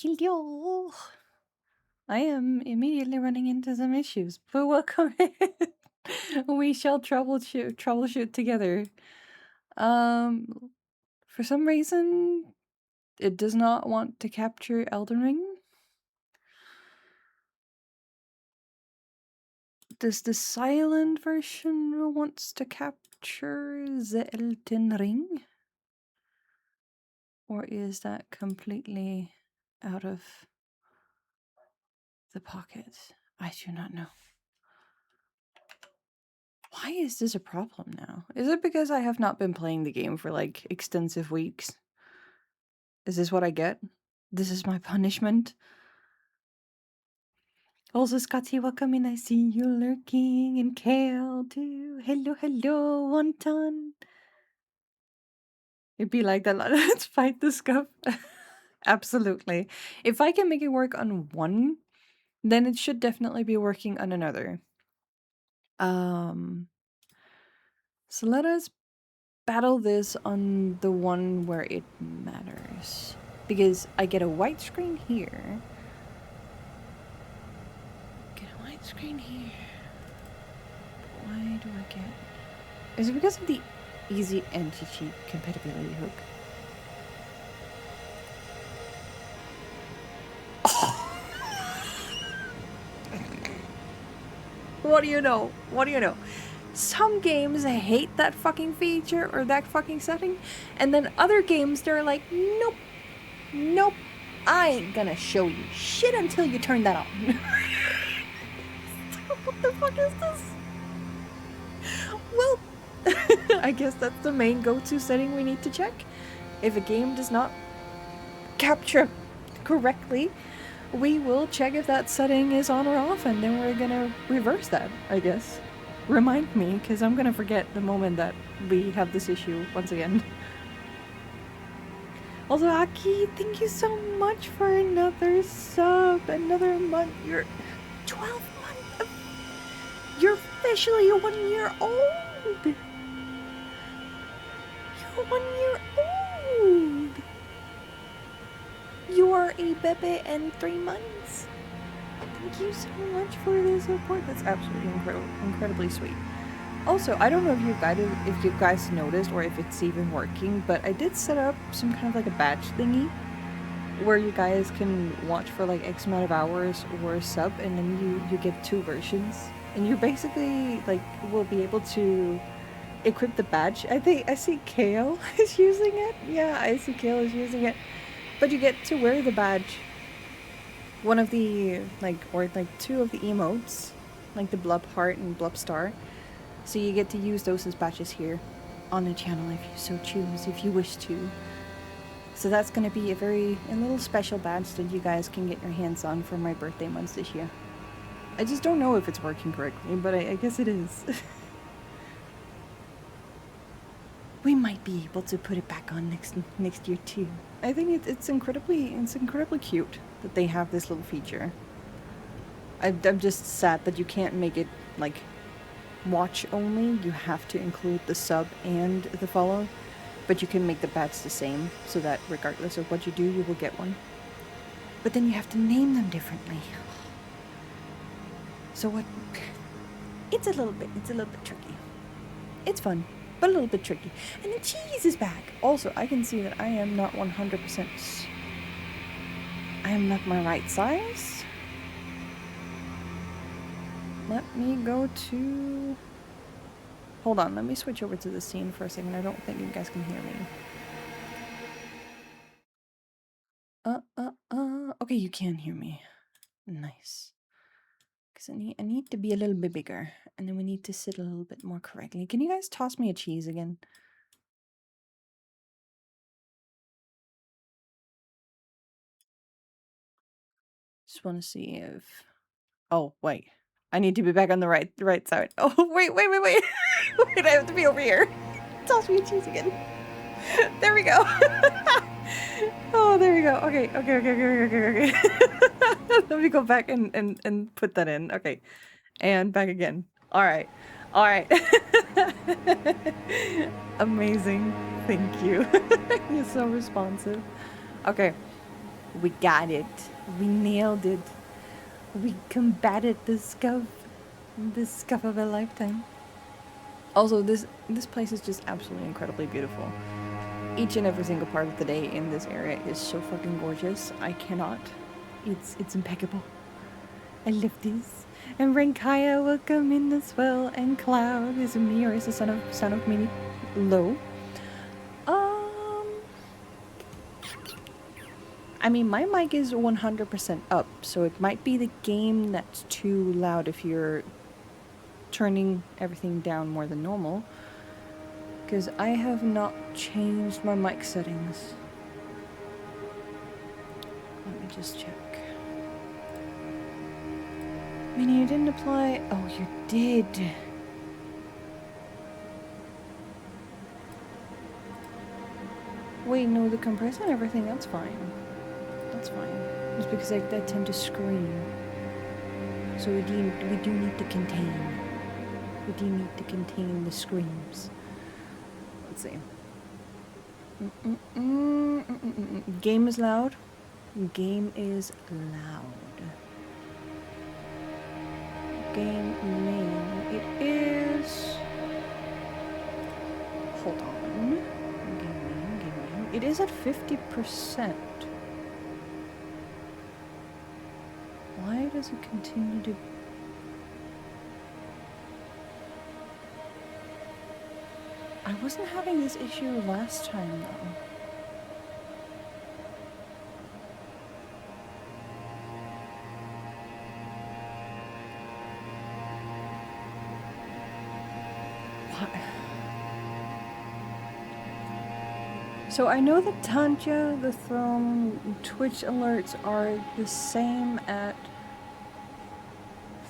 Hello. I am immediately running into some issues, but welcome in. We shall troubleshoot together. Um, for some reason, it does not want to capture Elden Ring. Does the silent version wants to capture the Elden Ring? Or is that completely out of the pocket? I do not know. Why is this a problem now? Is it because I have not been playing the game for like extensive weeks? Is this what I get? This is my punishment? Also, Scotty, welcome in. I see you lurking. And Kale, too. Hello, hello, wonton. It'd be like that. Let's fight the scuff. Absolutely. If I can make it work on one, then it should definitely be working on another. So let us battle this on the one where it matters. Because I get a white screen here. Get a white screen here. Why do I get... Is it because of the easy anti-cheat compatibility hook? Oh. What do you know? What do you know? Some games hate that fucking feature or that fucking setting, and then other games they're like, nope, nope, I ain't gonna show you shit until you turn that on. What the fuck is this? Well, I guess that's the main go-to setting we need to check. If a game does not capture correctly, we will check if that setting is on or off, and then we're gonna reverse that, I guess. Remind me, because I'm gonna forget the moment that we have this issue once again. Also, Aki, thank you so much for another sub, another month. You're 12 months. You're officially 1 year old. You're 1 year old. You are a bebe and 3 months. Thank you so much for the support. That's absolutely incredibly sweet. Also, I don't know if you guys noticed or if it's even working, but I did set up some kind of like a badge thingy where you guys can watch for like X amount of hours or sub, and then you get 2 versions, and you basically like will be able to equip the badge. I think I see Kale is using it. Yeah, I see Kale is using it, but you get to wear the badge. One of the or 2 of the emotes, like the blub heart and blub star. So you get to use those as badges here on the channel if you so choose, if you wish to. So that's going to be a little special badge that you guys can get your hands on for my birthday months this year. I just don't know if it's working correctly, but I guess it is. We might be able to put it back on next year too. I think it's incredibly cute that they have this little feature. I'm just sad that you can't make it like watch only. You have to include the sub and the follow, but you can make the badge the same so that regardless of what you do, you will get one. But then you have to name them differently. So what? It's a little bit tricky. It's fun, but a little bit tricky. And the cheese is back. Also, I can see that I am not 100%. I am not my right size. Let me go to... Hold on, let me switch over to the scene for a second. I don't think you guys can hear me. Okay, you can hear me. Nice. Because I need to be a little bit bigger. And then we need to sit a little bit more correctly. Can you guys toss me a cheese again? Just want to see if... Oh, wait. I need to be back on the right side. Oh, wait. Wait, I have to be over here. Toss me a cheese again. There we go. Oh, there we go. Okay. Let me go back and put that in. Okay. And back again. All right. Amazing. Thank you. You're so responsive. Okay. We got it. We nailed it. We combated the scuff of a lifetime. Also, this place is just absolutely incredibly beautiful. Each and every single part of the day in this area is so fucking gorgeous. I cannot. It's impeccable. I love this. And Rankaya will come in as well. And Cloud is me, or is the son of Mini low? I mean, my mic is 100% up, so it might be the game that's too loud if you're turning everything down more than normal. Because I have not changed my mic settings. Let me just check. Mini, you didn't apply. Oh, you did. Wait, no, the compressor and everything, that's fine. That's fine. It's because I tend to scream. So we do need to contain. We do need to contain the screams. Let's see. Game is loud. Game is loud. Game name. It is... Hold on. Game name. It is at 50%. Why does it continue to... I wasn't having this issue last time, though. What? So I know that Tanja, the Throne, Twitch alerts are the same at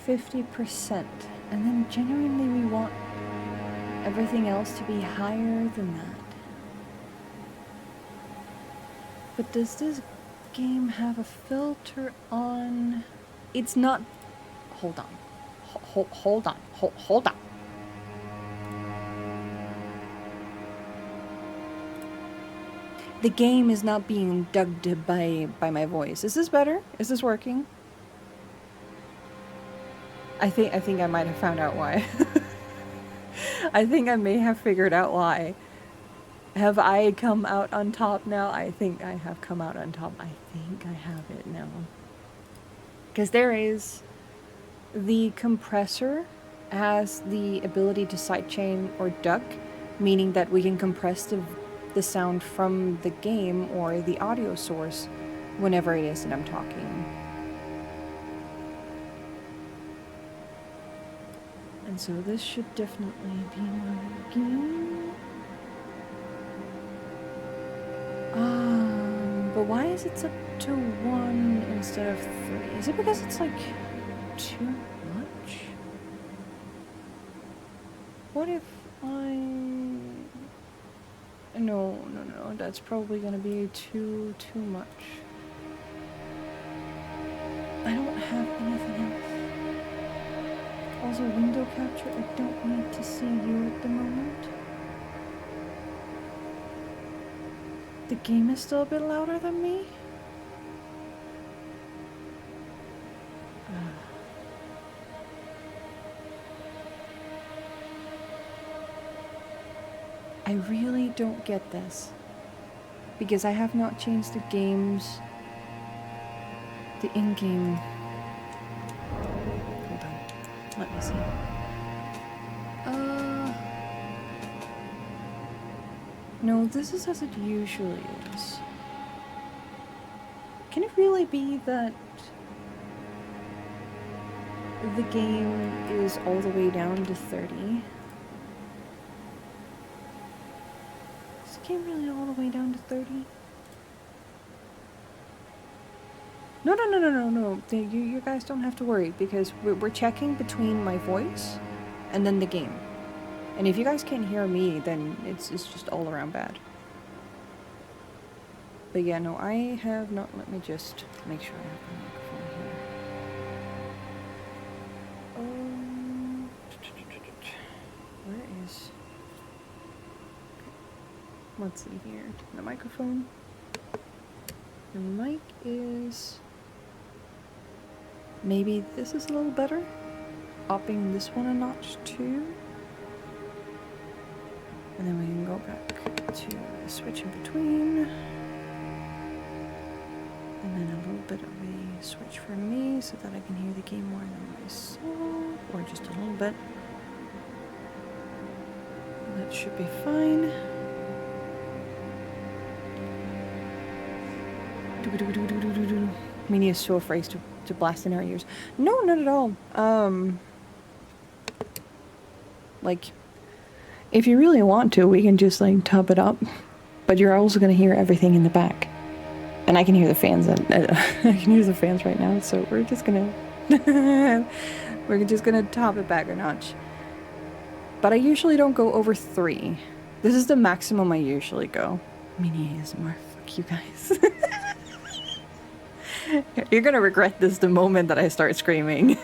50%. And then genuinely we want everything else to be higher than that. But does this game have a filter on? It's not. Hold on. Hold on. Hold on. The game is not being dubbed by my voice. Is this better? Is this working? I think I might have found out why. I think I may have figured out why. Have I come out on top now? I think I have come out on top. I think I have it now. Because there is... The compressor has the ability to sidechain or duck, meaning that we can compress the sound from the game or the audio source whenever it is that I'm talking. And so this should definitely be working. But why is it set to 1 instead of 3? Is it because it's like too much? What if I... No, that's probably gonna be too much. I don't have anything else. Also, window capture, I don't need to see you at the moment. The game is still a bit louder than me? I really don't get this. Because I have not changed the game's... the in-game... Hold on. Let me see. No, this is as it usually is. Can it really be that the game is all the way down to 30? Is the game really all the way down to 30? No. You guys don't have to worry, because we're checking between my voice and then the game. And if you guys can't hear me, then it's just all around bad. But yeah, no, I have not... Let me just make sure I have the microphone here. Where is... Let's see here. The microphone. The mic is... Maybe this is a little better? Upping this one a notch too? And then we can go back to switch in between. And then a little bit of a switch for me so that I can hear the game more than myself, or just a little bit. That should be fine. Minnie is so afraid to blast in our ears. No, not at all. Like, if you really want to, we can just like top it up. But you're also gonna hear everything in the back. And I can hear the fans. I can hear the fans right now. So we're just gonna top it back a notch. But I usually don't go over 3. This is the maximum I usually go. Mini ASMR. Fuck you guys. You're gonna regret this the moment that I start screaming.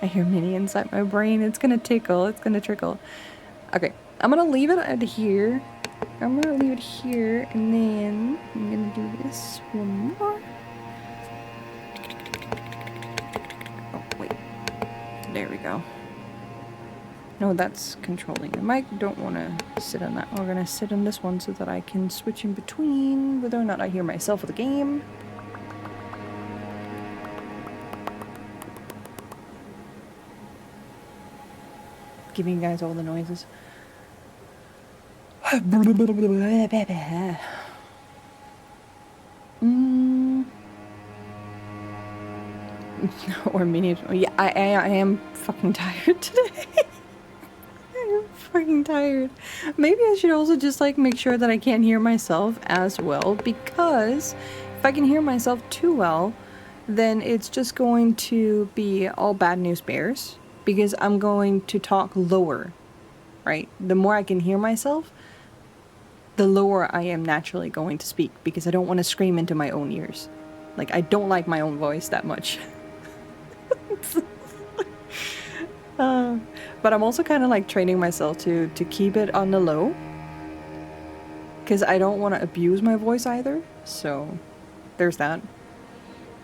I hear Mini inside my brain. It's gonna tickle. It's gonna trickle. Okay, I'm gonna leave it at here. I'm gonna leave it here, and then I'm gonna do this one more. Oh, wait. There we go. No, that's controlling the mic. Don't want to sit on that. We're gonna sit on this one so that I can switch in between whether or not I hear myself or the game. Giving you guys all the noises. Or mini. Yeah, I am fucking tired today. I'm fucking tired. Maybe I should also just like make sure that I can't hear myself as well, because if I can hear myself too well, then it's just going to be all bad news bears, because I'm going to talk lower, right? The more I can hear myself, the lower I am naturally going to speak, because I don't want to scream into my own ears. Like, I don't like my own voice that much. But I'm also kind of like training myself to keep it on the low, because I don't want to abuse my voice either. So there's that.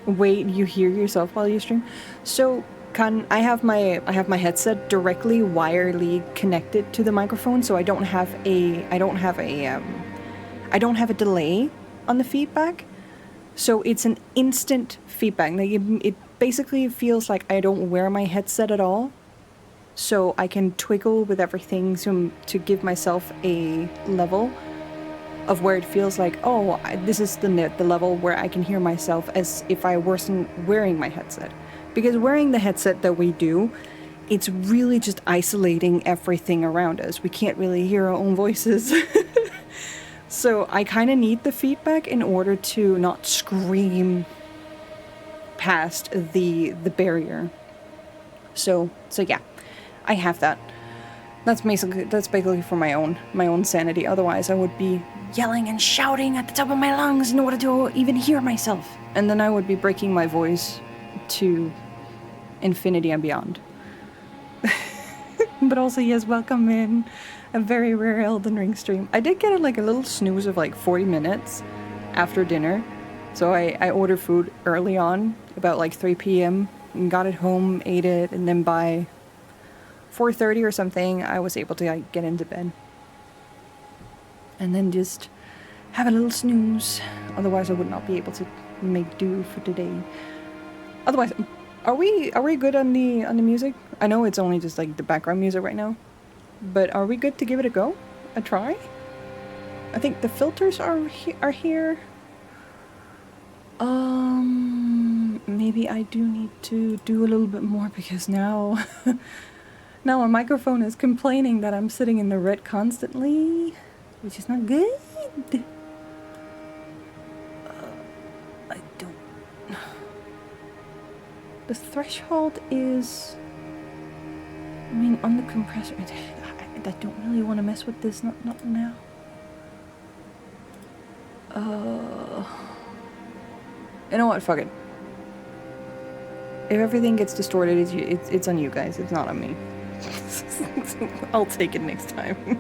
Wait, you hear yourself while you stream? So I have my headset directly wirely connected to the microphone, so I don't have a delay on the feedback. So it's an instant feedback. Like it basically feels like I don't wear my headset at all. So I can twiggle with everything to give myself a level of where it feels like, oh, this is the level where I can hear myself as if I wasn't wearing my headset. Because wearing the headset that we do, it's really just isolating everything around us. We can't really hear our own voices. So I kind of need the feedback in order to not scream past the barrier. So yeah, I have that. That's basically for my own sanity. Otherwise, I would be yelling and shouting at the top of my lungs in order to even hear myself, and then I would be breaking my voice to infinity and beyond. But also, yes, welcome in a very rare Elden Ring stream. I did get a little snooze of like 40 minutes after dinner. So I ordered food early on, about like 3 p.m. and got it home, ate it, and then by 4:30 or something, I was able to get into bed. And then just have a little snooze. Otherwise, I would not be able to make do for today. Otherwise, are we good on the music? I know it's only just like the background music right now, but are we good to give it a go? A try? I think the filters are here. Maybe I do need to do a little bit more, because now my microphone is complaining that I'm sitting in the red constantly, which is not good. I don't... The threshold is... I mean, on the compressor... I don't really want to mess with this, not now. You know what? Fuck it. If everything gets distorted, it's on you guys. It's not on me. I'll take it next time.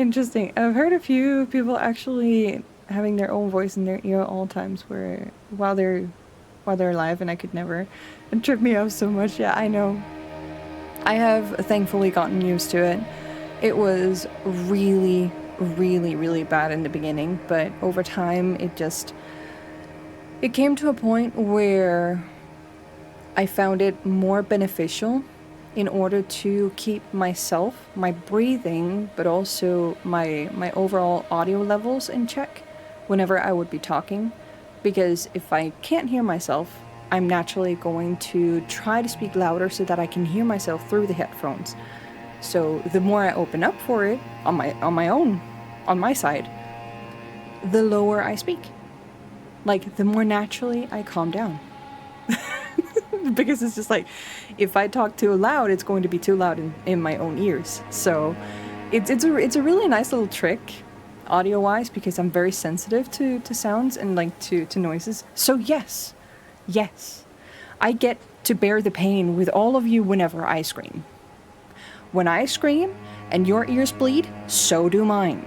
Interesting. I've heard a few people actually having their own voice in their ear at all times, where while they're alive, and I could never. It tripped me up so much. Yeah, I know. I have thankfully gotten used to it. It was really, really, really bad in the beginning, but over time, it came to a point where I found it more beneficial in order to keep myself, my breathing, but also my overall audio levels in check whenever I would be talking. Because if I can't hear myself, I'm naturally going to try to speak louder so that I can hear myself through the headphones. So the more I open up for it on my side, the lower I speak. Like, the more naturally I calm down. Because it's just like, if I talk too loud, it's going to be too loud in my own ears. So it's a really nice little trick, audio wise, because I'm very sensitive to sounds and like to noises. So yes, I get to bear the pain with all of you whenever I scream. When I scream and your ears bleed, so do mine.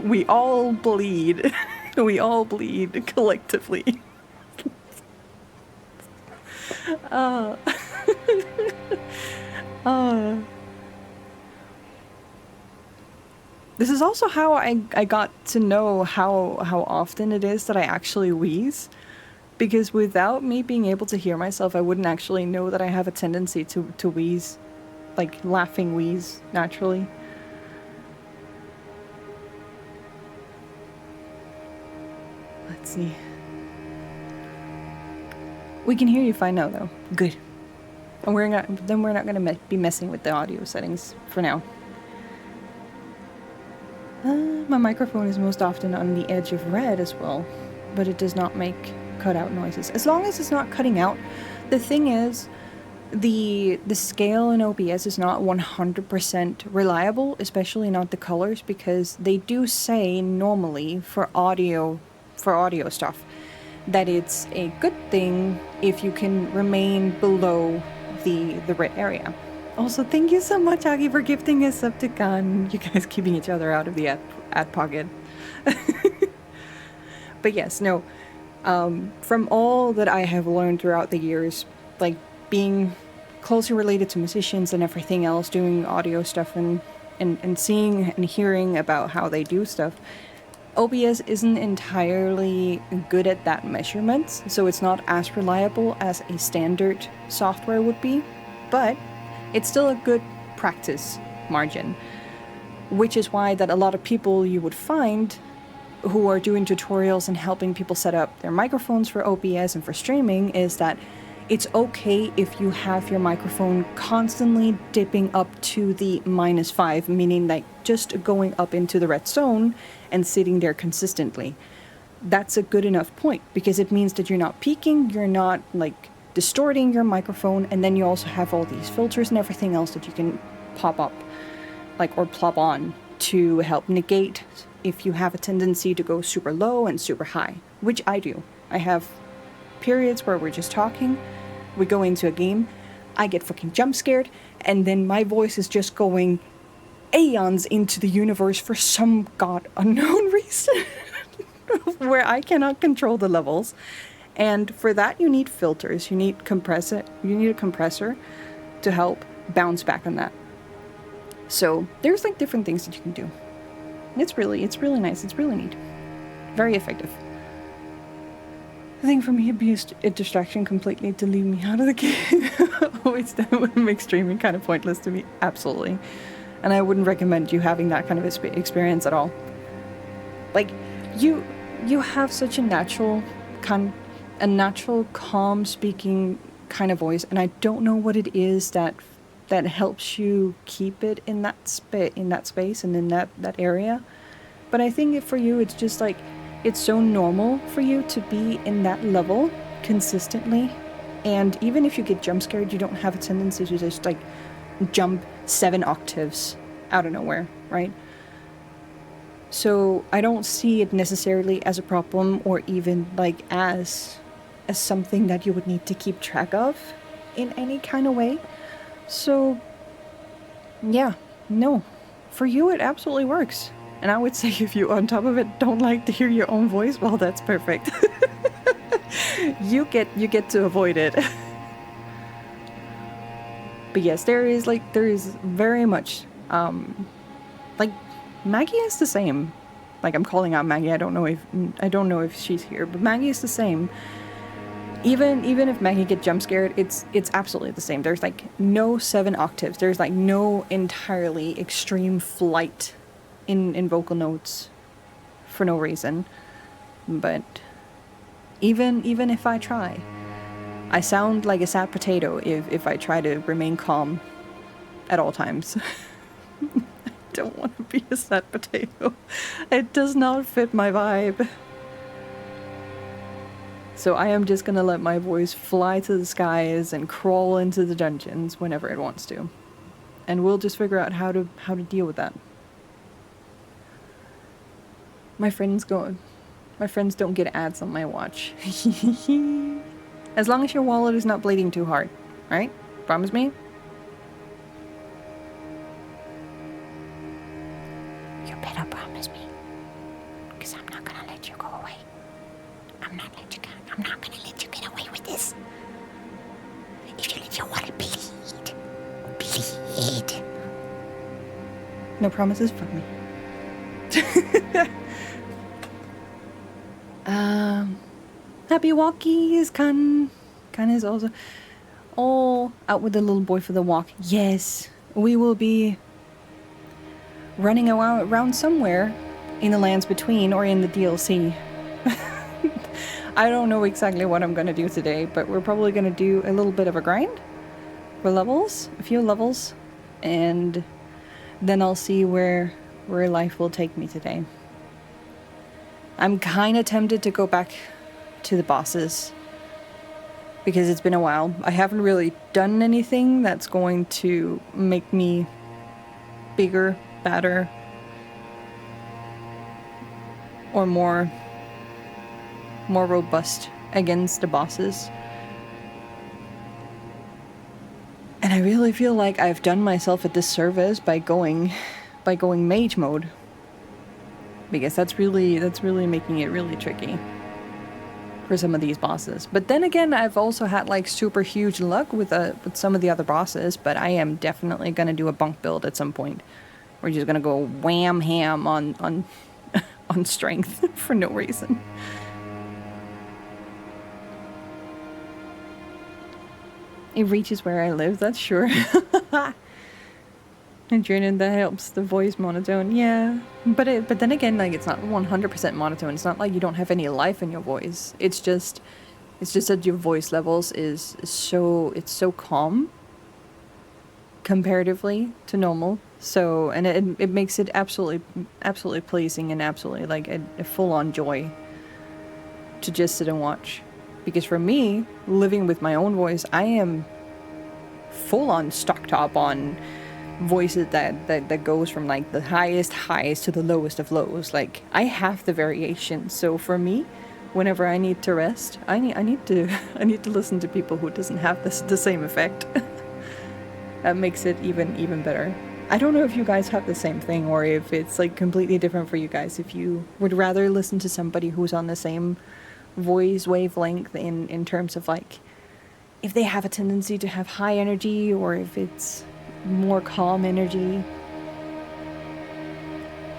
We all bleed. We all bleed collectively. uh, uh. This is also how I got to know how often it is that I actually wheeze. Because without me being able to hear myself, I wouldn't actually know that I have a tendency to wheeze. Like, laughing wheeze, naturally. Let's see. We can hear you fine now, though. Good. And we're not gonna be messing with the audio settings for now. My microphone is most often on the edge of red as well, but it does not make cutout noises. As long as it's not cutting out. The thing is, the scale in OBS is not 100% reliable, especially not the colors, because they do say normally for audio stuff that it's a good thing if you can remain below the red area. Also, thank you so much, Aggie, for gifting us Septicon. You guys keeping each other out of the ad pocket. But yes, no. From all that I have learned throughout the years, like being closely related to musicians and everything else, doing audio stuff and seeing and hearing about how they do stuff, OBS isn't entirely good at that measurement, so it's not as reliable as a standard software would be, but it's still a good practice margin, which is why that a lot of people you would find who are doing tutorials and helping people set up their microphones for OBS and for streaming is that it's okay if you have your microphone constantly dipping up to the -5, meaning like just going up into the red zone and sitting there consistently. That's a good enough point because it means that you're not peaking, you're not like distorting your microphone, and then you also have all these filters and everything else that you can pop up like or plop on to help negate if you have a tendency to go super low and super high, which I do. I have periods where we're just talking, we go into a game, I get fucking jump scared, and then my voice is just going aeons into the universe for some god unknown reason where I cannot control the levels. And for that you need filters, you need a compressor to help bounce back on that. So there's like different things that you can do. It's really nice, it's really neat. Very effective. I think for me it'd be a distraction completely to leave me out of the game. Which that would make streaming kind of pointless to me. Absolutely. And I wouldn't recommend you having that kind of experience at all. Like, you have such a natural, calm speaking kind of voice, and I don't know what it is that helps you keep it in that space and in that area. But I think for you, it's just like, it's so normal for you to be in that level consistently. And even if you get jump scared, you don't have a tendency to just like jump 7 octaves out of nowhere, right? So I don't see it necessarily as a problem or even like as something that you would need to keep track of in any kind of way. So yeah, no. for you it absolutely works. And I would say if you, on top of it, don't like to hear your own voice, well, that's perfect. You get to avoid it. But yes, there is very much, like, Maggie is the same. Like, I'm calling out Maggie. I don't know if she's here, but Maggie is the same. Even if Maggie gets jump scared, it's absolutely the same. There's like no 7 octaves. There's like no entirely extreme flight in vocal notes for no reason. But even if I try, I sound like a sad potato if I try to remain calm at all times. I don't want to be a sad potato. It does not fit my vibe. So I am just gonna let my voice fly to the skies and crawl into the dungeons whenever it wants to. And we'll just figure out how to deal with that. My friends don't get ads on my watch. As long as your wallet is not bleeding too hard, right? Promise me? You better promise me. Because I'm not gonna let you go away. I'm not gonna let you get away with this. If you let your wallet bleed. No promises from me. Happy walkies, Kan is also all out with the little boy for the walk. Yes, we will be running around somewhere in the lands between or in the DLC. I don't know exactly what I'm gonna do today, but we're probably gonna do a little bit of a grind for levels, a few levels, and then I'll see where life will take me today. I'm kind of tempted to go back to the bosses because it's been a while. I haven't really done anything that's going to make me bigger, badder, or more robust against the bosses. And I really feel like I've done myself a disservice by going mage mode. Because that's really making it really tricky for some of these bosses. But then again, I've also had like super huge luck with some of the other bosses, but I am definitely gonna do a bunk build at some point. We're just gonna go wham ham on on strength for no reason. It reaches where I live, that's sure. And that helps the voice monotone, yeah. But then again, like, it's not 100% monotone. It's not like you don't have any life in your voice. It's just that your voice levels is so calm comparatively to normal. So, and it makes it absolutely pleasing and absolutely like a full-on joy to just sit and watch. Because for me, living with my own voice, I am full-on stock top on voices that goes from like the highest highs to the lowest of lows. Like, I have the variation. So for me, whenever I need to rest, I need to listen to people who doesn't have the same effect. That makes it even better. I don't know if you guys have the same thing or if it's like completely different for you guys. If you would rather listen to somebody who's on the same voice wavelength in terms of like if they have a tendency to have high energy or if it's more calm energy.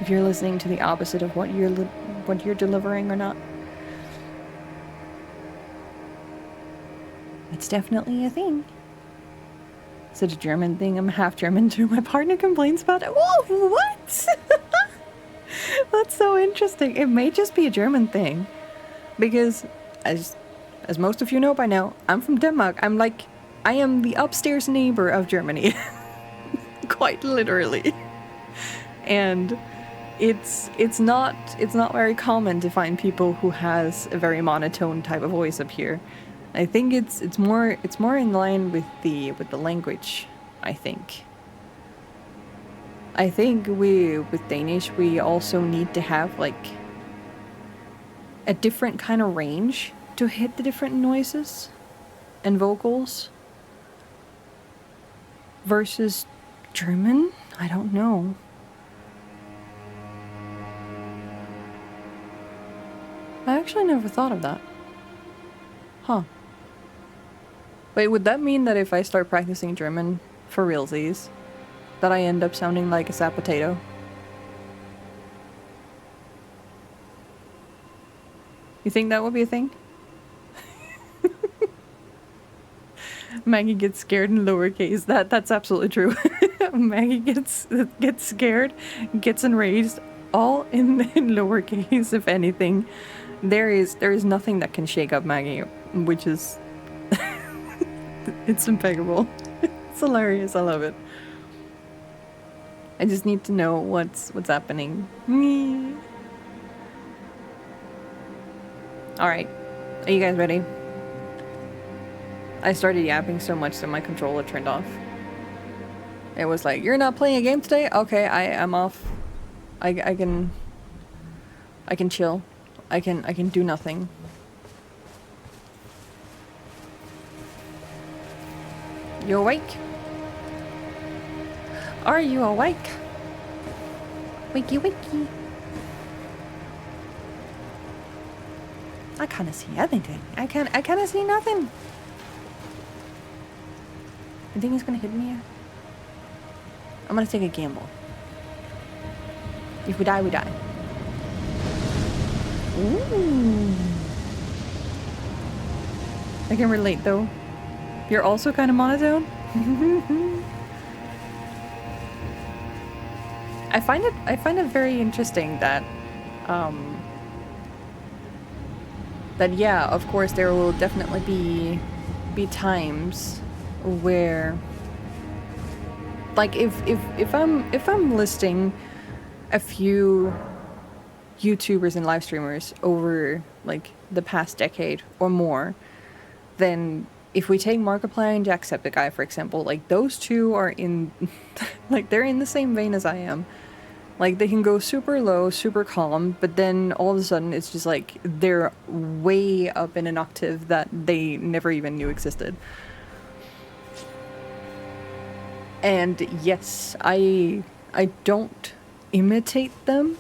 If you're listening to the opposite of what you're delivering or not. It's definitely a thing. Is it a German thing? I'm half German too. My partner complains about it. Whoa, what? That's so interesting. It may just be a German thing. Because, as most of you know by now, I'm from Denmark. I am the upstairs neighbor of Germany. Quite literally. And it's not very common to find people who has a very monotone type of voice up here. I think it's more in line with the language, I think. I think with Danish we also need to have like a different kind of range to hit the different noises and vocals versus German. I don't know. I actually never thought of that. Huh. Wait, would that mean that if I start practicing German for realsies, that I end up sounding like a sap potato? You think that would be a thing? Maggie gets scared in lowercase. That's absolutely true. Maggie gets scared, gets enraged, all in lowercase. If anything, there is nothing that can shake up Maggie, which is it's impeccable. It's hilarious. I love it. I just need to know what's happening. All right, are you guys ready? I started yapping so much that my controller turned off. It was like, you're not playing a game today? Okay, I am off. I can chill. I can do nothing. You awake? Are you awake? Wakey wakey. I can't see anything. I can't see nothing. You think he's gonna hit me? I'm gonna take a gamble. If we die, we die. Ooh. I can relate though. You're also kind of monotone. I find it very interesting that that yeah, of course there will definitely be times where like if I'm listing a few YouTubers and live streamers over like the past decade or more, then if we take Markiplier and Jacksepticeye for example, like those two are in like they're in the same vein as I am. Like they can go super low, super calm, but then all of a sudden it's just like they're way up in an octave that they never even knew existed. And yes, I don't imitate them,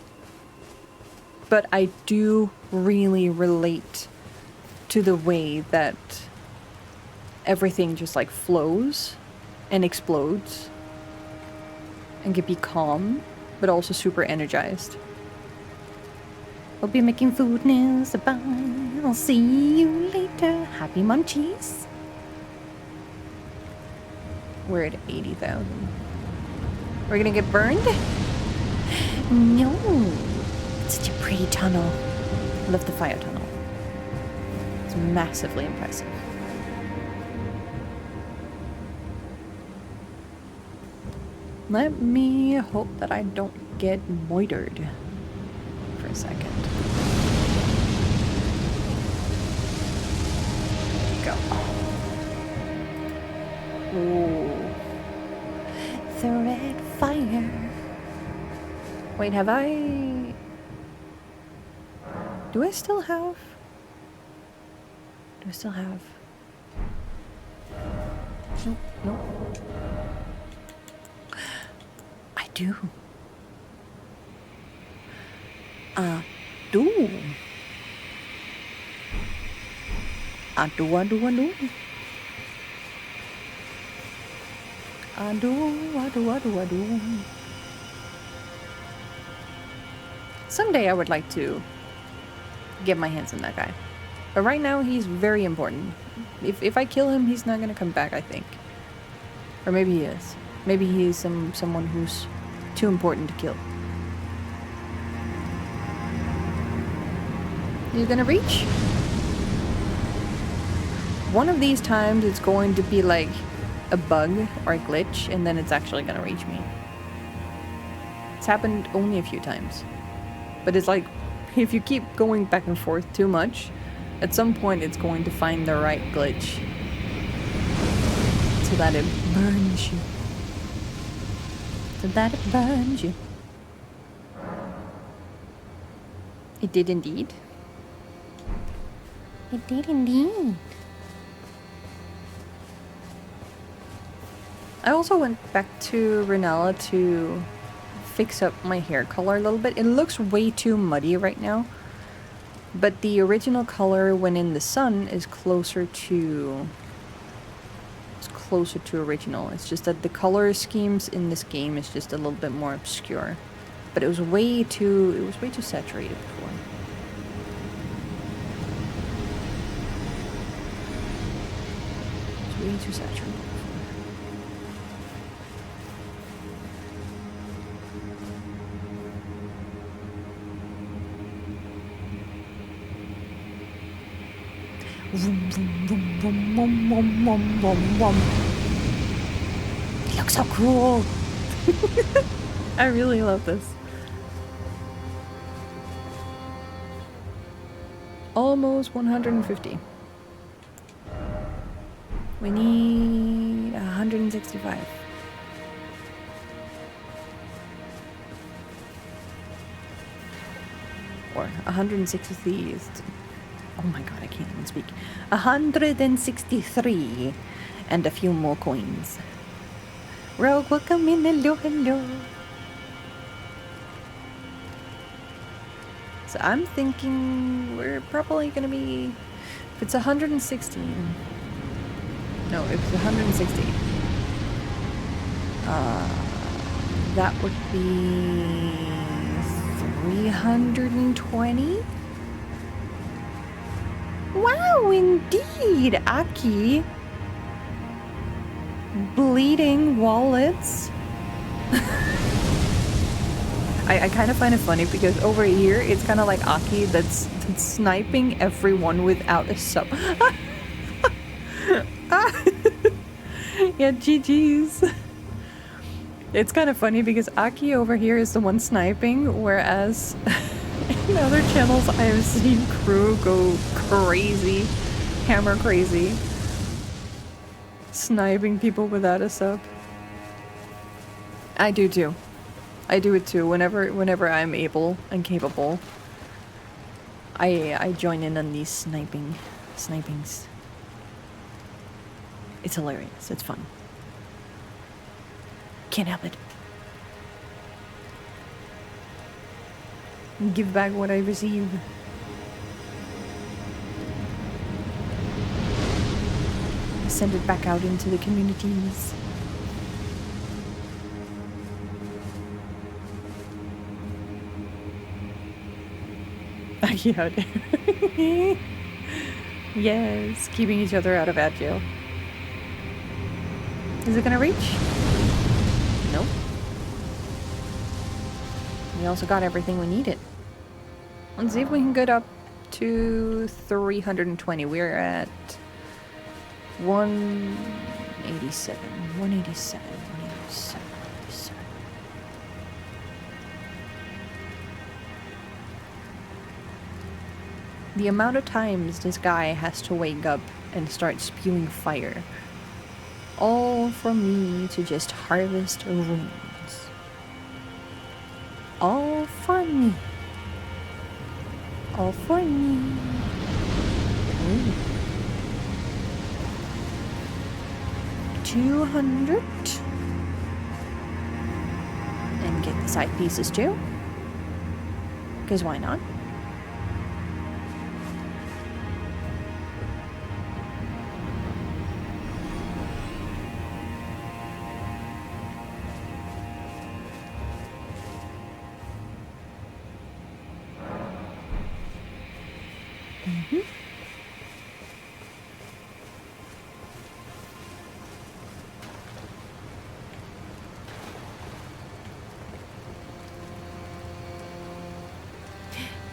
but I do really relate to the way that everything just like flows and explodes and can be calm, but also super energized. I'll be making food now, so bye. I'll see you later. Happy munchies. We're at 80,000. We're gonna get burned? No. It's such a pretty tunnel. I love the fire tunnel. It's massively impressive. Let me hope that I don't get moitered for a second. Go. Ooh. The red fire. Wait, have I... Do I still have... Do I still have... Nope, nope. I do. I do. I do. I do. I do. I do. I do. I do. I do. Someday I would like to get my hands on that guy. But right now he's very important. If I kill him, he's not gonna come back, I think. Or maybe he is. Maybe he is someone who's too important to kill. He's gonna reach? One of these times it's going to be like a bug or a glitch, and then it's actually gonna reach me. It's happened only a few times. But it's like, if you keep going back and forth too much, at some point it's going to find the right glitch. So that it burns you. So that it burns you. It did indeed. It did indeed. I also went back to Renella to fix up my hair color a little bit. It looks way too muddy right now. But the original color when in the sun is closer to original. It's just that the color schemes in this game is just a little bit more obscure. But it was way too saturated before. It's way too saturated. Vroom, vroom, vroom, vroom, vroom, vroom, vroom, vroom, vroom. It looks so cool. I really love this. Almost 150. We need 165. Or 160. Oh my god, I can't even speak. 163. And a few more coins. Rogue, welcome in. Hello, hello. So I'm thinking we're probably gonna be... If it's 116... No, if it's 160... that would be... 320? Wow, indeed, Aki. Bleeding wallets. I kind of find it funny because over here it's kind of like Aki that's sniping everyone without a sub. Yeah, GG's. It's kind of funny because Aki over here is the one sniping, whereas in other channels I have seen crew go crazy, hammer crazy, sniping people without a sub. I do too. I do it too. Whenever I'm able and capable, I join in on these snipings. It's hilarious. It's fun. Can't help it. Give back what I receive. Send it back out into the communities. Yeah. Yes, keeping each other out of ad jail. Is it gonna reach? Nope. We also got everything we needed. Let's see if we can get up to 320. We're at 187. 187. 187. The amount of times this guy has to wake up and start spewing fire. All for me to just harvest runes. All for me. All for me. Ooh. 200. And get the side pieces too. Because why not?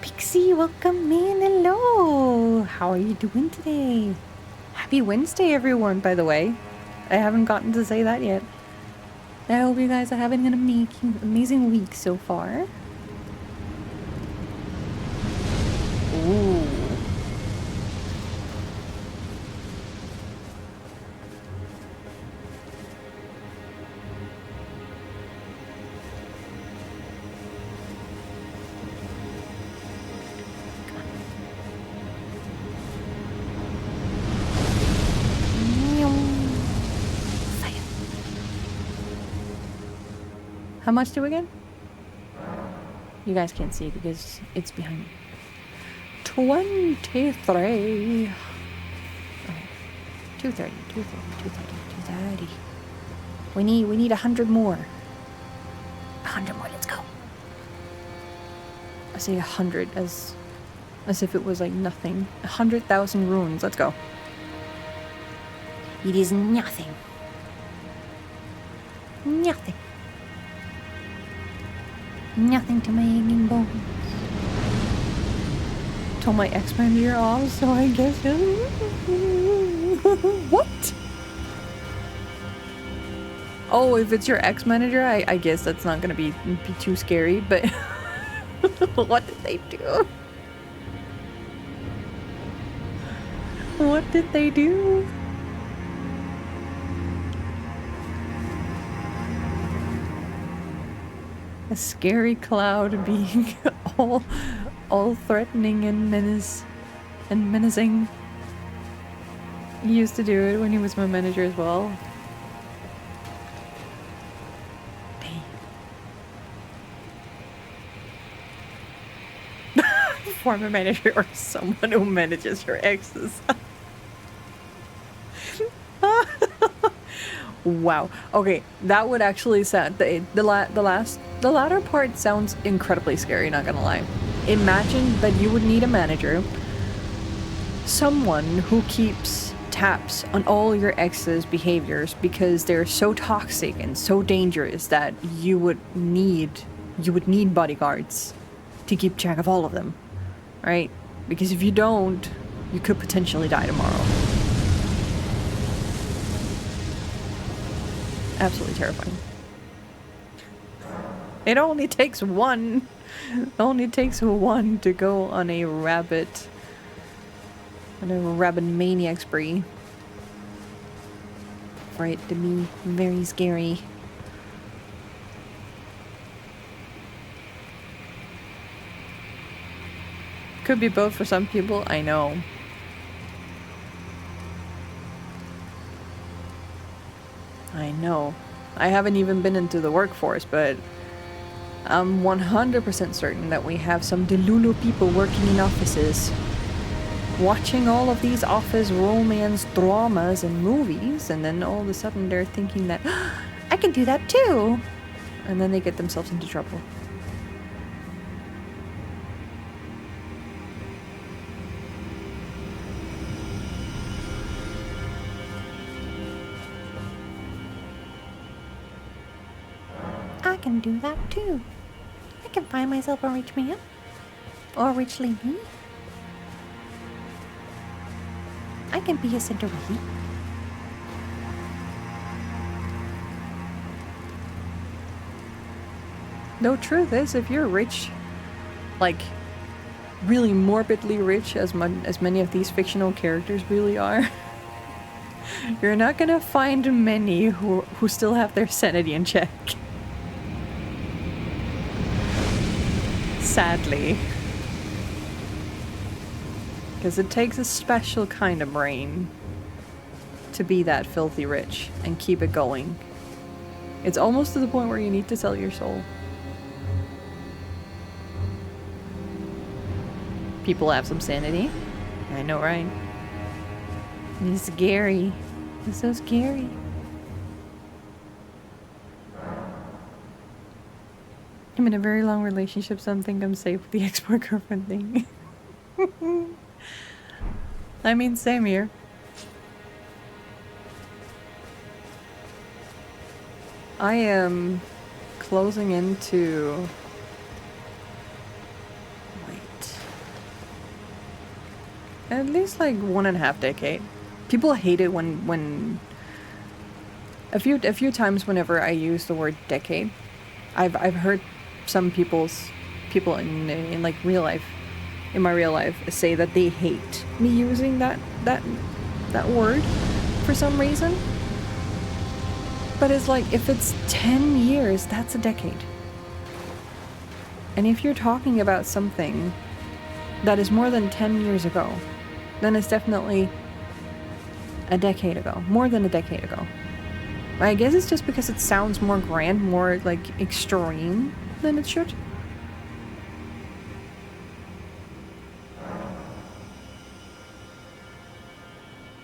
Pixie, welcome in. Hello. How are you doing today? Happy Wednesday, everyone, by the way. I haven't gotten to say that yet. I hope you guys are having an amazing week so far. Ooh. How much do we get? You guys can't see because it's behind me. 23. Okay. 230, 230. We need 100 more. 100 more, let's go. I say 100 as if it was like nothing. 100,000 runes. Let's go. It is nothing. Nothing. Nothing to my aching bones. Told my ex-manager off, so I guess... What? Oh, if it's your ex-manager, I guess that's not gonna be too scary, but... What did they do? What did they do? A scary cloud being all threatening and menacing. He used to do it when he was my manager as well. Dang. Former manager or someone who manages your exes. Wow. Okay, that would actually sound the latter part sounds incredibly scary, not gonna lie. Imagine that you would need a manager, someone who keeps tabs on all your ex's behaviors because they're so toxic and so dangerous that you would need bodyguards to keep track of all of them, right? Because if you don't, you could potentially die tomorrow. Absolutely terrifying. It only takes one. It only takes one to go on a rabbit maniac spree for it to be very scary. Could be both for some people, I know. I know. I haven't even been into the workforce, but I'm 100% certain that we have some Delulu people working in offices, watching all of these office romance dramas and movies, and then all of a sudden they're thinking that, I can do that too! And then they get themselves into trouble. I can do that too. I can find myself a rich man. Or a rich lady. I can be a Cinderella. No, truth is, if you're rich, like, really morbidly rich, as many of these fictional characters really are, you're not gonna find many who still have their sanity in check. Sadly. Because it takes a special kind of brain to be that filthy rich and keep it going. It's almost to the point where you need to sell your soul. People have some sanity. I know, right? It's scary. It's so scary. I'm in a very long relationship, so I think I'm safe with the export girlfriend thing. I mean, same here. I am closing into... Wait. At least like 1.5 decade. People hate it when... A few times whenever I use the word decade, I've heard some people in like real life, in my real life, say that they hate me using that word for some reason. But it's like, if it's 10 years, that's a decade. And if you're talking about something that is more than 10 years ago, then it's definitely a decade ago. More than a decade ago. I guess it's just because it sounds more grand, more like extreme than it should.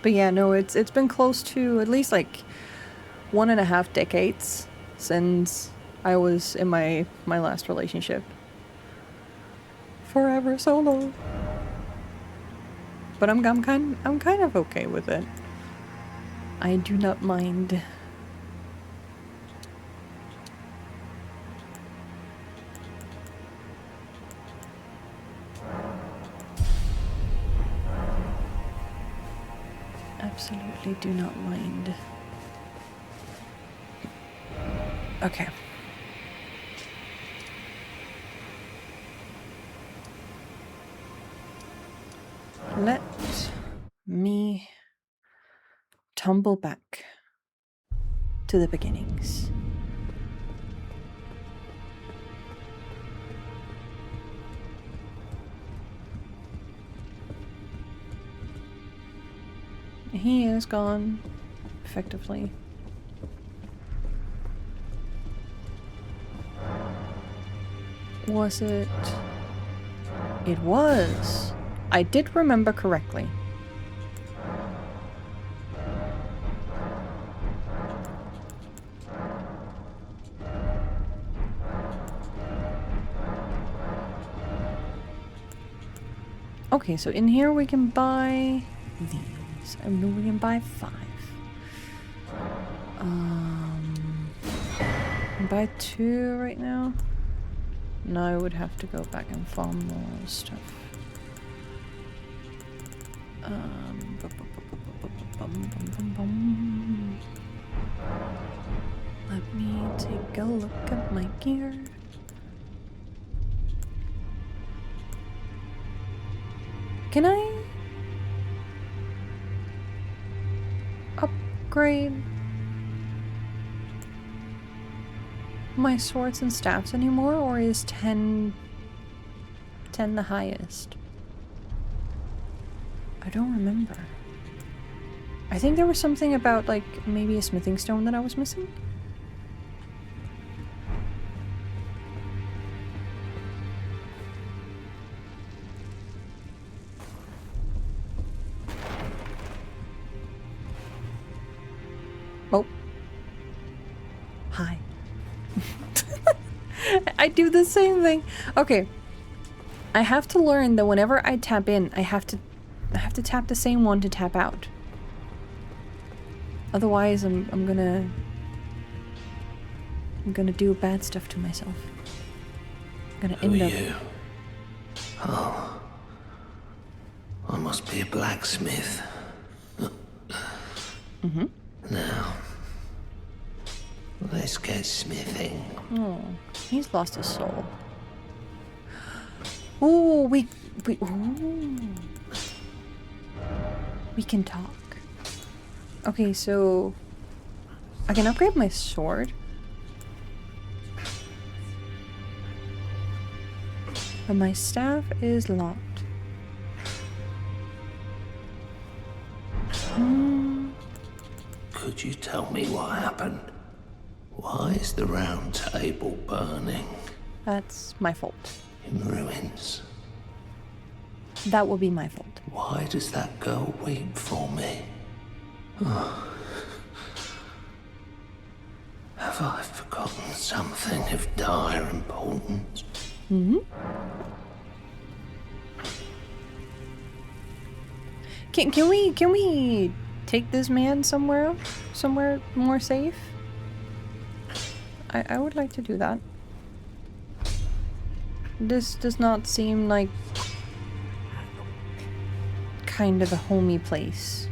But yeah, no, it's been close to at least like 1.5 decades since I was in my last relationship. Forever so long. But I'm kind of okay with it. I do not mind. Absolutely do not mind. Okay. Let me tumble back to the beginnings. He is gone, effectively. Was it? It was. I did remember correctly. Okay, so in here we can buy these. And then we can buy 5. Buy 2 right now? No, I would have to go back and farm more stuff. Let me take a look at my gear. Can I upgrade my swords and staffs anymore, or is 10 the highest? I don't remember. I think there was something about, like, maybe a smithing stone that I was missing? Oh. Hi. I do the same thing. Okay. I have to learn that whenever I tap in, I have to tap the same one to tap out. Otherwise, I'm gonna do bad stuff to myself. I'm gonna end up. You? Oh. I must be a blacksmith. Now, let's get smithing. Oh, he's lost his soul. Ooh, we can talk. Okay, so I can upgrade my sword. But my staff is locked. Could you tell me what happened? Why is the round table burning? That's my fault. In ruins. That will be my fault. Why does that girl weep for me? Oh. Have I forgotten something of dire importance? Can we take this man somewhere more safe? I would like to do that. This does not seem like kind of a homey place.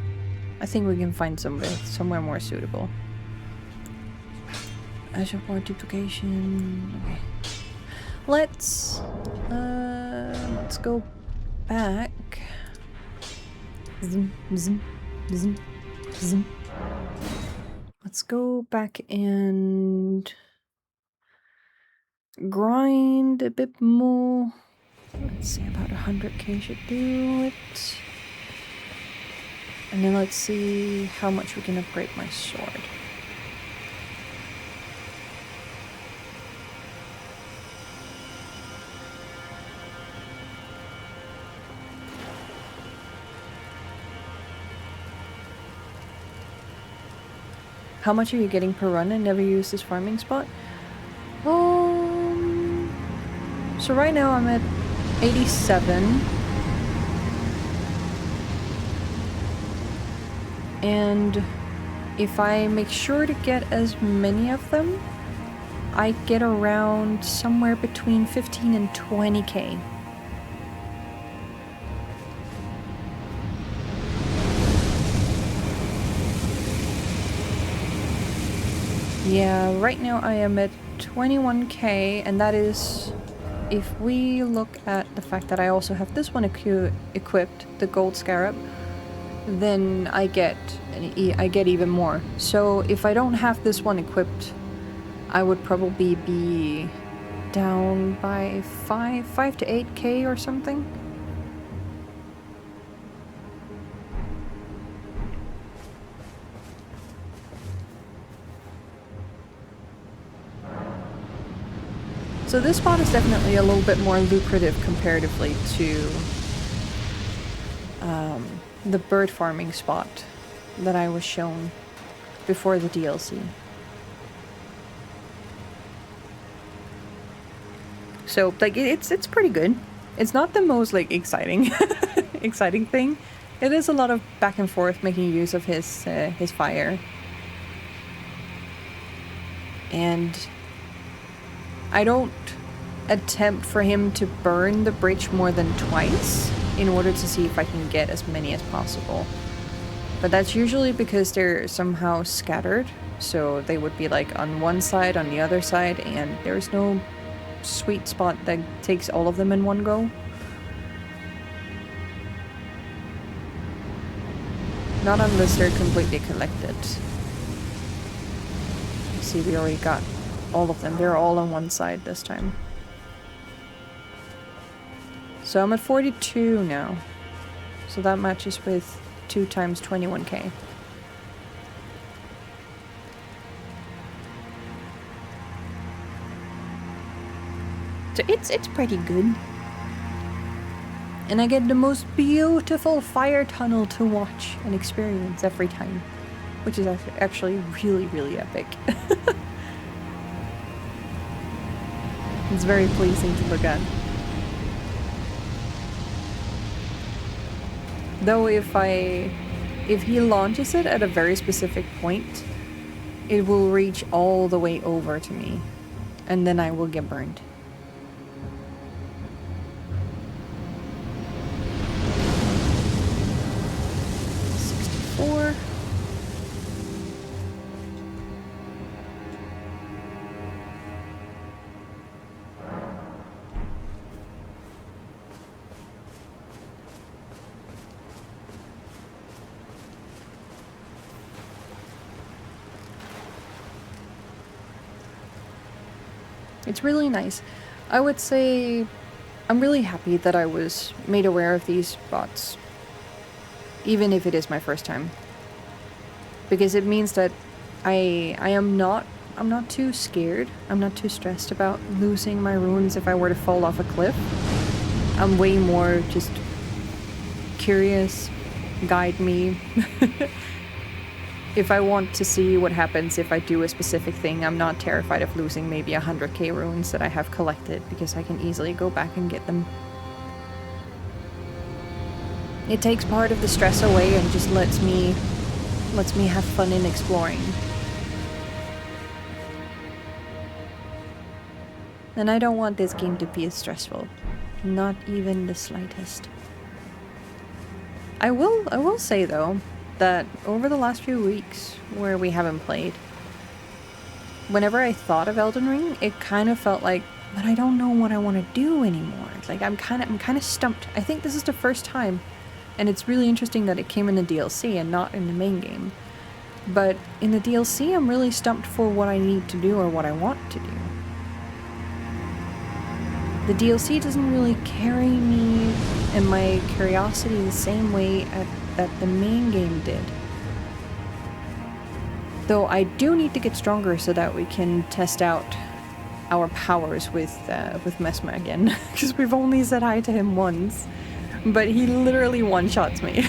I think we can find somewhere more suitable. Azure Board duplication. Okay. Let's go back. Zoom, zoom, zoom, zoom. Let's go back and grind a bit more. Let's see, about 100k should do it. And then let's see how much we can upgrade my sword. How much are you getting per run? I never use this farming spot. So right now I'm at 87. And if I make sure to get as many of them, I get around somewhere between 15 and 20k. Yeah, right now I am at 21k, and that is if we look at the fact that I also have this one equipped, the gold scarab, then I get even more. So if I don't have this one equipped, I would probably be down by 5 to 8k or something. So this spot is definitely a little bit more lucrative comparatively to the bird farming spot that I was shown before the DLC. So like it's pretty good. It's not the most like exciting exciting thing. It is a lot of back and forth making use of his fire. And I don't attempt for him to burn the bridge more than twice in order to see if I can get as many as possible. But that's usually because they're somehow scattered, so they would be like on one side, on the other side, and there's no sweet spot that takes all of them in one go. Not unless they're completely collected. See, we already got all of them. They're all on one side this time. So I'm at 42 now. So that matches with 2 times 21k. So it's pretty good. And I get the most beautiful fire tunnel to watch and experience every time. Which is actually really, really epic. It's very pleasing to look at. Though if he launches it at a very specific point, it will reach all the way over to me. And then I will get burned. It's really nice. I would say I'm really happy that I was made aware of these spots, even if it is my first time, because it means that I'm not too scared. I'm not too stressed about losing my runes if I were to fall off a cliff. I'm way more just curious, guide me. If I want to see what happens if I do a specific thing, I'm not terrified of losing maybe 100k runes that I have collected, because I can easily go back and get them. It takes part of the stress away and just lets me have fun in exploring. And I don't want this game to be as stressful. Not even the slightest. I will say though, that over the last few weeks where we haven't played, whenever I thought of Elden Ring, it kind of felt like, but I don't know what I want to do anymore. Like I'm kind of stumped. I think this is the first time, and it's really interesting that it came in the DLC and not in the main game. But in the DLC, I'm really stumped for what I need to do or what I want to do. The DLC doesn't really carry me and my curiosity the same way that the main game did. Though I do need to get stronger so that we can test out our powers with Mesma again, because we've only said hi to him once, but he literally one-shots me.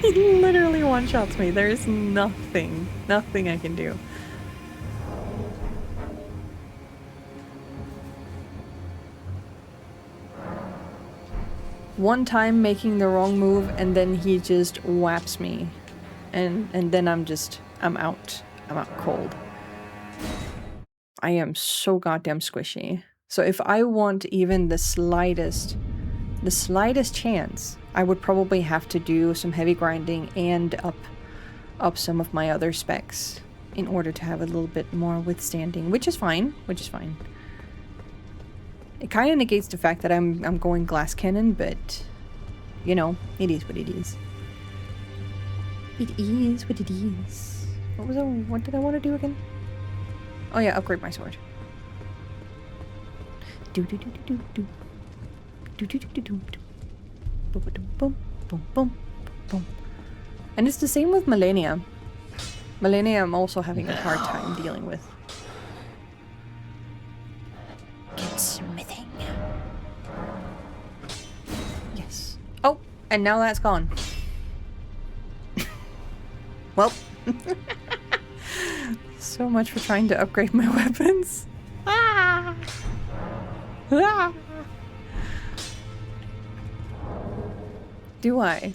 He literally one-shots me. There is nothing I can do. One time making the wrong move and then he just whaps me. And then I'm out. I'm out cold. I am so goddamn squishy. So if I want even the slightest chance, I would probably have to do some heavy grinding and up some of my other specs in order to have a little bit more withstanding, which is fine. It kind of negates the fact that I'm going glass cannon, but you know, it is what it is. It is what it is. What did I want to do again? Oh yeah, upgrade my sword. Do do do do do do do do do do do. Boom boom boom boom boom. And it's the same with Millennia. Millennia I'm also having a hard time dealing with. Get smithing. Yes. Oh, and now that's gone. Well. So much for trying to upgrade my weapons. Ah! Ah! Do I?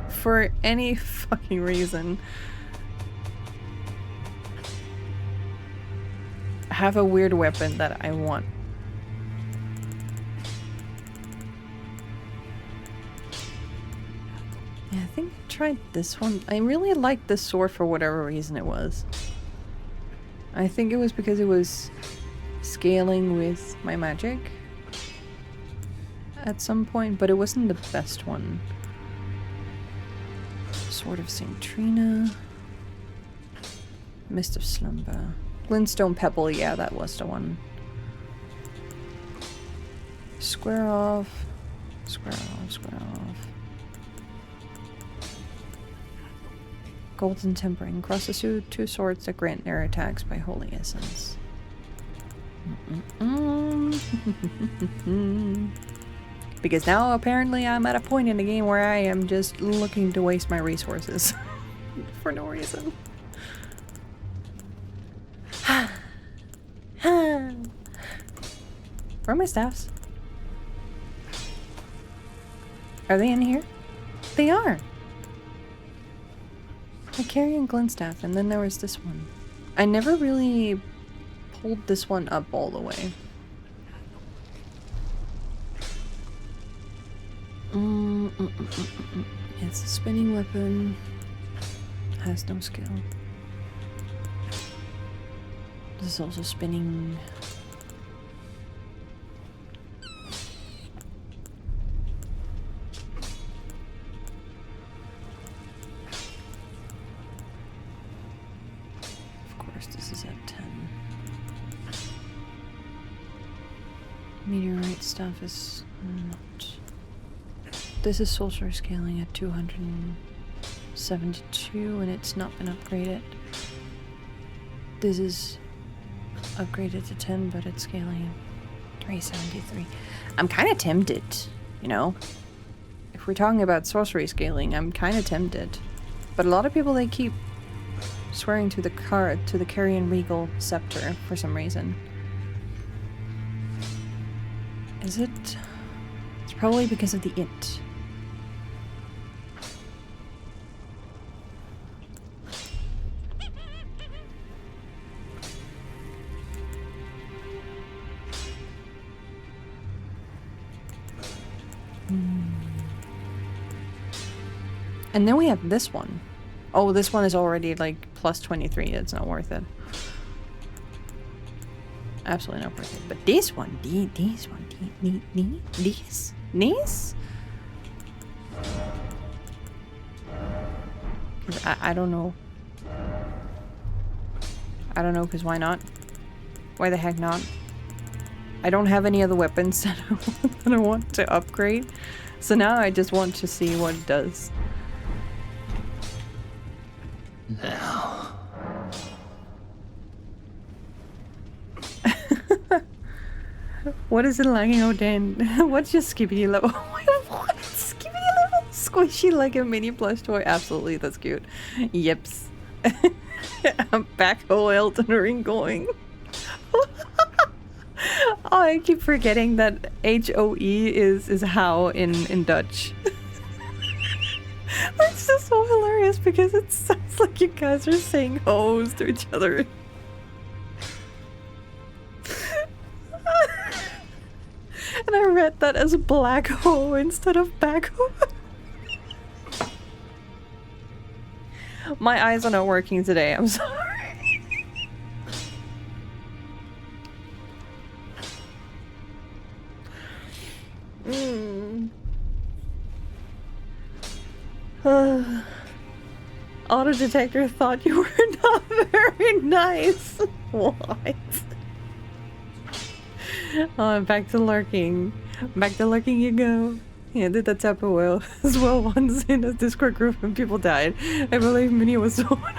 For any fucking reason. Have a weird weapon that I want. Yeah, I think I tried this one. I really liked this sword for whatever reason it was. I think it was because it was scaling with my magic at some point, but it wasn't the best one. Sword of St. Trina. Mist of Slumber. Glintstone Pebble, yeah, that was the one. Square off. Square off, square off. Golden Tempering. Crosses two swords that grant air attacks by Holy Essence. Because now apparently I'm at a point in the game where I am just looking to waste my resources. For no reason. Where are my staffs? Are they in here? They are! I carry a Glintstaff, and then there was this one. I never really pulled this one up all the way. It's a spinning weapon. Has no skill. This is also spinning. Of course, this is at 10. Meteorite stuff is not. This is sorcerer scaling at 272 and it's not been upgraded. This is upgraded to 10, but it's scaling at 373. I'm kind of tempted, you know? If we're talking about sorcery scaling, I'm kind of tempted. But a lot of people, they keep swearing to the Carrion Regal Scepter for some reason. Is it? It's probably because of the int. And then we have this one. Oh, this one is already like plus 23. It's not worth it. Absolutely not worth it. But this one, these? I don't know. I don't know, because why not? Why the heck not? I don't have any other weapons that I want to upgrade. So now I just want to see what it does. Now. What is it lagging out then? What's your skibbity level? What? Skibbity level? Squishy like a mini plush toy. Absolutely, that's cute. Yips. I'm backhoe Elden Ring going. Oh, I keep forgetting that H-O-E is how in Dutch. It's just so hilarious because it sounds like you guys are saying hoes to each other. And I read that as black hoe instead of backhoe. My eyes are not working today, I'm sorry. Auto detector thought you were not very nice. What? Oh, back to lurking. Back to lurking you go. Yeah, I did that tap as well once in a Discord group and people died. I believe Minnie was the one.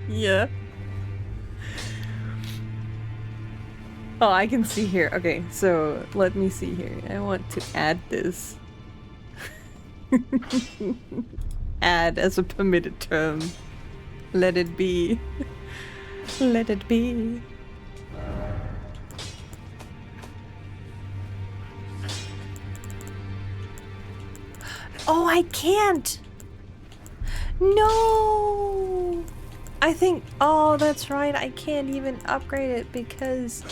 Yeah. Oh, I can see here. Okay, so let me see here. I want to add this. Add as a permitted term. Let it be. Let it be. Oh, I can't! No! I think, oh, that's right. I can't even upgrade it because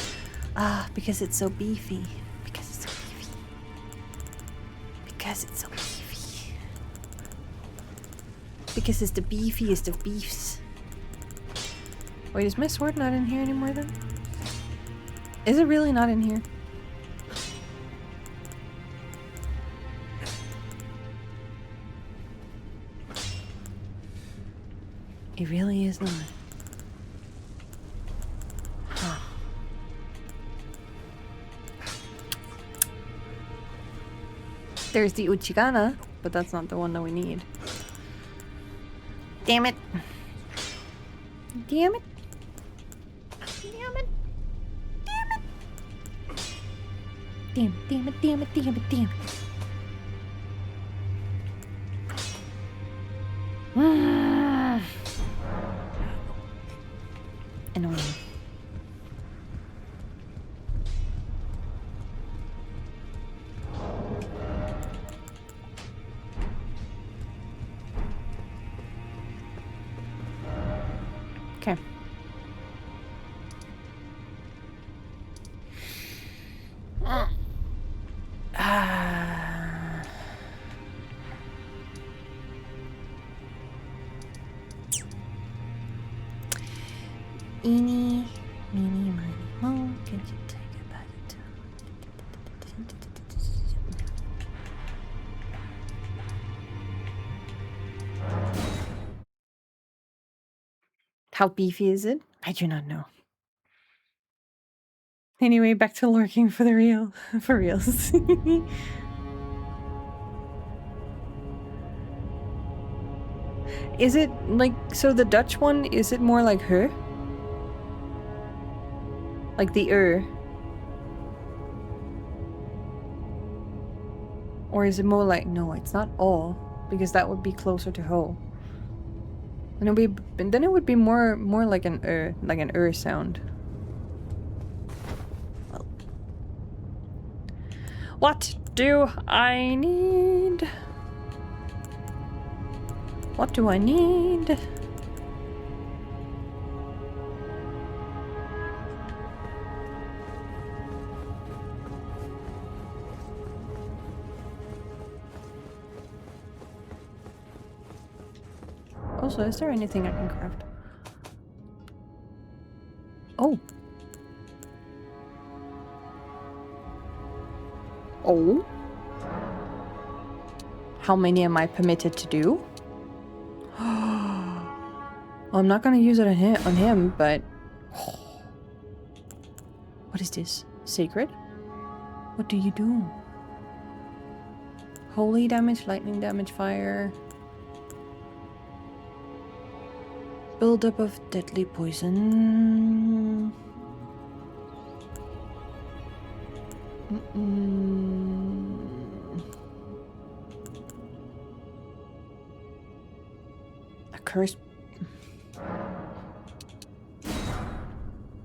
it's so beefy. Because it's so beefy. Because it's so beefy. Because it's the beefiest of beefs. Wait, is my sword not in here anymore then? Is it really not in here? It really is not. Huh. There's the Uchigana, but that's not the one that we need. Damn it. Damn it. Damn it. Damn it. Damn it, damn it, damn it, damn it, damn it. Annoying. Okay. Eeny, meeny, miny, mo, can you take it back to... How beefy is it? I do not know. Anyway, back to lurking for the real. For reals. Is it like, so the Dutch one, is it more like her? Like the Or is it more like, no, it's not all, because that would be closer to ho. And then it would be more like an sound. Well. What do I need? What do I need? Also, is there anything I can craft? Oh. Oh. How many am I permitted to do? Well, I'm not gonna use it on him, but... What is this? Sacred? What do you do? Holy damage, lightning damage, fire... Buildup of deadly poison... curse.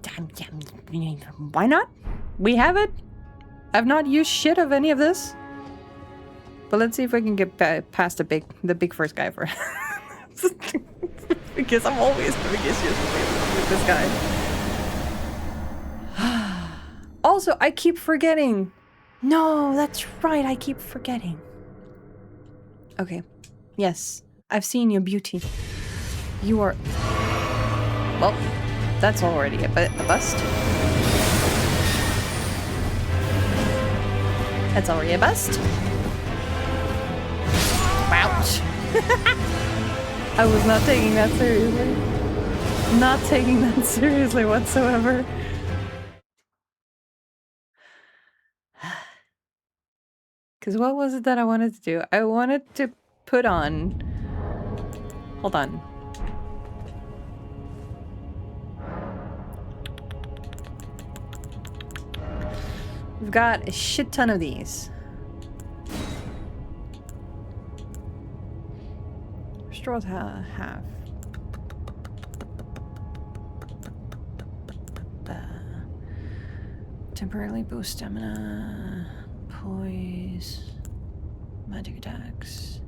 Damn. Why not? We have it. I've not used shit of any of this. But let's see if we can get past the big first guy first. Because I'm always having issues with this guy. Also, I keep forgetting. No, that's right. I keep forgetting. Okay. Yes. I've seen your beauty. You are... Well, that's already a bust. That's already a bust. Ouch. I was not taking that seriously. Not taking that seriously whatsoever. Because what was it that I wanted to do? I wanted to put on... Hold on. We've got a shit ton of these. Restores half. Temporarily boost stamina. Poise. Magic attacks.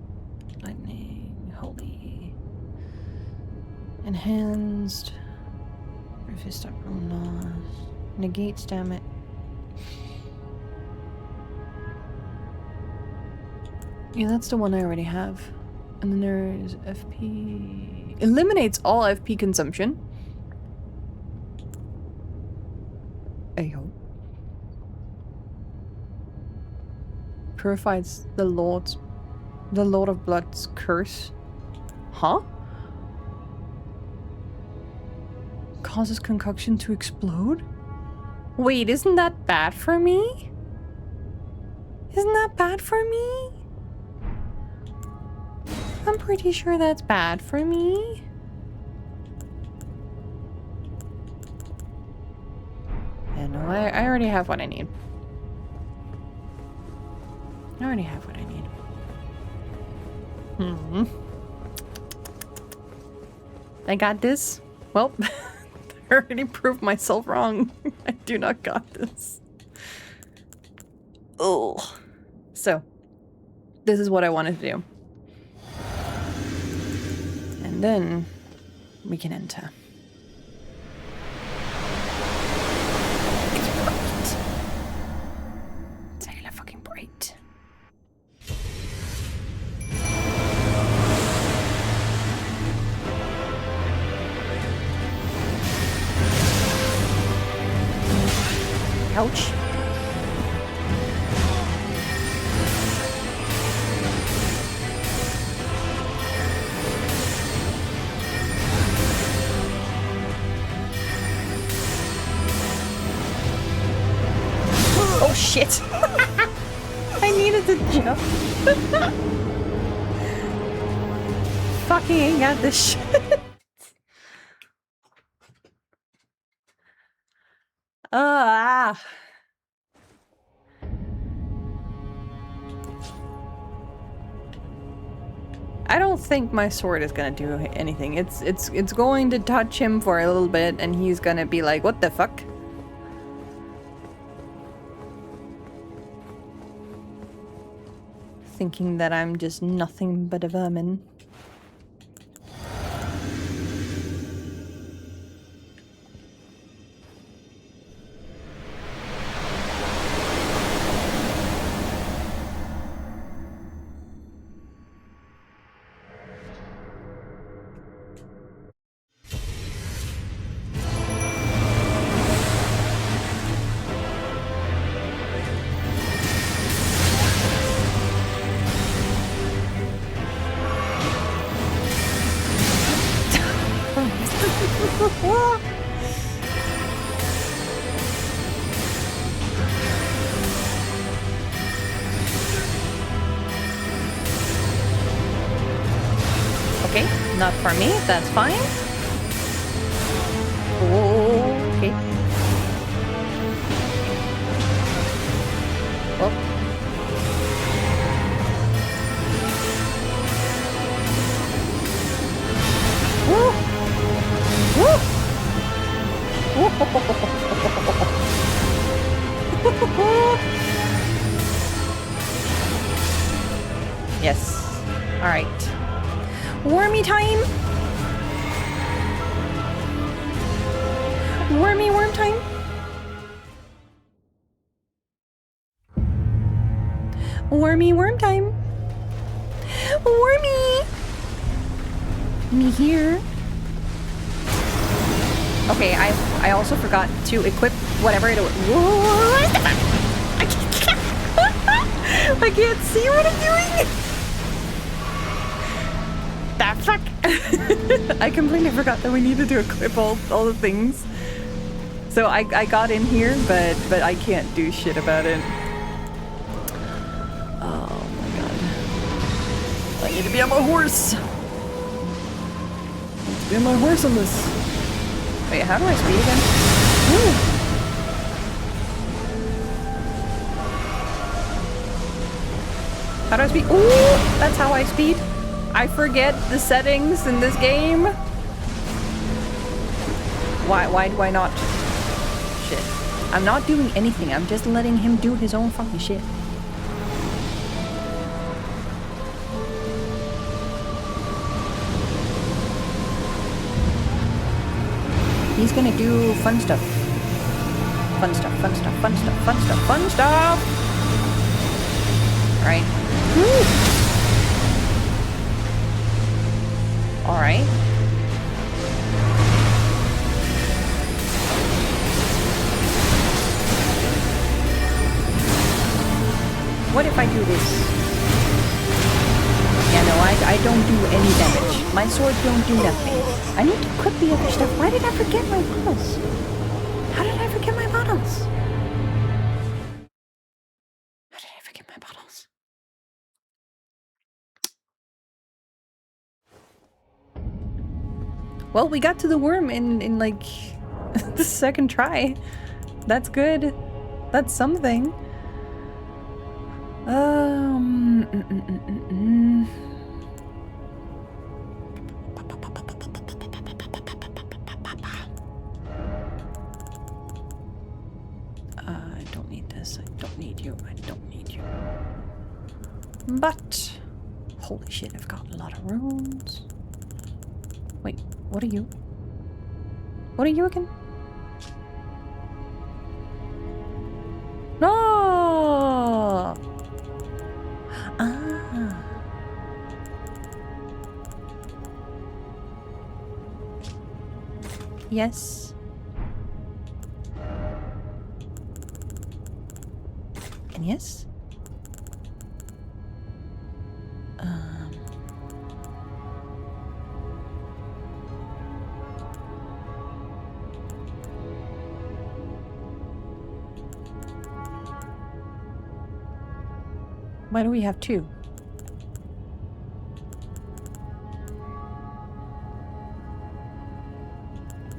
Lightning. Holy. Enhanced. Resist stop room loss. Negates damage. Yeah, that's the one I already have. And then there's FP... Eliminates all FP consumption. I hope. Purifies the Lord of Blood's curse. Huh? Causes concoction to explode? Wait, isn't that bad for me? Isn't that bad for me? I'm pretty sure that's bad for me. Yeah, no, I already have what I need. I already have what I need. I got this. Well, I already proved myself wrong. I do not got this. Oh. So, this is what I wanted to do. And then we can enter. It's bright. It's hella fucking bright. Ouch. Oh shit! I needed to jump. Fucking ain't got this shit. Ah. I don't think my sword is gonna do anything. It's going to touch him for a little bit and he's gonna be like, what the fuck? Thinking that I'm just nothing but a vermin. Okay, not for me, that's fine. Okay. Well. Yes. Alright. Wormy time! Worm time! Worm time! Wormy! Me here. Okay, I also forgot to equip whatever it was. What the fuck? I can't see what I'm doing! The fuck? I completely forgot that we needed to equip all the things. So I got in here, but I can't do shit about it. Oh my god. I need to be on my horse. I need to be on my horse on this. Wait, how do I speed again? Woo. How do I speed? Ooh, that's how I speed. I forget the settings in this game. Why do I not? Shit. I'm not doing anything. I'm just letting him do his own fucking shit. He's gonna do fun stuff. Fun stuff, fun stuff, fun stuff, fun stuff, fun stuff! Alright. Alright. What if I do this? Yeah, no, I don't do any damage. My sword don't do nothing. I need to equip the other stuff. Why did I forget my bottles? How did I forget my bottles? How did I forget my bottles? Well, we got to the worm in like the second try. That's good. That's something. I don't need this. I don't need you. I don't need you. But holy shit, I've got a lot of runes. Wait, what are you? What are you again? No! Ah. Yes. And yes. Why do we have two?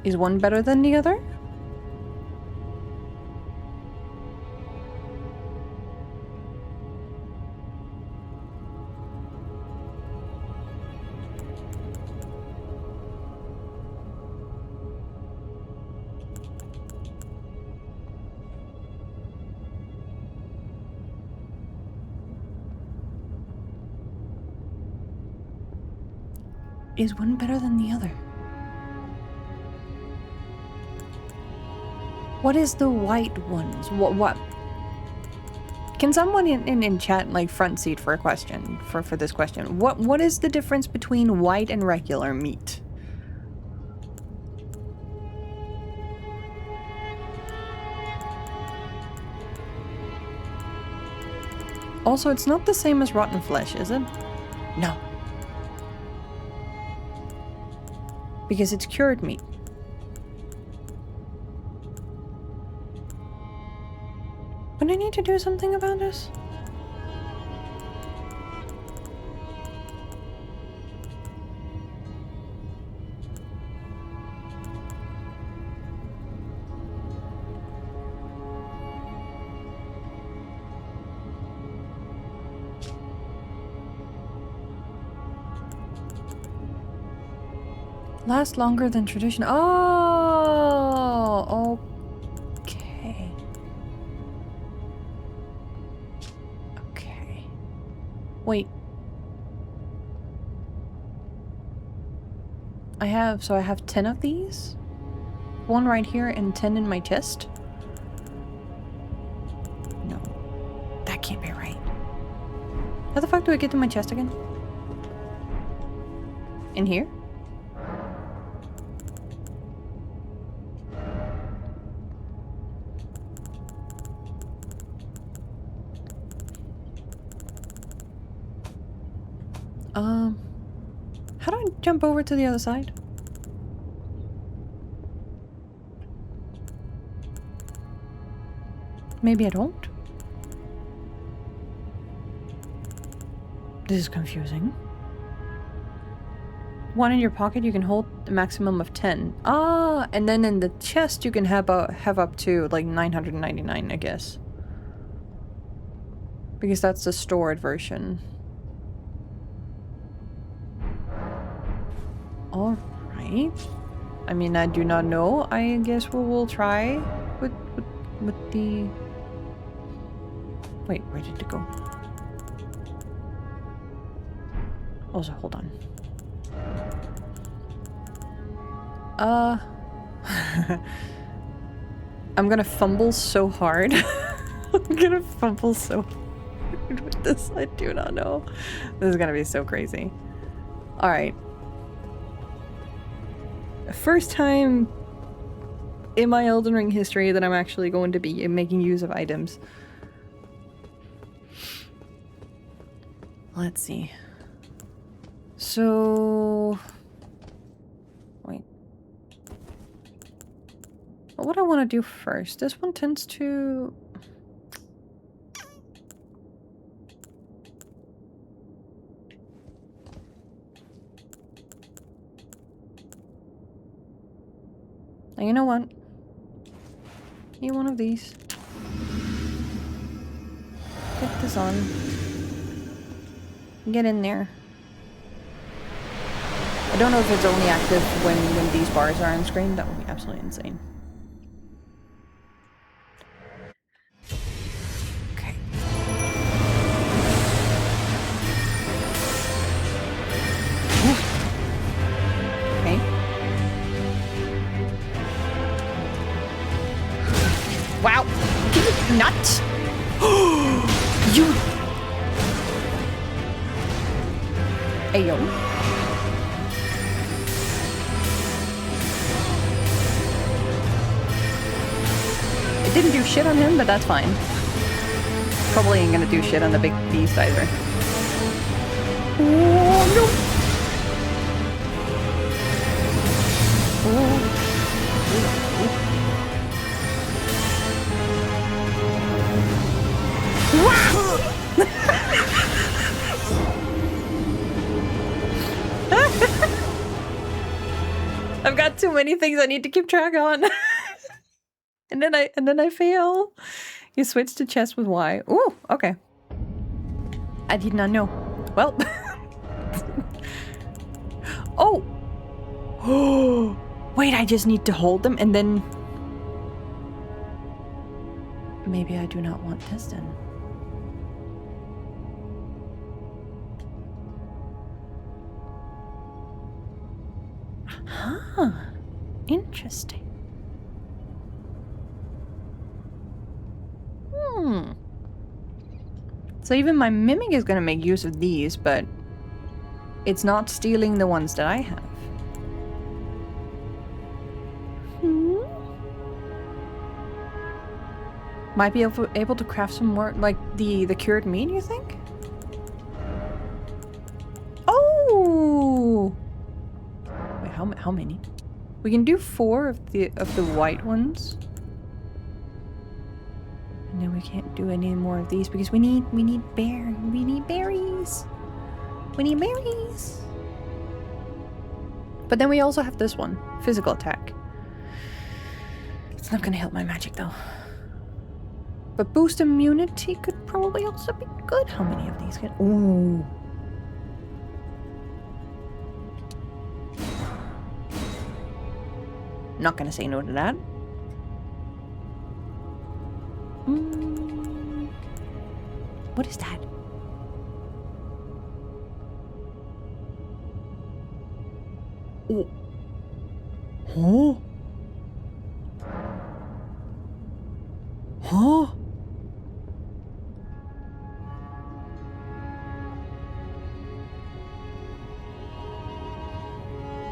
Is one better than the other? Is one better than the other? What is the white ones? What? Can someone in chat like front seat for a question for this question? What is the difference between white and regular meat? Also, it's not the same as rotten flesh, is it? No. Because it's cured meat. But I need to do something about this. Last longer than tradition. Oh, okay. Okay. Wait. I have 10 of these? One right here and 10 in my chest? No. That can't be right. How the fuck do I get to my chest again? In here? How do I jump over to the other side? Maybe I don't? This is confusing. One in your pocket, you can hold a maximum of 10. Ah, and then in the chest you can have up to like 999, I guess. Because that's the stored version. Alright. I mean, I do not know. I guess we will try with the... Wait, where did it go? Also, hold on. I'm gonna fumble so hard. I'm gonna fumble so hard with this. I do not know. This is gonna be so crazy. Alright. First time in my Elden Ring history that I'm actually going to be making use of items. Let's see. So... Wait. What I want to do first. This one tends to... Now, you know what? Need one of these. Get this on. Get in there. I don't know if it's only active when these bars are on screen. That would be absolutely insane. Okay. Okay. Wow! Can you not? You... Ayo. It didn't do shit on him, but that's fine. Probably ain't gonna do shit on the big beast either. Oh, no! Oh. I've got too many things I need to keep track on. and then I fail. You switch to chess with Y. Ooh, okay. I did not know. Well. Oh! Oh! Wait, I just need to hold them and then... Maybe I do not want this then. Huh. Interesting. So even my mimic is gonna make use of these, but it's not stealing the ones that I have. Might be able to craft some more, like the cured meat, you think? Oh! Wait, how many? We can do 4 of the white ones. And then we can't do any more of these because we need berries. We need berries. But then we also have this one, physical attack. It's not gonna help my magic though. But boost immunity could probably also be good. How many of these can... Ooh. Not gonna say no to that. What is that? Oh. Huh? Huh?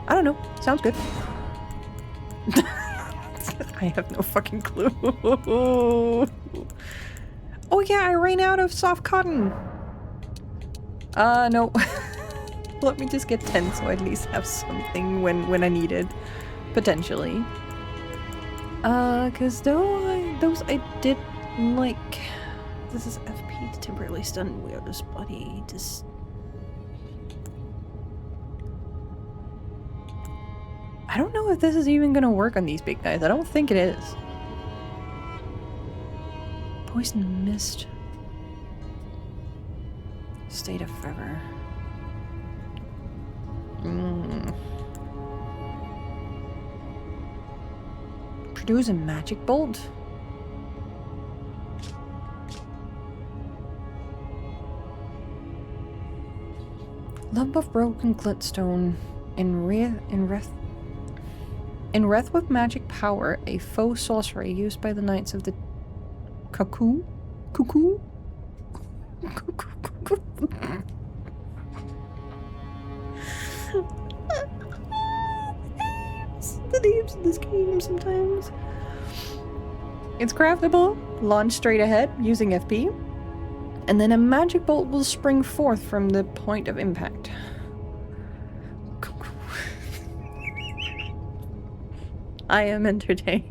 I don't know. Sounds good. I have no fucking clue. Oh yeah, I ran out of soft cotton. No. Let me just get 10 so I at least have something when I need it. Potentially. Cause those I did like... This is FP to temporarily stun Weirdo's body. Just... I don't know if this is even gonna work on these big guys. I don't think it is. Poison mist. State of fervor. Produce a magic bolt. Lump of broken glitstone in wreath with magic power, a faux sorcery used by the knights of the Cuckoo? The names in this game sometimes. It's craftable, launch straight ahead using FP, and then a magic bolt will spring forth from the point of impact. I am entertained.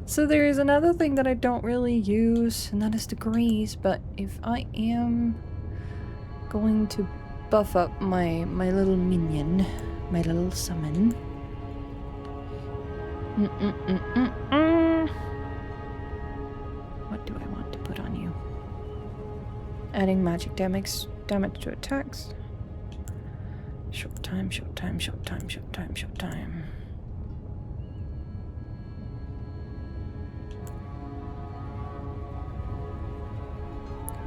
So there is another thing that I don't really use, and that is degrees, but if I am going to buff up my little minion, my little summon. What do I want to put on you? Adding magic damage to attacks. Short time.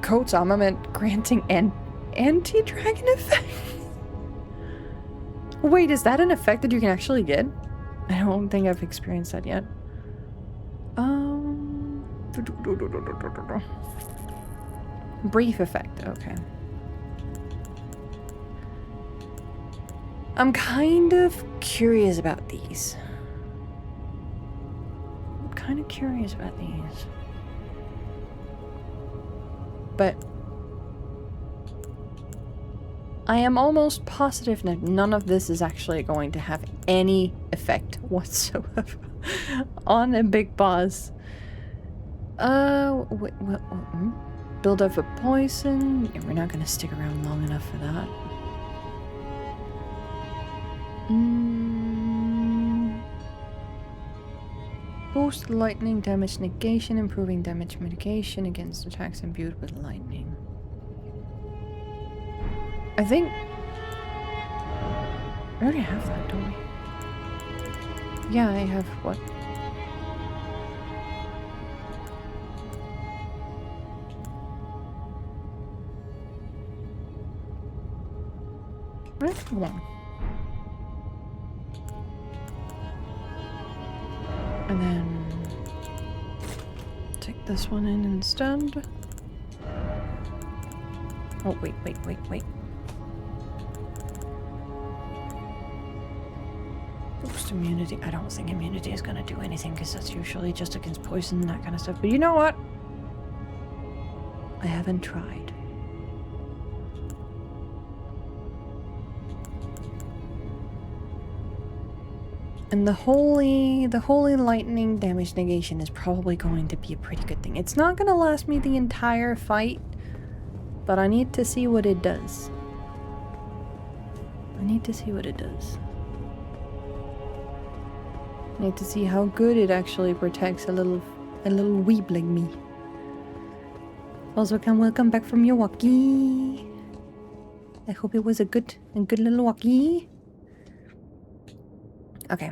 Coat's armament granting an anti-dragon effect? Wait, is that an effect that you can actually get? I don't think I've experienced that yet. Brief effect, okay. I'm kind of curious about these. But I am almost positive that none of this is actually going to have any effect whatsoever on a big boss. Build up a poison. Yeah, we're not gonna stick around long enough for that. Boost lightning damage negation, improving damage mitigation against attacks imbued with lightning. I think I already have that, don't we? Yeah, I have what? Right? One. And then take this one in instead. Oh, wait. Boost immunity. I don't think immunity is gonna do anything because that's usually just against poison and that kind of stuff. But you know what? I haven't tried. And the holy lightning damage negation is probably going to be a pretty good thing. It's not gonna last me the entire fight, but I need to see what it does. I need to see how good it actually protects a little weeb like me. Also, welcome back from Milwaukee. I hope it was a good little walkie. Okay.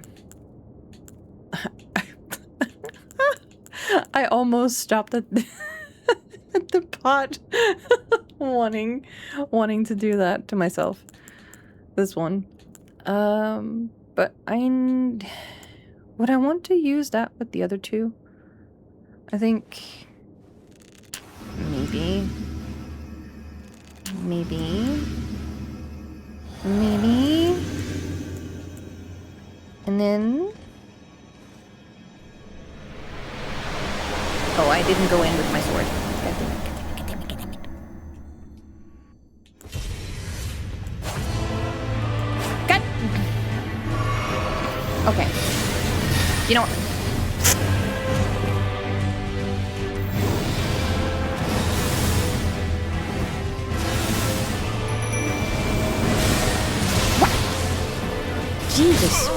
I almost stopped at the, at the pot wanting to do that to myself. This one. But would I want to use that with the other two? I think maybe. And then oh, I didn't go in with my sword. God damn it. God. Okay. You know what? Jesus.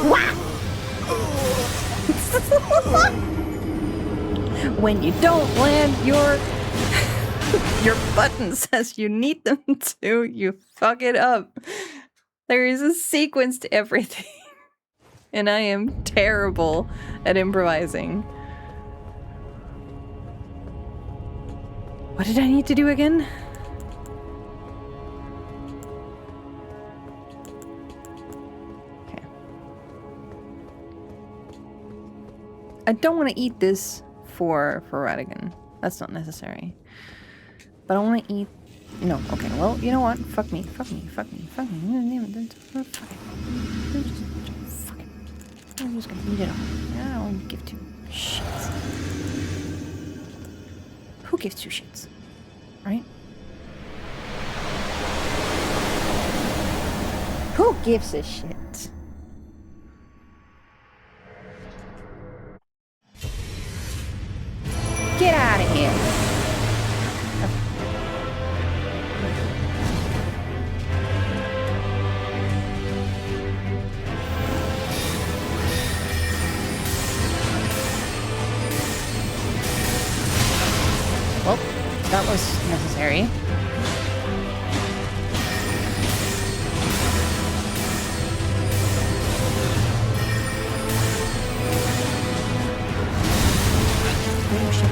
When you don't land your buttons as you need them to, you fuck it up. There is a sequence to everything. And I am terrible at improvising. What did I need to do again? Okay. I don't want to eat this for Radigan. That's not necessary. But I want to eat... No, okay, well, you know what? Fuck me. Fuck it. Fuck it. I'm just gonna eat it all. I don't give two shits. Who gives two shits? Right? Who gives a shit? Get out of here. Well, that was necessary. Oh, shit.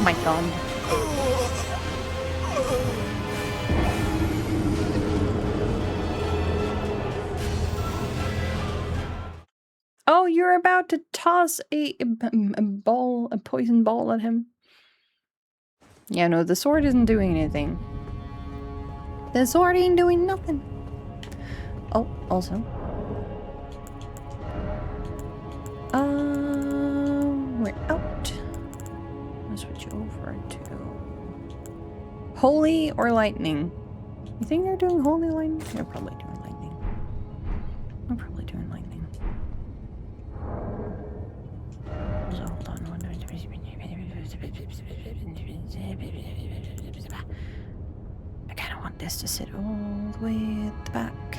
My thumb. Oh, you're about to toss a ball, a poison ball at him. Yeah, no, the sword isn't doing anything. The sword ain't doing nothing. Oh, also. We're out. I'll switch over to holy or lightning. You think they're doing holy lightning? They're probably doing lightning. They're probably doing lightning. So hold on. I kind of want this to sit all the way at the back.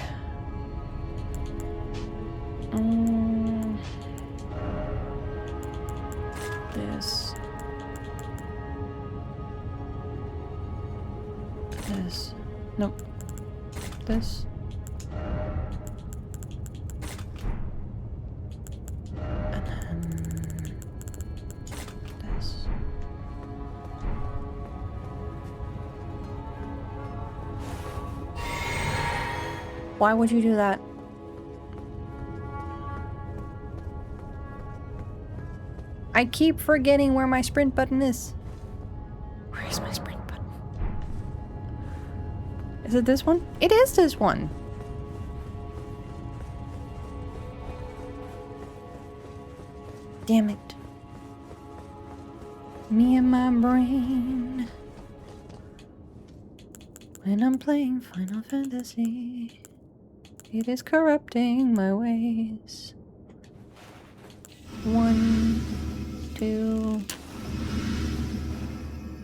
This. This. Nope. This. And then this. Why would you do that? I keep forgetting where my sprint button is. Where is my sprint button? Is it this one? It is this one. Damn it. Me and my brain. When I'm playing Final Fantasy, it is corrupting my ways. 1, 2,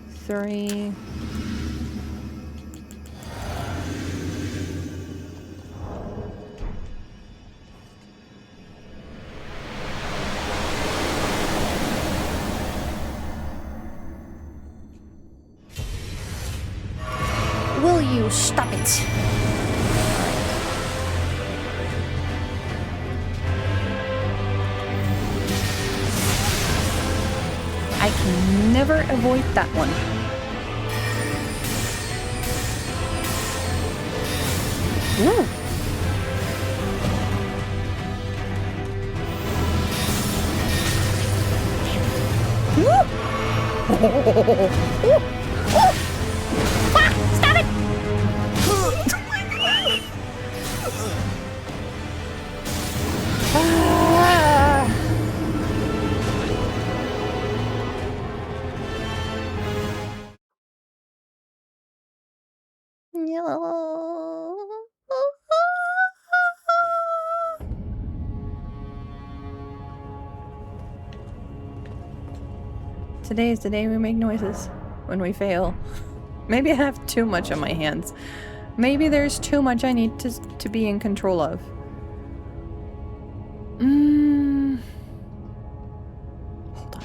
3. you stop it. I can never avoid that one. Ooh. Stop it! Today is the day we make noises when we fail. Maybe I have too much on my hands. Maybe there's too much I need to be in control of. Hold on.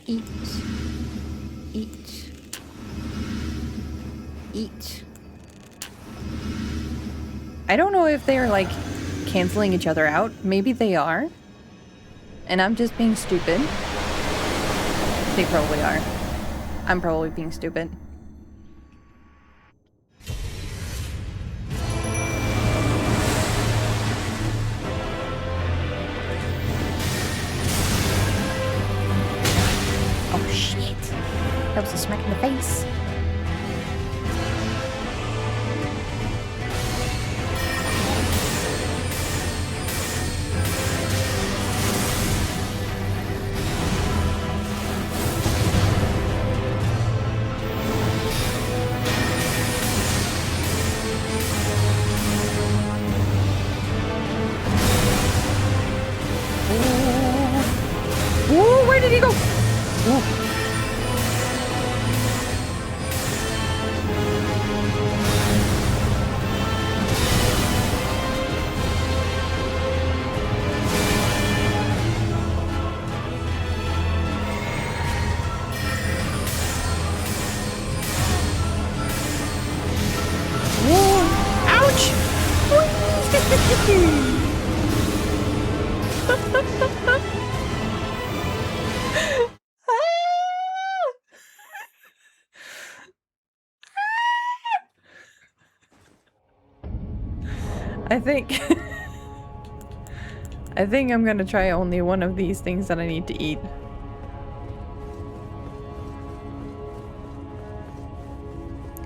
Eat. Eat. Eat. I don't know if they're like canceling each other out. Maybe they are. And I'm just being stupid. They probably are. I'm probably being stupid. Oh shit. That was a smack in the face. Ooh, where did he go? Ooh. I think I'm gonna try only one of these things that I need to eat.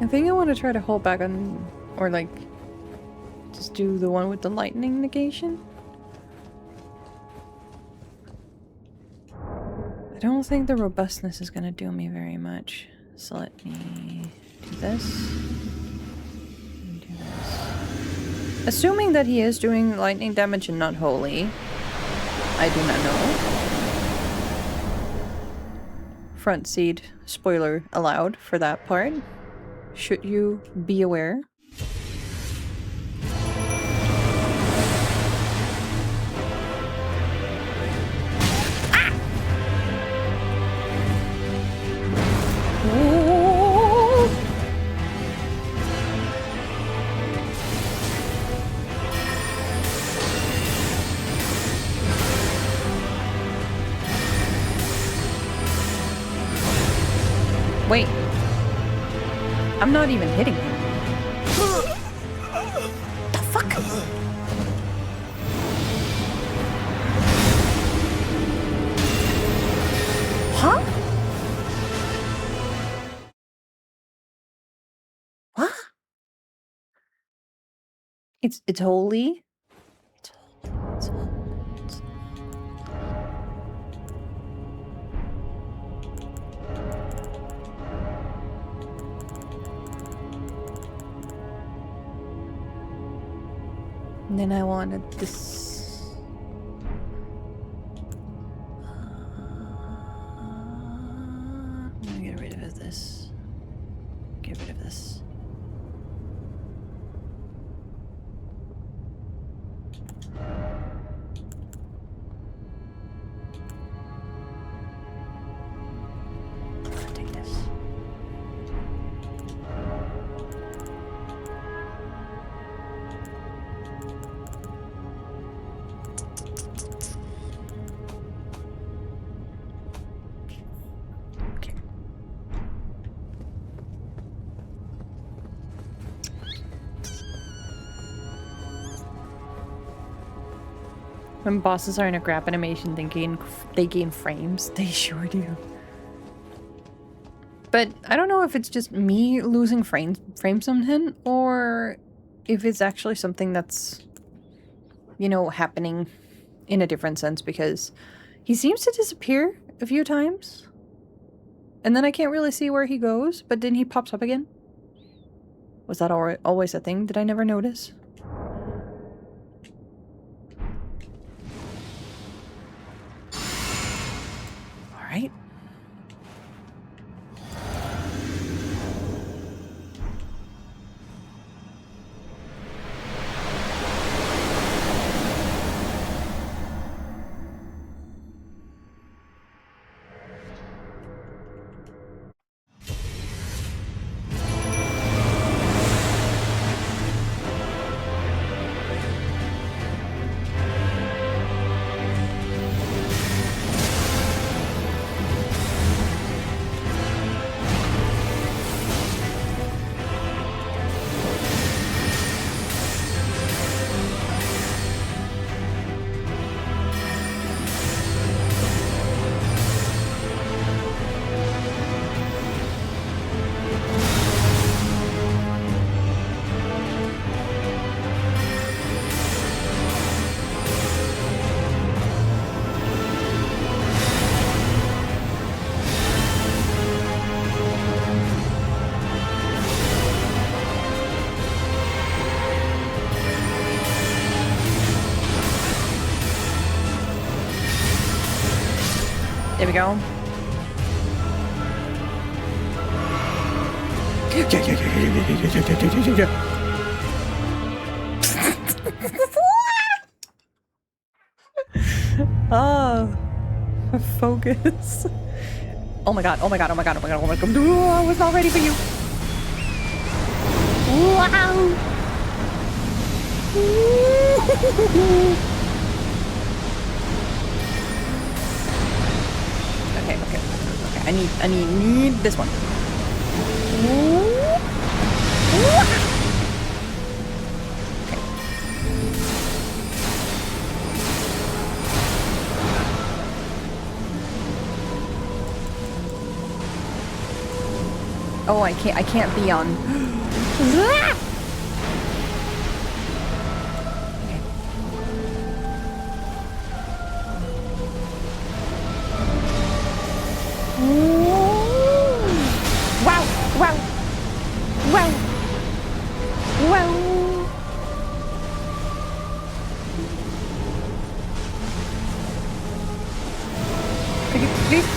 I think I want to try to hold back on, or like, just do the one with the lightning negation. I don't think the robustness is gonna do me very much. So let me do this. And do this. Assuming that he is doing lightning damage and not holy. I do not know. Front seed spoiler allowed for that part. Should you be aware. I'm not even hitting him. The fuck? Huh? What? It's holy. It's holy. It's holy. And then I wanted this. I'm gonna get rid of this. Get rid of this. I'll take this. Okay. When bosses are in a grab animation, they gain frames. They sure do. But I don't know if it's just me losing frames on him, or if it's actually something that's, you know, happening in a different sense, because he seems to disappear a few times. And then I can't really see where he goes, but then he pops up again. Was that always a thing? Did I never notice? Alright. There we go. Oh, focus. Oh my god, oh my god, oh my god, oh my god, oh my god. Ooh, I was not ready for you. Wow. Okay. I need this one. Okay. Oh, I can't be on.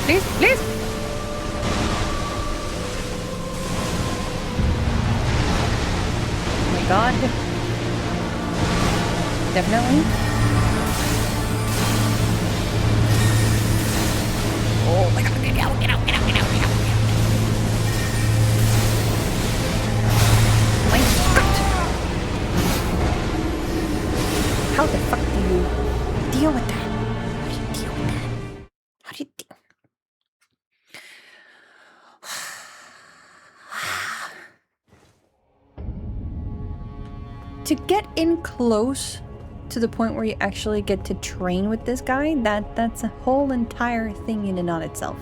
Please. Oh my god. Definitely. Oh my god, get out. My god. How the fuck do you deal with that? How do you deal? to get in close to the point where you actually get to train with this guy, that's a whole entire thing in and on itself.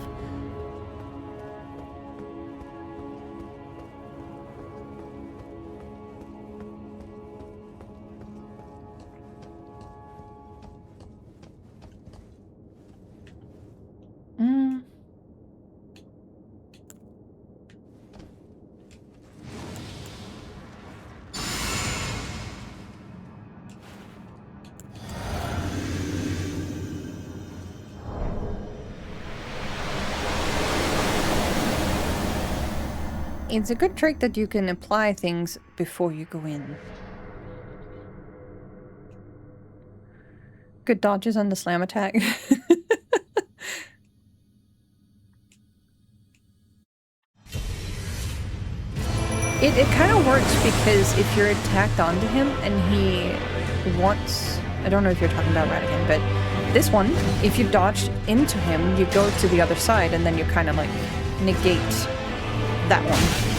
It's a good trick that you can apply things before you go in. Good dodges on the slam attack. It kind of works because if you're attacked onto him and he wants... I don't know if you're talking about Radigan, but this one, if you dodge into him, you go to the other side and then you kind of like negate that one.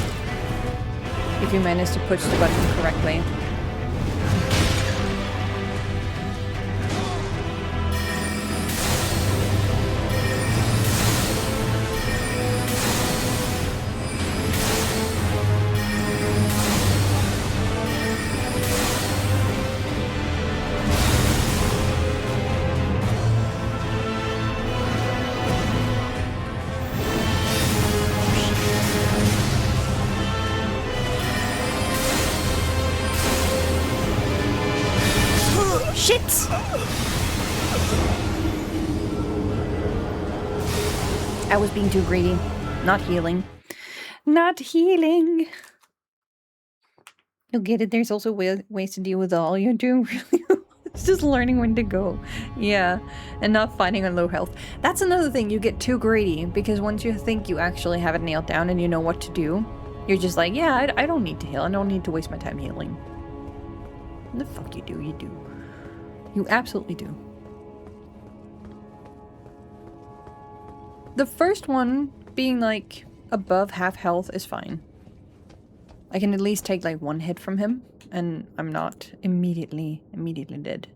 If you manage to push the button correctly. I was being too greedy. Not healing. Not healing! You'll get it. There's also ways to deal with all. You're doing really well. It's just learning when to go. Yeah. And not fighting on low health. That's another thing. You get too greedy. Because once you think you actually have it nailed down and you know what to do, you're just like, yeah, I don't need to heal. I don't need to waste my time healing. The fuck you do. You do. You absolutely do. The first one being like above half health is fine. I can at least take like one hit from him and I'm not immediately dead.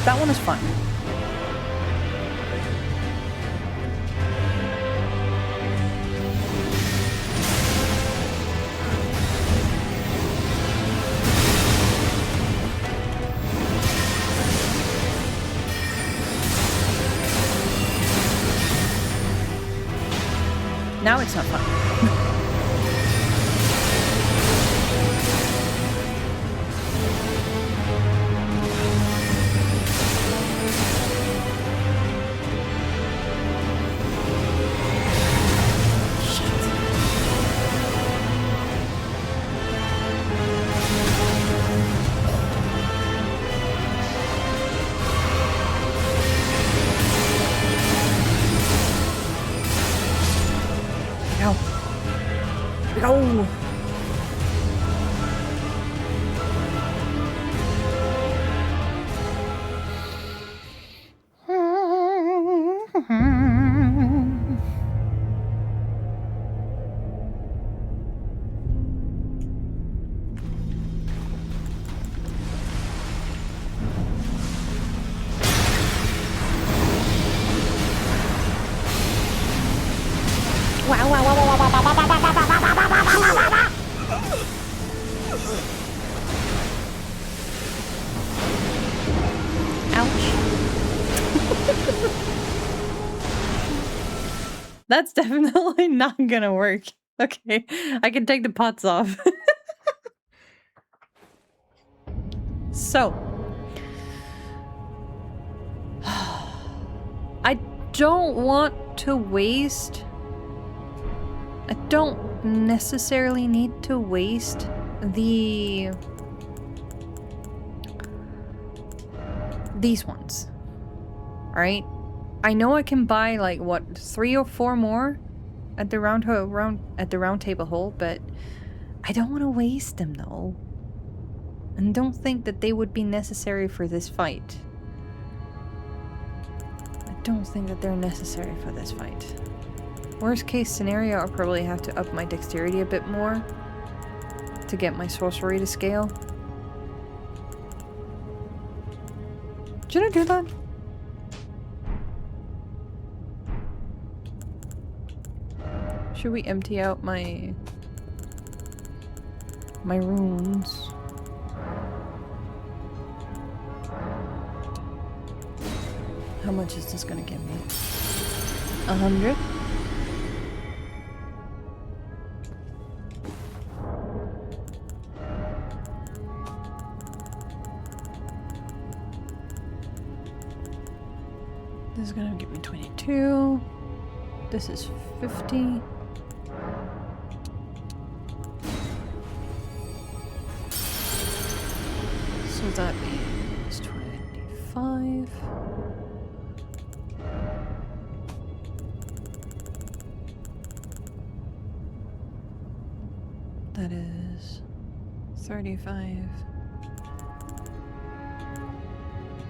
That one is fun. Now it's not fun. Go! That's definitely not gonna work. Okay, I can take the pots off. So. I don't want to waste... I don't necessarily need to waste these ones. Alright? I know I can buy like what 3 or 4 more at the round table hole, but I don't want to waste them though. And don't think that they would be necessary for this fight. I don't think that they're necessary for this fight. Worst case scenario, I'll probably have to up my dexterity a bit more to get my sorcery to scale. Should I do that? Should we empty out my runes? How much is this gonna give me? 100? This is gonna give me 22. This is 50. So that is 25. That is 35.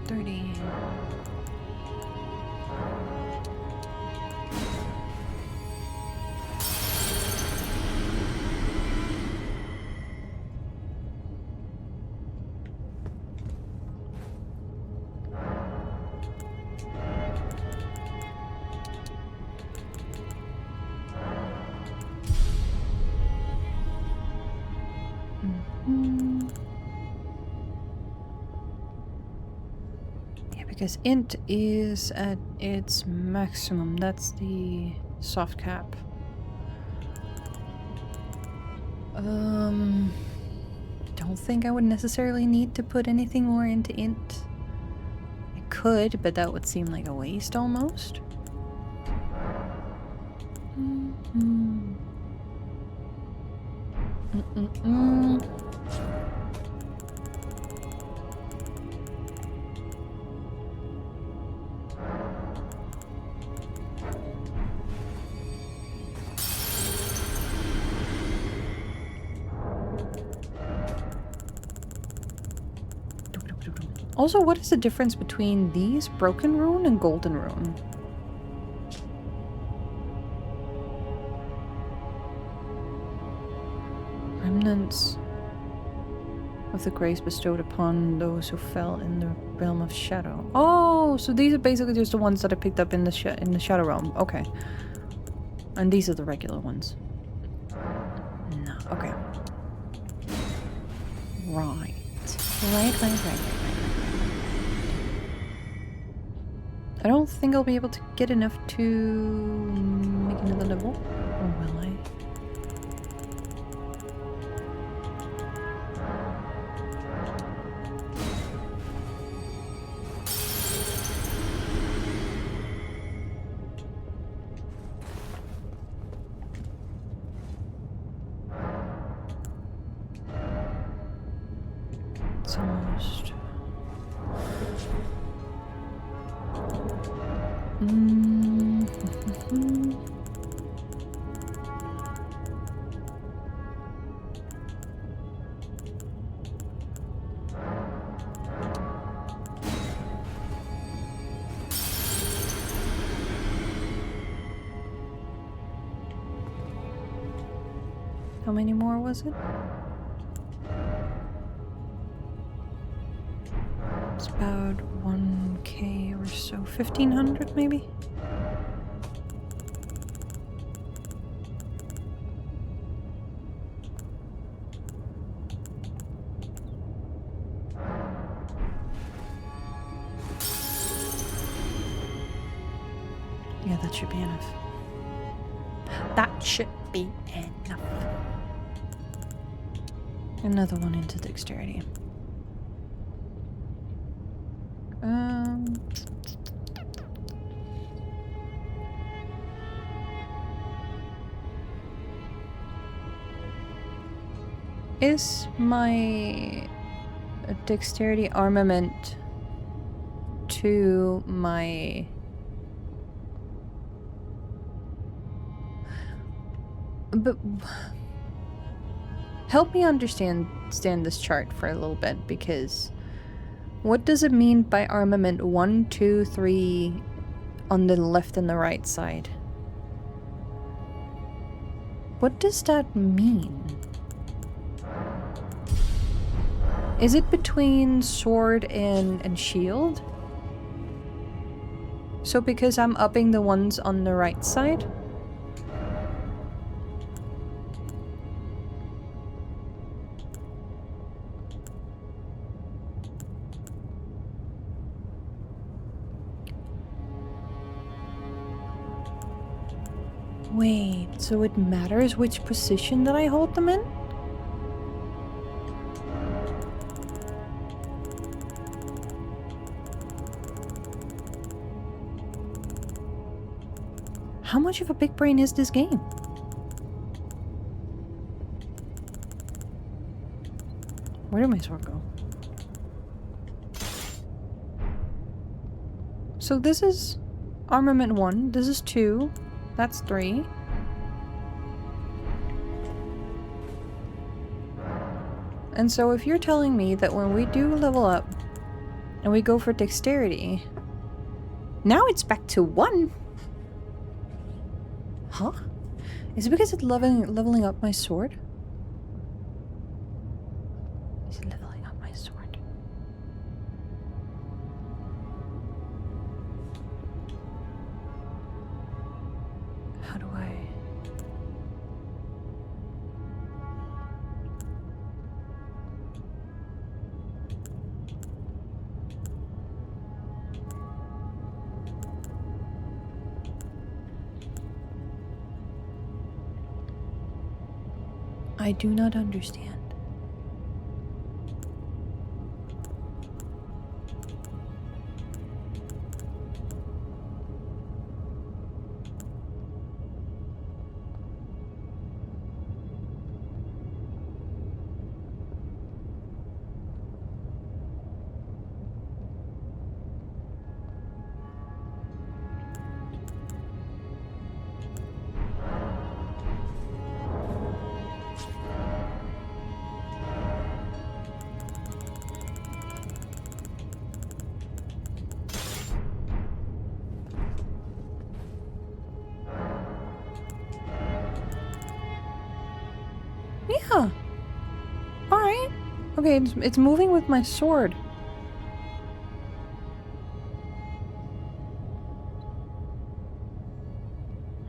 30. Because int is at its maximum. That's the soft cap. Don't think I would necessarily need to put anything more into int. I could, but that would seem like a waste almost. Also, what is the difference between these broken rune and golden rune? Remnants of the grace bestowed upon those who fell in the realm of shadow. Oh, so these are basically just the ones that I picked up in the shadow realm. Okay, and these are the regular ones. No, okay. Right. I don't think I'll be able to get enough to make another level. Or will I? It's almost... How many more was it? It's about 1k or so. 1500 maybe? Yeah, that should be enough. That should be enough. Another one into dexterity. Is my dexterity armament to my But help me understand this chart for a little bit, because what does it mean by armament 1, 2, 3 on the left and the right side? What does that mean? Is it between sword and shield? So because I'm upping the ones on the right side? Wait, so it matters which position that I hold them in? How much of a big brain is this game? Where did my sword go? So this is armament 1, this is 2, that's 3. And so if you're telling me that when we do level up and we go for dexterity, now it's back to 1. Huh? Is it because it's leveling up my sword? Is it leveling up my sword? How do I... I do not understand. Yeah. Alright. Okay, it's moving with my sword.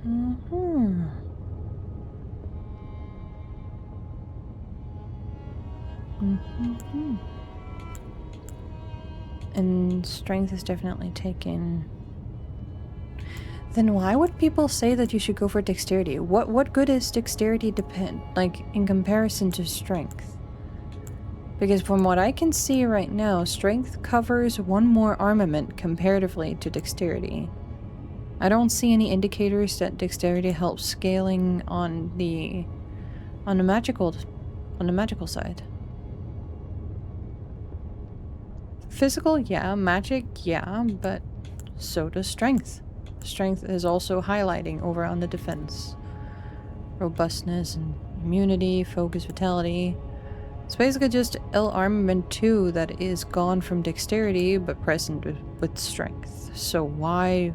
Mm-hmm. Mm-hmm. And strength is definitely taken. Then why would people say that you should go for dexterity? What good is dexterity in comparison to strength? Because from what I can see right now, strength covers one more armament comparatively to dexterity. I don't see any indicators that dexterity helps scaling on the magical side. Physical, yeah, magic, yeah, but so does strength. Strength is also highlighting over on the defense. Robustness and immunity, focus, vitality. It's basically just L armament 2 that is gone from dexterity but present with strength. So why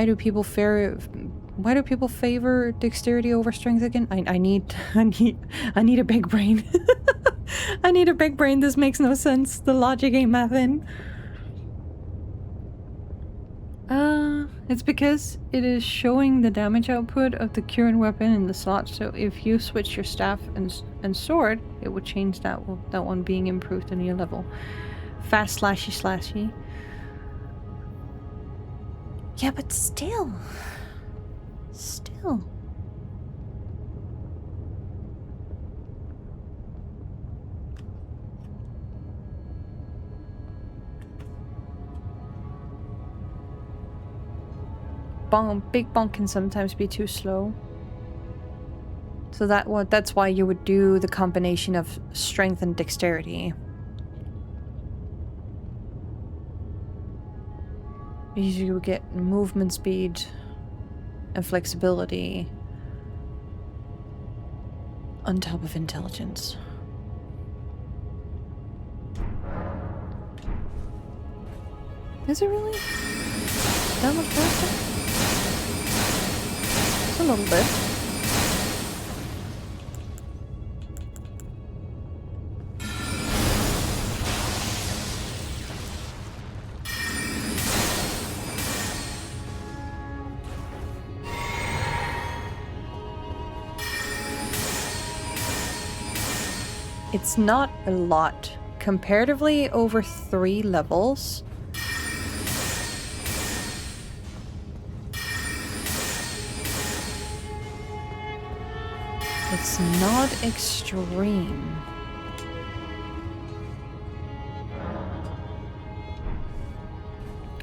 do people favor dexterity over strength again? I need a big brain. I need a big brain. This makes no sense. The logic ain't mathing. It's because it is showing the damage output of the current weapon in the slot. So if you switch your staff and sword, it would change that one being improved in your level. Fast slashy. Yeah, but still. Big bonk can sometimes be too slow. So that's why you would do the combination of strength and dexterity. You get movement speed and flexibility on top of intelligence. Is it really that much faster? It's a little bit. It's not a lot. Comparatively, over 3 levels. It's not extreme.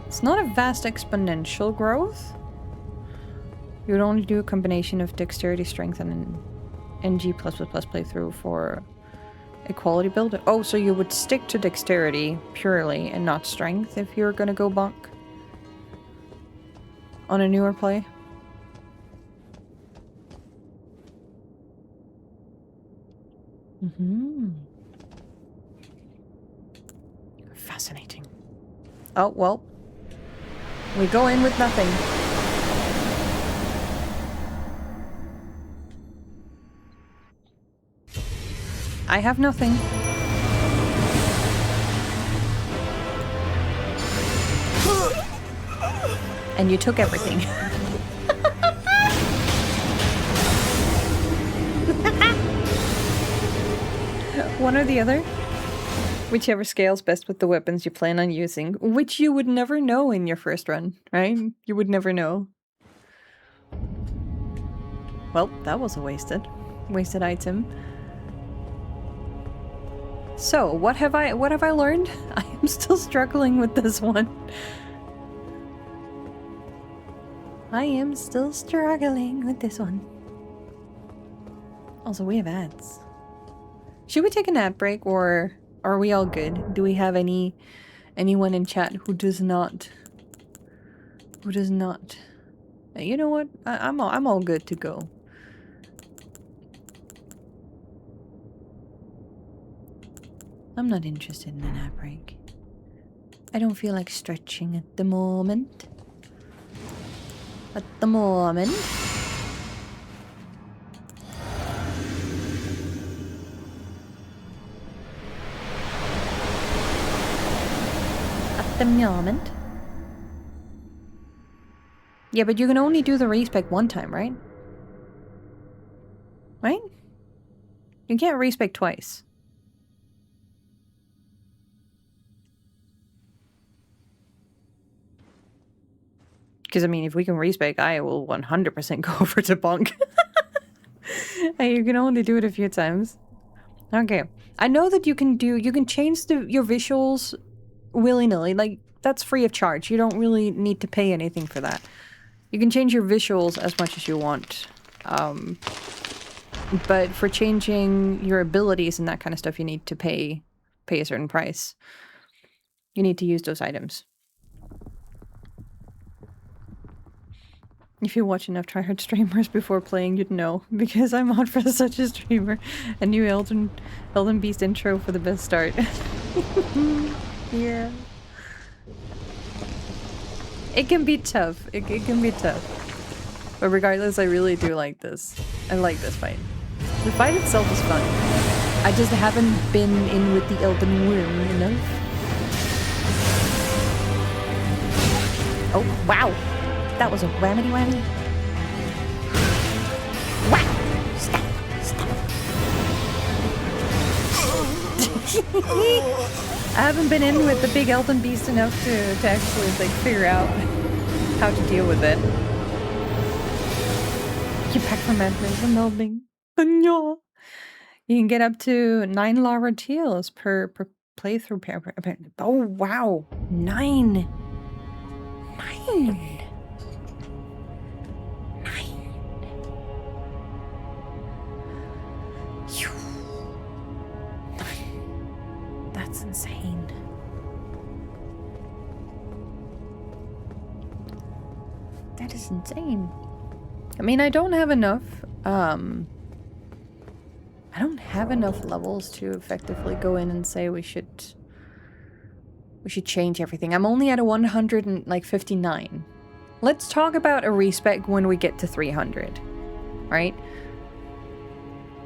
It's not a vast exponential growth. You would only do a combination of dexterity, strength, and an NG+++ playthrough for a quality build. Oh, so you would stick to dexterity purely and not strength if you're gonna go bonk on a newer play? Fascinating. Oh, well. We go in with nothing. I have nothing. And you took everything. One or the other. Whichever scales best with the weapons you plan on using, which you would never know in your first run, right? You would never know. Well, that was a wasted item. So, what have I learned? I am still struggling with this one. I am still struggling with this one. Also, we have ads. Should we take an ad break, or are we all good? Do we have anyone in chat who does not? You know what? I'm all good to go. I'm not interested in an ad break. I don't feel like stretching at the moment. At the moment. At the moment. Yeah, but you can only do the respec one time, right? Right? You can't respec twice. Because, I mean, if we can respec, I will 100% go over to bonk. Hey, you can only do it a few times. Okay. I know that you can change your visuals willy-nilly. Like, that's free of charge. You don't really need to pay anything for that. You can change your visuals as much as you want. But for changing your abilities and that kind of stuff, you need to pay a certain price. You need to use those items. If you watch enough tryhard streamers before playing, you'd know, because I'm on for such a streamer. A new Elden Beast intro for the best start. Yeah. It can be tough. It can be tough. But regardless, I really do like this. I like this fight. The fight itself is fun. I just haven't been in with the Elden Worm enough. Oh, wow! That was a whammy whammy. Wow! Stop! I haven't been in with the big Elden Beast enough to actually like figure out how to deal with it. Get back from from melding. You can get up to 9 lava teals per playthrough. Oh wow, 9. 9. That's insane. That is insane. I mean, I don't have enough, I don't have enough levels to effectively go in and say we should change everything. I'm only at a 159. Let's talk about a respec when we get to 300, right?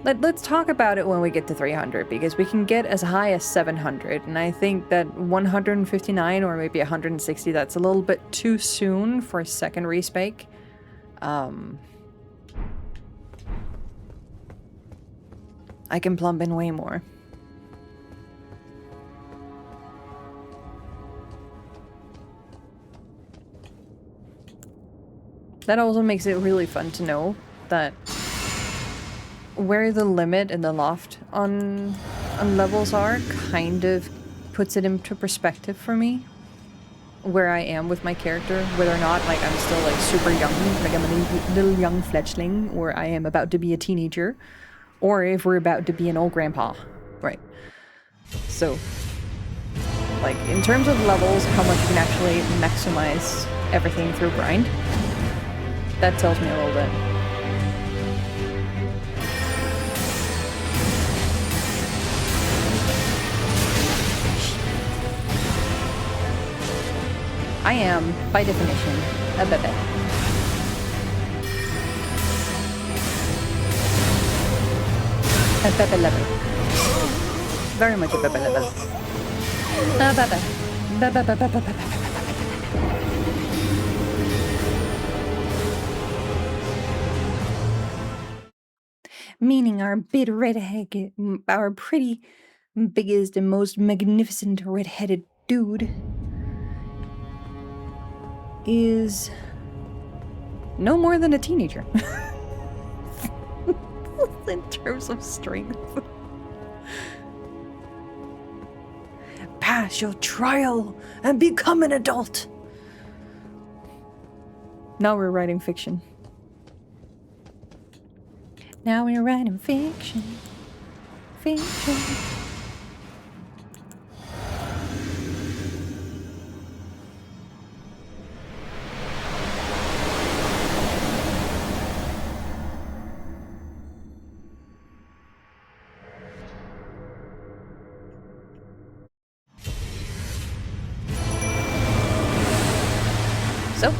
Let's talk about it when we get to 300, because we can get as high as 700, and I think that 159 or maybe 160, that's a little bit too soon for a second respec. I can plump in way more. That also makes it really fun to know that where the limit and the loft on levels are kind of puts it into perspective for me. Where I am with my character, whether or not like I'm still like super young, like I'm a little young fledgling, or I am about to be a teenager, or if we're about to be an old grandpa, right? So, like in terms of levels, how much you can actually maximize everything through grind, that tells me a little bit. I am, by definition, a bebe. A bebe lover. Very much a bebe lover. A bebe. Bebe, bebe, bebe, bebe, bebe. Meaning our big redhead, our pretty biggest and most magnificent red-headed dude is no more than a teenager. In terms of strength. Pass your trial and become an adult. Now we're writing fiction. Now we're writing fiction. Fiction. So,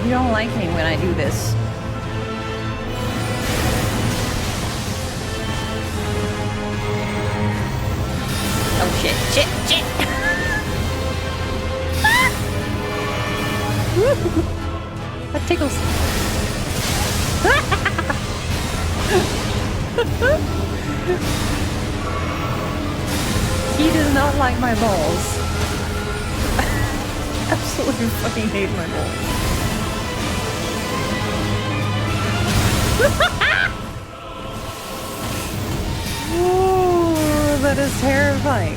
you don't like me when I do this. Oh shit, shit, shit! That tickles. He does not like my balls. Absolutely fucking hate my balls. Ooh, that is terrifying.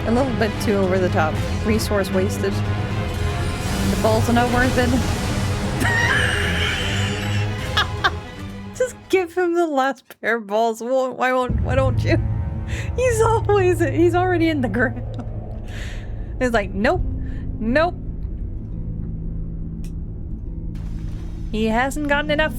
A little bit too over the top. Resource wasted. The balls are not worth it. Just give him the last pair of balls. Why don't you? He's already in the ground. It's like, nope. Nope. He hasn't gotten enough.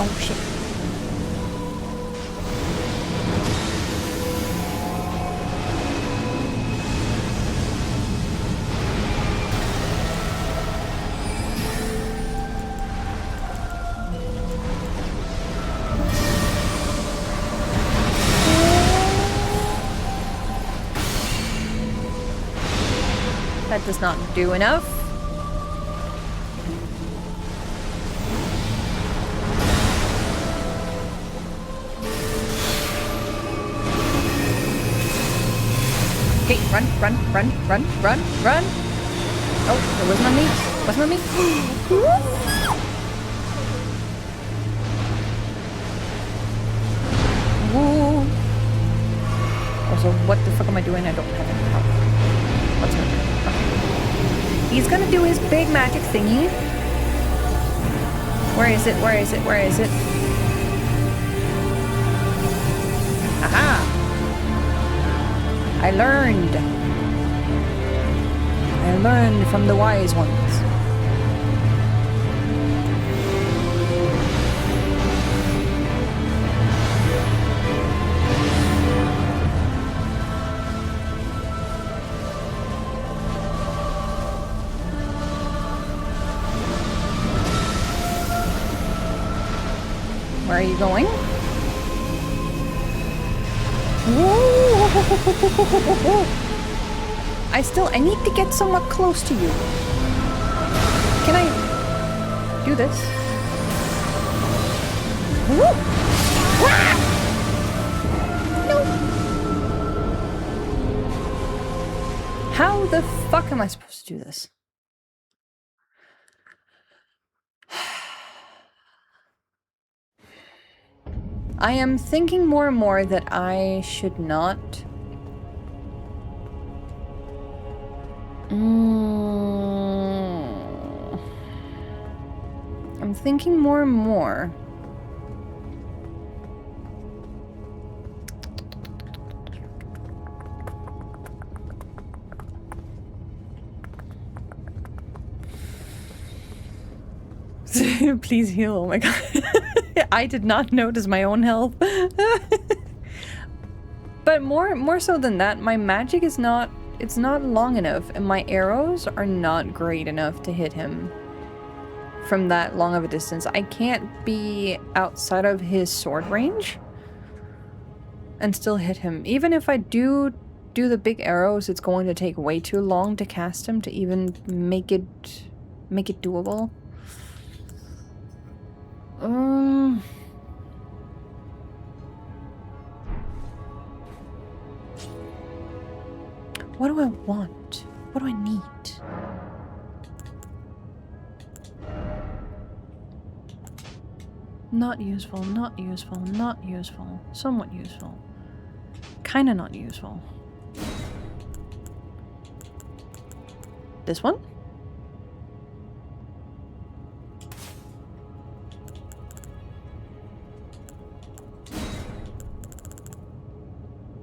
Oh shit. That does not do enough. Okay, run, run, run, run, run, run. Oh, it wasn't on me. Wasn't on me. Woo. Also, what the fuck am I doing? I don't have any help. What's happening? Okay. He's gonna do his big magic thingy. Where is it? Where is it? Where is it? Aha! I learned. I learned from the wise ones. Where are you going? I need to get somewhat close to you. Can I do this? No. How the fuck am I supposed to do this? I am thinking more and more that I should not. I'm thinking more and more. Please heal. Oh my god. I did not notice my own health. But more so than that, my magic is not, it's not long enough, and my arrows are not great enough to hit him from that long of a distance. I can't be outside of his sword range and still hit him. Even if I do the big arrows, it's going to take way too long to cast him to even make it doable. What do I want? What do I need? Not useful, not useful, not useful. Somewhat useful. Kinda not useful. This one?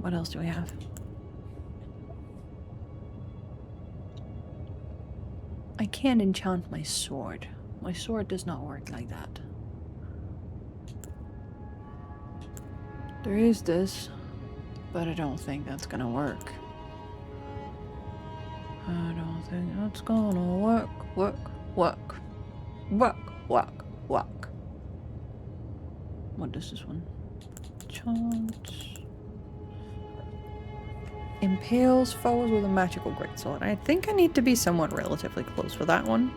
What else do we have? I can't enchant my sword. My sword does not work like that. There is this, but I don't think that's gonna work. I don't think that's gonna work. Work. What is this one? Chant. Impales foes with a magical greatsword. I think I need to be somewhat relatively close for that one.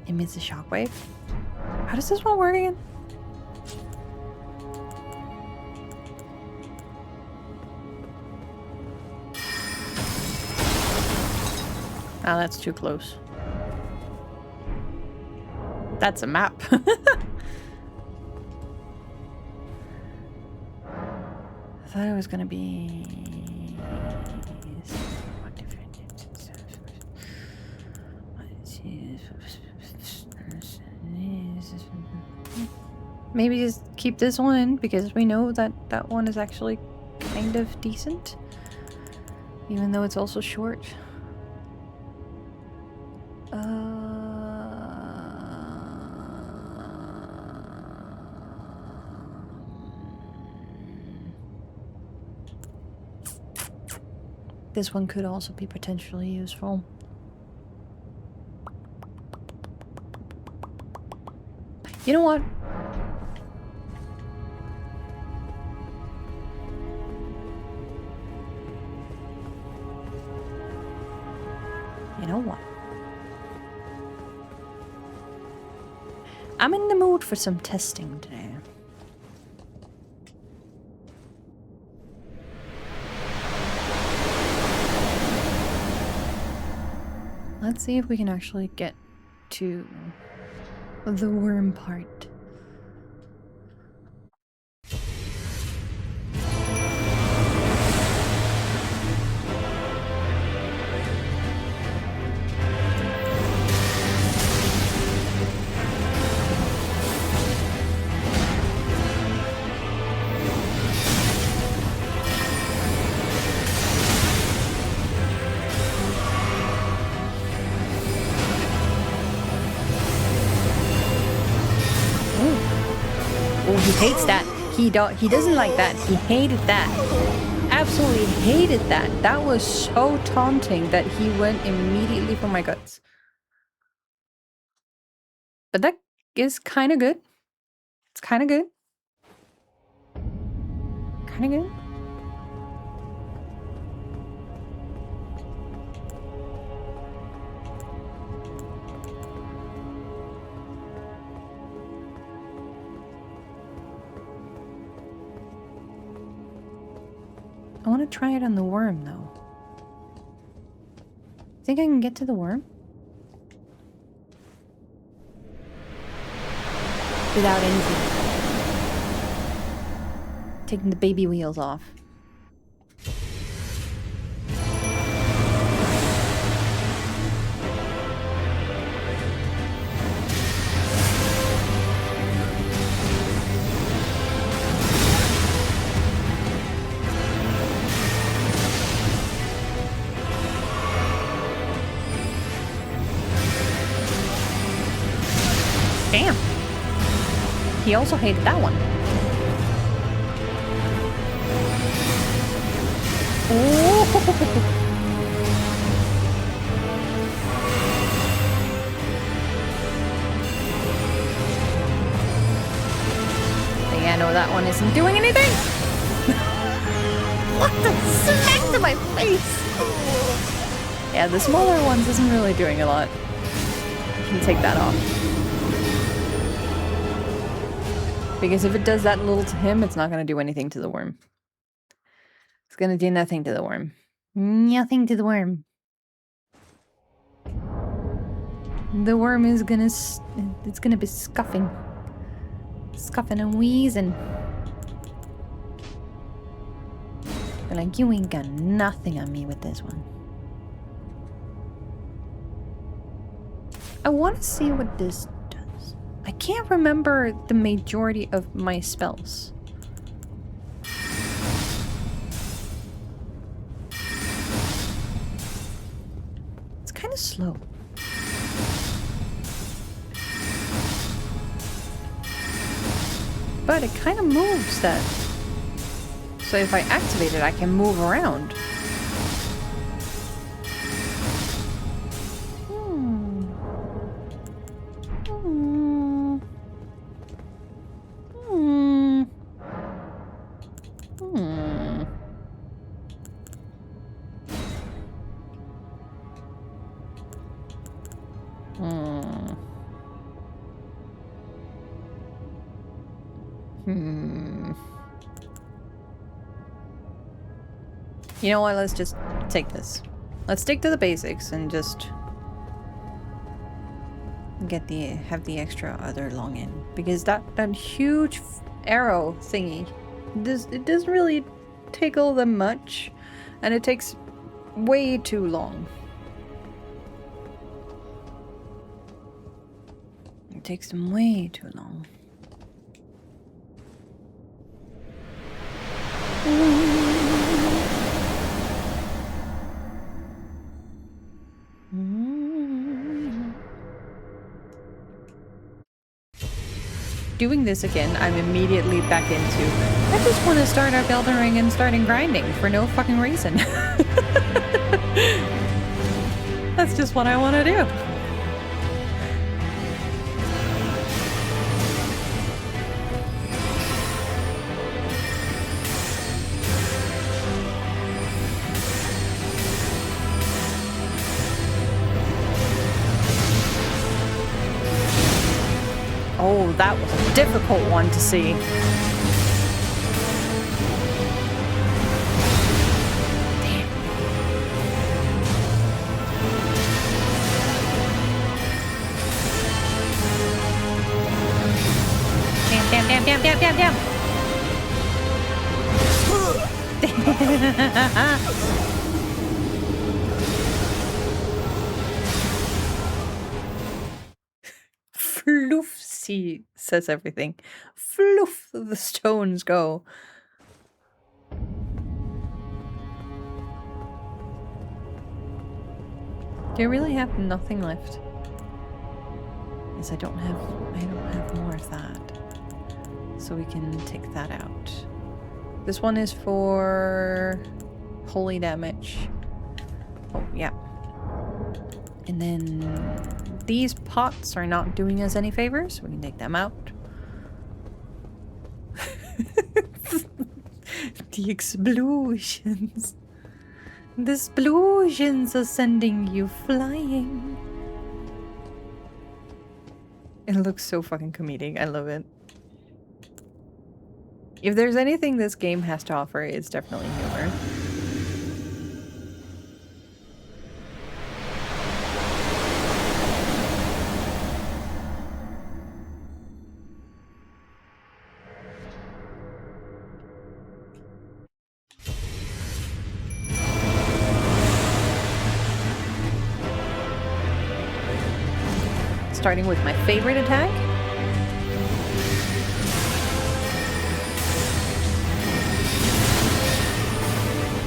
Emits a shockwave. How does this one work again? Ah, that's too close. That's a map. I thought it was gonna be maybe just keep this one because we know that that one is actually kind of decent, even though it's also short. this one could also be potentially useful. You know what? You know what? I'm in the mood for some testing today. Let's see if we can actually get to the worm part. He hates that. He doesn't like that. He hated that. Absolutely hated that. That was so taunting that he went immediately for my guts. But that is kind of good. It's kind of good. Kind of good. I want to try it on the worm, though. Think I can get to the worm? Without anything. Taking the baby wheels off. Damn. He also hated that one. Oh. Yeah, no, that one isn't doing anything. What the smack to my face? Yeah, the smaller ones isn't really doing a lot. You can take that off. Because if it does that little to him, it's not going to do anything to the worm. It's going to do nothing to the worm. Nothing to the worm. The worm is going to... It's going to be scuffing. Scuffing and wheezing. But like, you ain't got nothing on me with this one. I want to see what this... I can't remember the majority of my spells. It's kind of slow. But it kind of moves that. So if I activate it, I can move around. You know what, let's just take this. Let's stick to the basics and just have the extra other long end. Because that huge arrow thingy, it doesn't really take all that much, and it takes way too long. It takes them way too long. Doing this again, I'm immediately back into, I just want to start up Elden Ring and starting grinding for no fucking reason. That's just what I want to do. Oh, that was a difficult one to see. Damn. Floofsy says everything. Floof, the stones go. Do you really have nothing left? Yes, I don't have more of that. So we can take that out. This one is for holy damage. Oh, yeah. And then these pots are not doing us any favors, so we can take them out. The explosions. The explosions are sending you flying. It looks so fucking comedic. I love it. If there's anything this game has to offer, it's definitely humor. Starting with my favorite attack.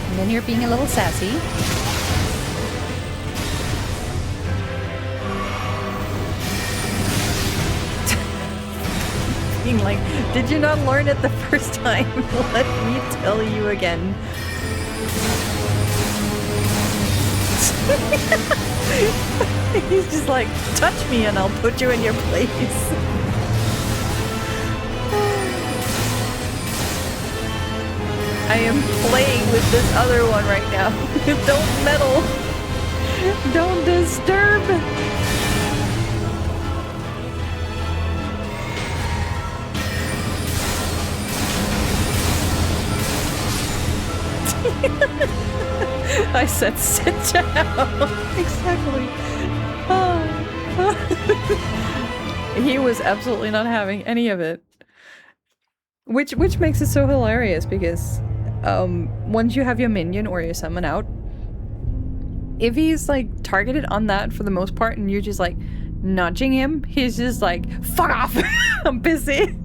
And then you're being a little sassy. Being like, did you not learn it the first time? Let me tell you again. He's just like, touch me and I'll put you in your place. I am playing with this other one right now. Don't meddle. Don't disturb. I said sit down. Exactly. Oh. He was absolutely not having any of it. Which makes it so hilarious because once you have your minion or your summon out, if he's like targeted on that for the most part and you're just like nudging him, he's just like, fuck off. I'm busy.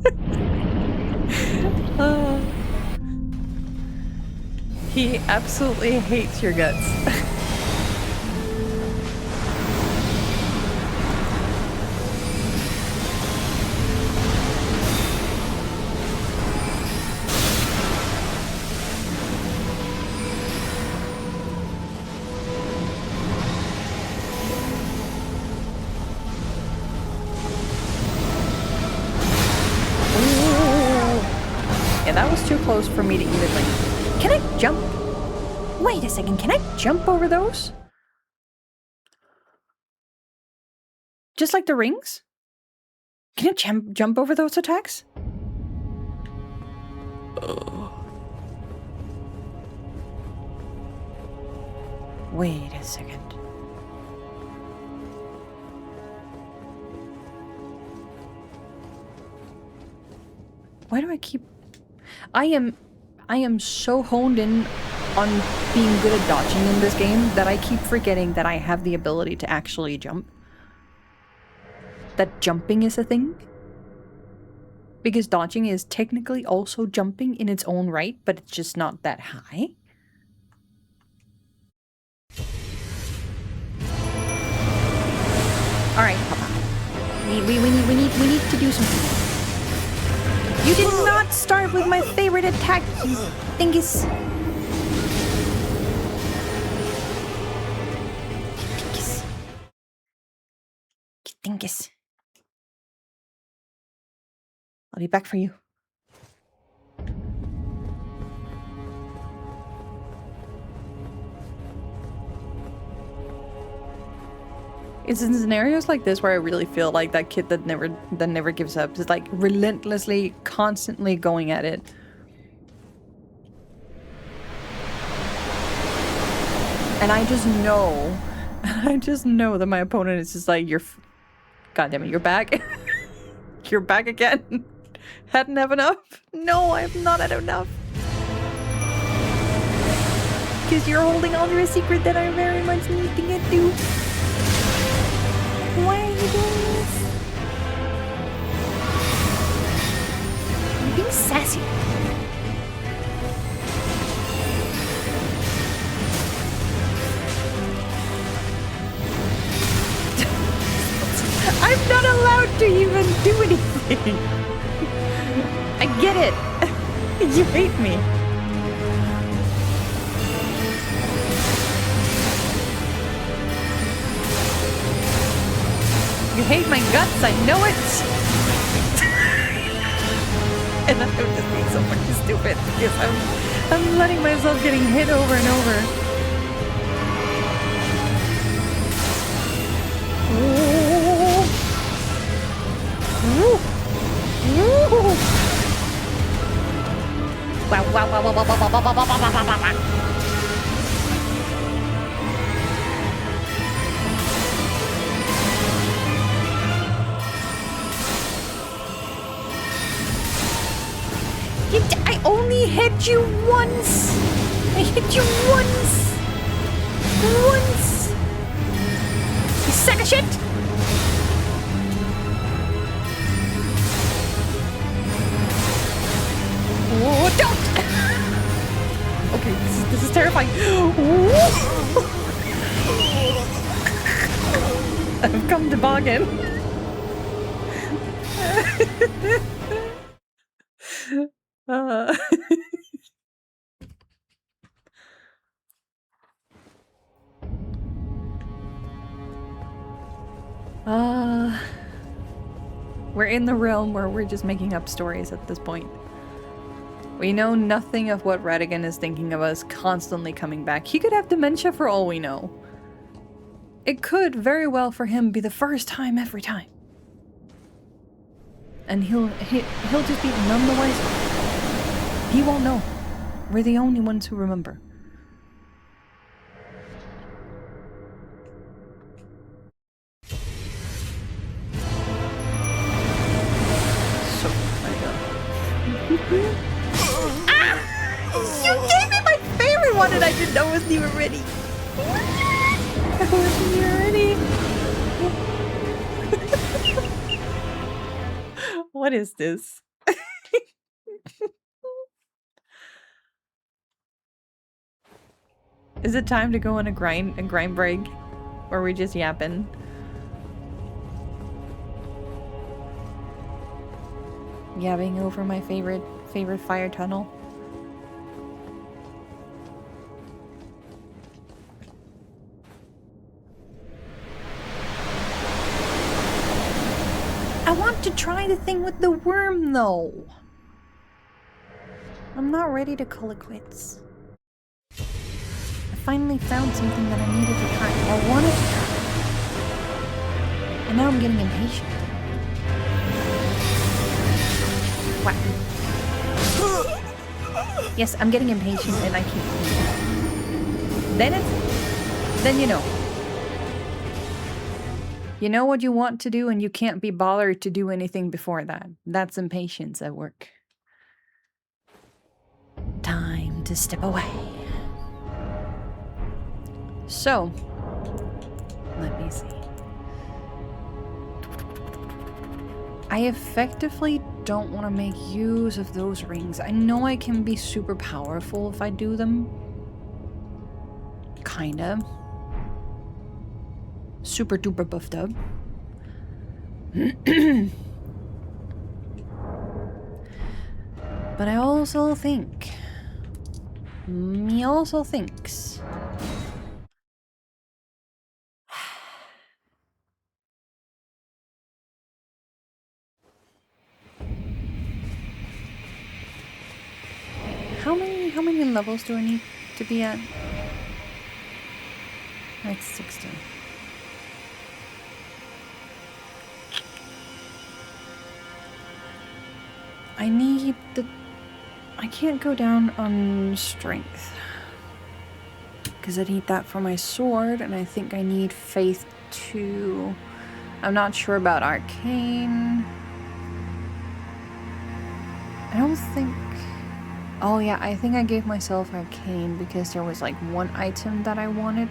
He absolutely hates your guts. Yeah, that was too close for me to even like... Can I jump? Wait a second, can I jump over those? Just like the rings? Can I jump over those attacks? Wait a second. Why do I keep... I am so honed in on being good at dodging in this game that I keep forgetting that I have the ability to actually jump. That jumping is a thing. Because dodging is technically also jumping in its own right, but it's just not that high. Alright, Papa. We need to do something. You did not start with my favorite attack, you dingus. dingus. I'll be back for you. It's in scenarios like this where I really feel like that kid that never gives up. Is like relentlessly, constantly going at it. And I just know that my opponent is just like, God damn it, you're back. You're back again. Hadn't have enough? No, I have not had enough. Because you're holding on to a secret that I very much need to get to. Why are you doing this? I'm being sassy. I'm not allowed to even do anything. I get it. You hate me. You hate my guts, I know it. And I'm just being so fucking stupid because I'm letting myself getting hit over and over. Ooh. Ooh. Ooh. Wow, wow, wow, wow, wow, wow, wow, wow, wow, wow, wow, wow. I only hit you once! I hit you once! Once! You sack of shit! Oh, don't! Okay, this is terrifying. I've come to bargain. uh. We're in the realm where we're just making up stories at this point. We know nothing of what Radigan is thinking of us constantly coming back. He could have dementia for all we know. It could very well for him be the first time every time. And he'll just be none the wiser. He won't know. We're the only ones who remember. So, ah! You gave me my favorite one and I didn't know it wasn't even ready. I wasn't even ready. What is this? Is it time to go on a grind break? Or are we just yapping? Yapping over my favorite fire tunnel. I want to try the thing with the worm though. I'm not ready to call it quits. I finally found something that I needed to try. I wanted to try. And now I'm getting impatient. What? Yes, I'm getting impatient and I can't. Then you know. You know what you want to do and you can't be bothered to do anything before that. That's impatience at work. Time to step away. So, let me see. I effectively don't want to make use of those rings. I know I can be super powerful if I do them. Kinda. Super duper buffed up. But I also think... Me also thinks... how many levels do I need to be at? That's 60. I need the... I can't go down on strength. Because I need that for my sword, and I think I need faith too. I'm not sure about arcane. I don't think... Oh yeah, I think I gave myself arcane because there was like one item that I wanted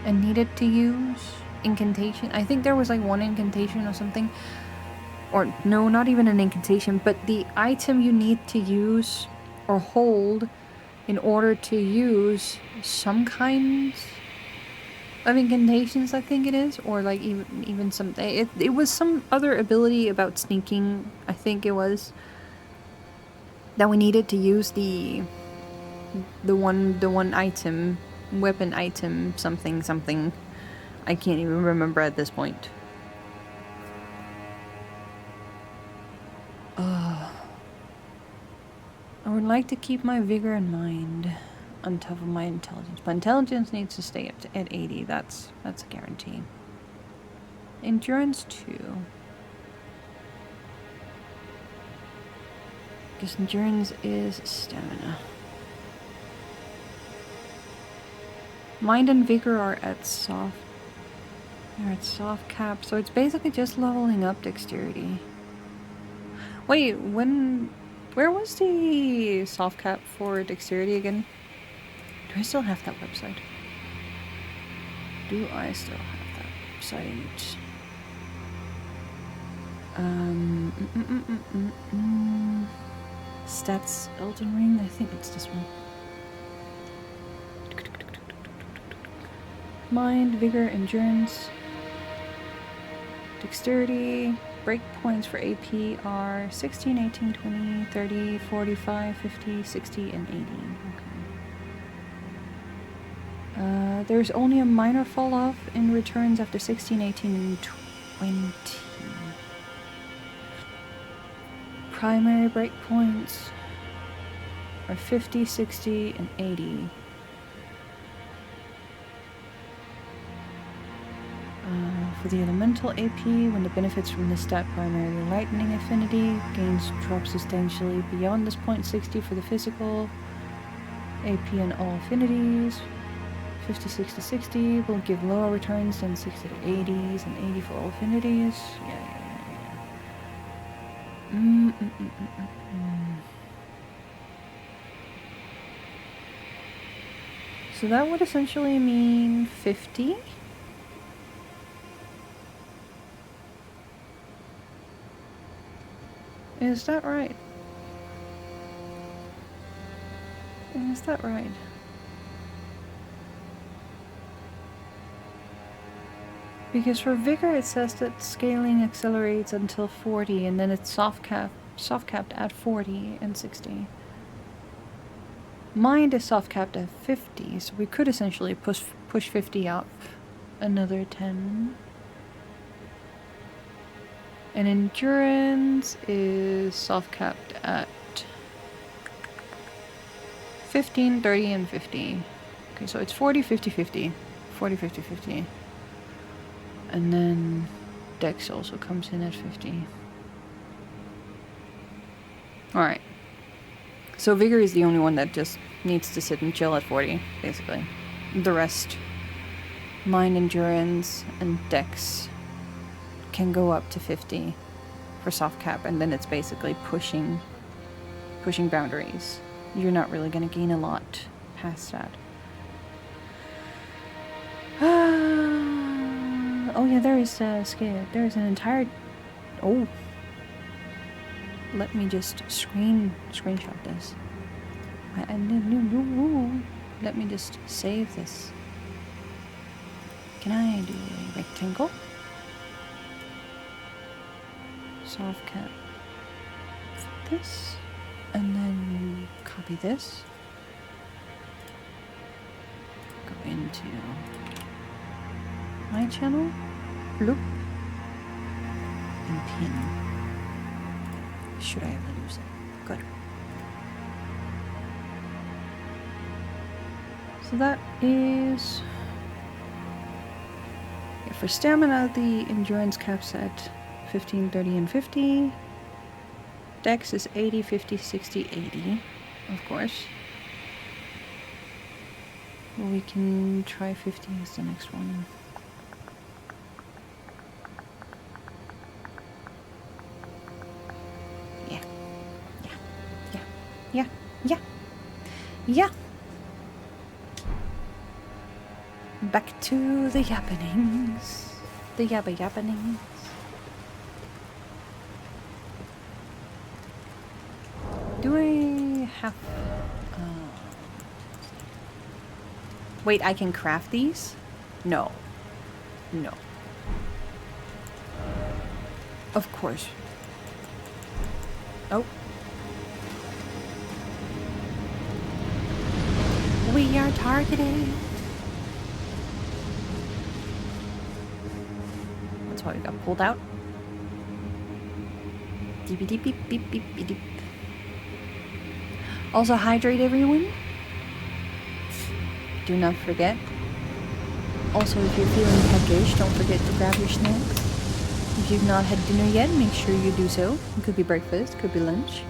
and needed to use. Incantation. I think there was like one incantation or something. Or no, not even an incantation, but the item you need to use or hold in order to use some kinds of incantations, I think it is, or like even some it was some other ability about sneaking, I think it was, that we needed to use the one item, weapon item, something. I can't even remember at this point. I would like to keep my vigor in mind on top of my intelligence, but intelligence needs to stay at 80. That's a guarantee. Endurance 2. Because endurance is stamina. Mind and vigor are at soft. They're at soft cap, so it's basically just leveling up dexterity. Wait, where was the soft cap for dexterity again? Do I still have that website? Do I still have that website? Stats Elden Ring? I think it's this one. Mind, vigor, endurance, dexterity. Breakpoints for AP are 16, 18, 20, 30, 45, 50, 60, and 80. Okay. There's only a minor fall off in returns after 16, 18, and 20. Primary breakpoints are 50, 60, and 80. For the elemental AP, when the benefits from the stat primarily lightning affinity gains drop substantially beyond this point. 60 for the physical AP and all affinities. 50, 60, 60 will give lower returns than 60 to 80s, and 80 for all affinities. Yeah. So that would essentially mean 50. Is that right? Is that right? Because for vigor it says that scaling accelerates until 40, and then it's soft capped at 40 and 60. Mind is soft capped at 50, so we could essentially push 50 up another 10. And endurance is soft capped at 15, 30, and 50. Okay, so it's 40, 50, 50. 40, 50, 50. And then Dex also comes in at 50. Alright. So Vigor is the only one that just needs to sit and chill at 40, basically. The rest, Mind, Endurance, and Dex, can go up to 50 for soft cap, and then it's basically pushing boundaries. You're not really going to gain a lot past that. Oh yeah, there is scale. There is an entire... Oh. Let me just screenshot this. Let me just save this. Can I do a rectangle? Soft cap for this, and then copy this. Go into my channel, loop, and pin. Should I ever lose it? Good. So that is... yeah, for stamina, the endurance cap's at 15, 30, and 50. Dex is 80, 50, 60, 80, of course. We can try 50 as the next one. Yeah. Yeah. Yeah. Yeah. Yeah. Yeah. Back to the yappenings. The yabba yappenings. Do I have... wait, I can craft these? No. No. Of course. Oh. We are targeted. That's why we got pulled out. Deep deep beep beep beep beep deep. Also hydrate everyone. Do not forget. Also, if you're feeling peckish, don't forget to grab your snacks. If you've not had dinner yet, make sure you do so. It could be breakfast, could be lunch.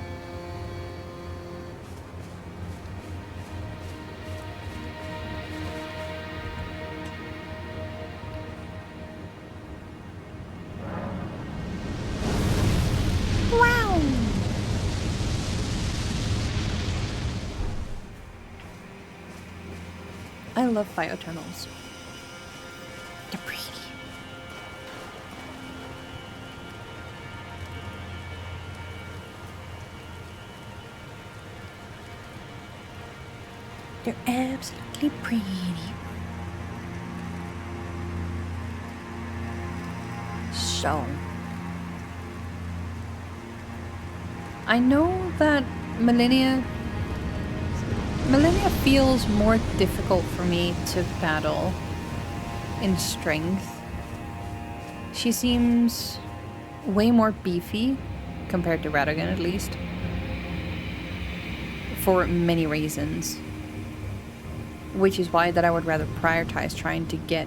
Wow! I love biotunnels. They're pretty. They're absolutely pretty. So, I know that Millennia feels more difficult for me to battle in strength. She seems way more beefy compared to Radagon, at least. For many reasons. Which is why that I would rather prioritize trying to get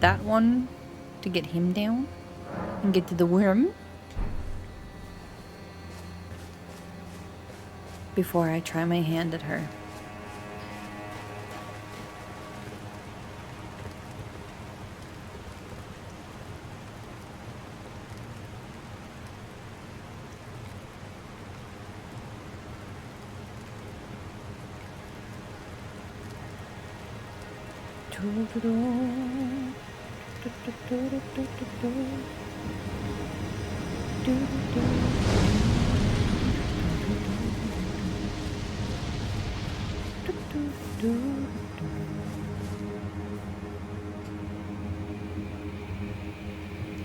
that one, to get him down, and get to the worm before I try my hand at her.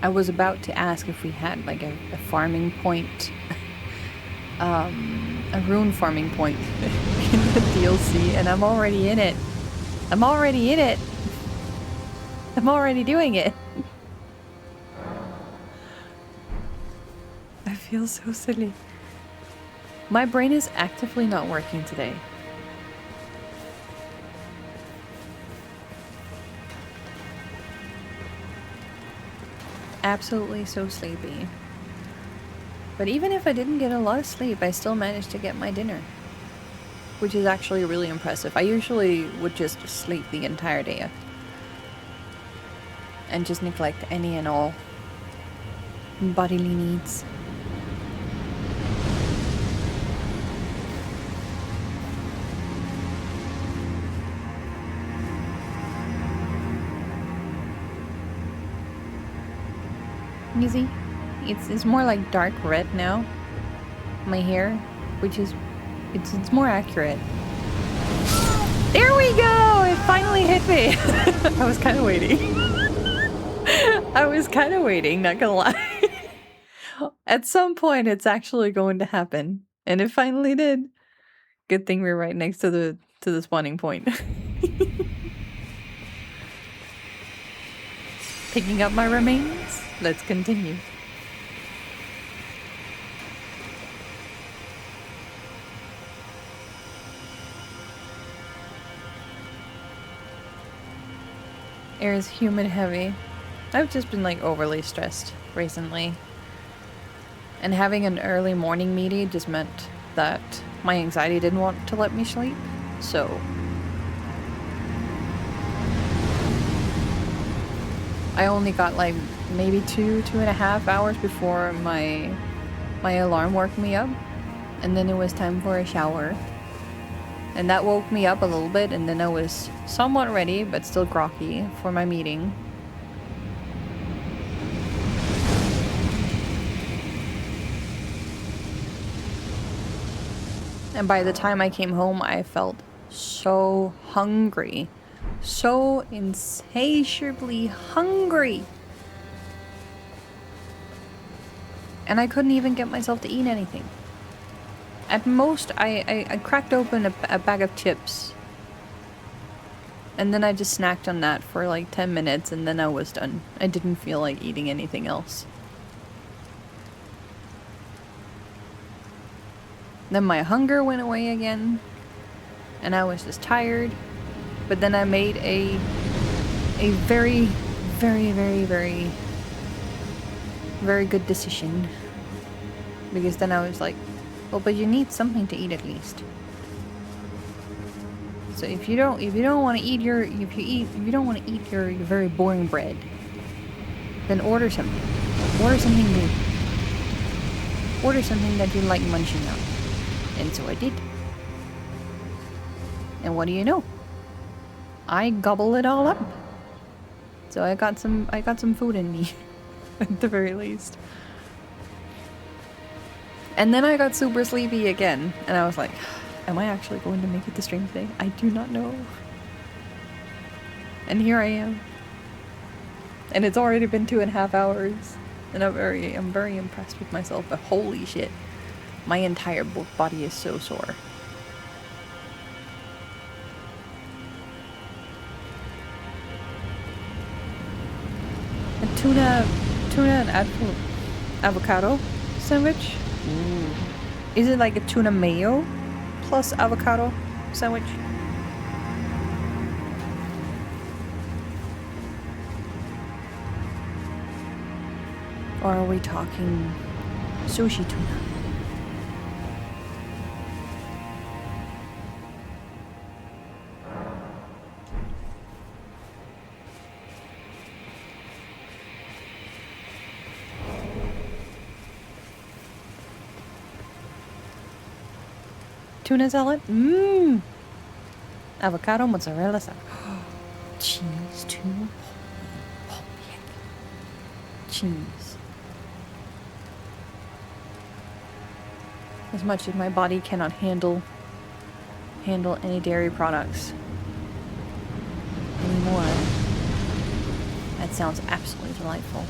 I was about to ask if we had like a farming point, a rune farming point in the DLC, and I'm already in it. I'm already in it. I'm already doing it. I feel so silly. My brain is actively not working today. Absolutely so sleepy. But even if I didn't get a lot of sleep, I still managed to get my dinner. Which is actually really impressive. I usually would just sleep the entire day. And just neglect any and all bodily needs. You see, it's more like dark red now. My hair, which is it's more accurate. There we go! It finally hit me. I was kind of waiting. I was kind of waiting, not gonna lie. At some point, it's actually going to happen, and it finally did. Good thing we're right next to the spawning point. Picking up my remains. Let's continue. Air is humid heavy. I've just been like overly stressed recently. And having an early morning meeting just meant that my anxiety didn't want to let me sleep. So I only got like maybe 2.5 hours before my alarm woke me up. And then it was time for a shower. And that woke me up a little bit, and then I was somewhat ready, but still groggy for my meeting. And by the time I came home, I felt so hungry. So insatiably hungry. And I couldn't even get myself to eat anything. At most, I cracked open a bag of chips. And then I just snacked on that for like 10 minutes, and then I was done. I didn't feel like eating anything else. Then my hunger went away again, and I was just tired. But then I made a very, very, very, very, very good decision. Because then I was like, well, but you need something to eat at least. So if you don't want to eat your very boring bread, then order something. Order something good. Order something that you like munching on. And so I did. And what do you know? I gobble it all up. So I got some food in me, at the very least. And then I got super sleepy again, and I was like, am I actually going to make it to stream today? I do not know. And here I am. And it's already been 2.5 hours. And I'm very impressed with myself, but holy shit. My entire body is so sore. A tuna and avocado sandwich? Ooh. Is it like a tuna mayo plus avocado sandwich? Or are we talking sushi tuna? Tuna salad? Mmm. Avocado mozzarella salad. Cheese too. Holy heck. Cheese. As much as my body cannot handle any dairy products anymore. That sounds absolutely delightful.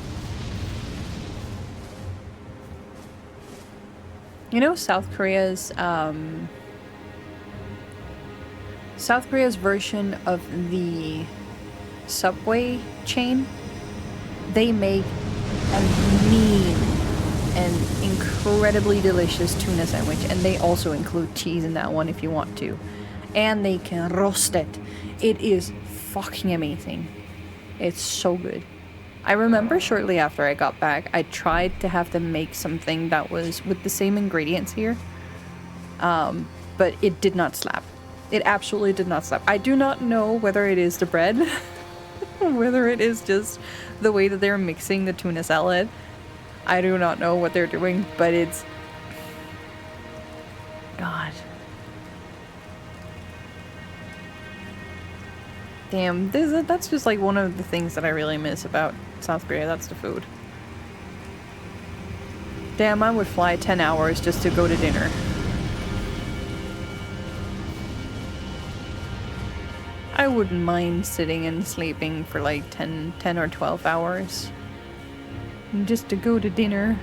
You know South Korea's version of the Subway chain? They make a mean and incredibly delicious tuna sandwich, and they also include cheese in that one if you want to. And they can roast it. It is fucking amazing. It's so good. I remember shortly after I got back, I tried to have them make something that was with the same ingredients here. But it did not slap. It absolutely did not slap. I do not know whether it is the bread, whether it is just the way that they're mixing the tuna salad. I do not know what they're doing, but it's... God. Damn, that's just like one of the things that I really miss about South Korea. That's the food. Damn, I would fly 10 hours just to go to dinner. I wouldn't mind sitting and sleeping for like 10 or 12 hours. Just to go to dinner.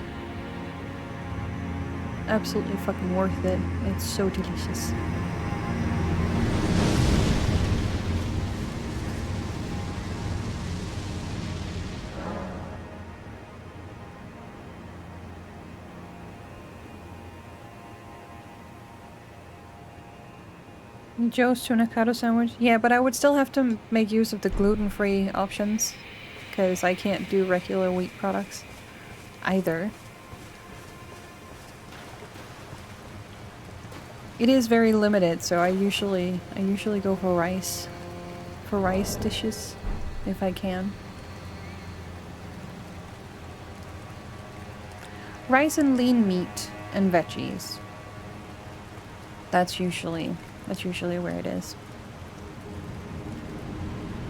Absolutely fucking worth it. It's so delicious. Joe's tunacado sandwich. Yeah, but I would still have to make use of the gluten-free options because I can't do regular wheat products either. It is very limited, so I usually go for rice dishes if I can. Rice and lean meat and veggies. That's usually where it is.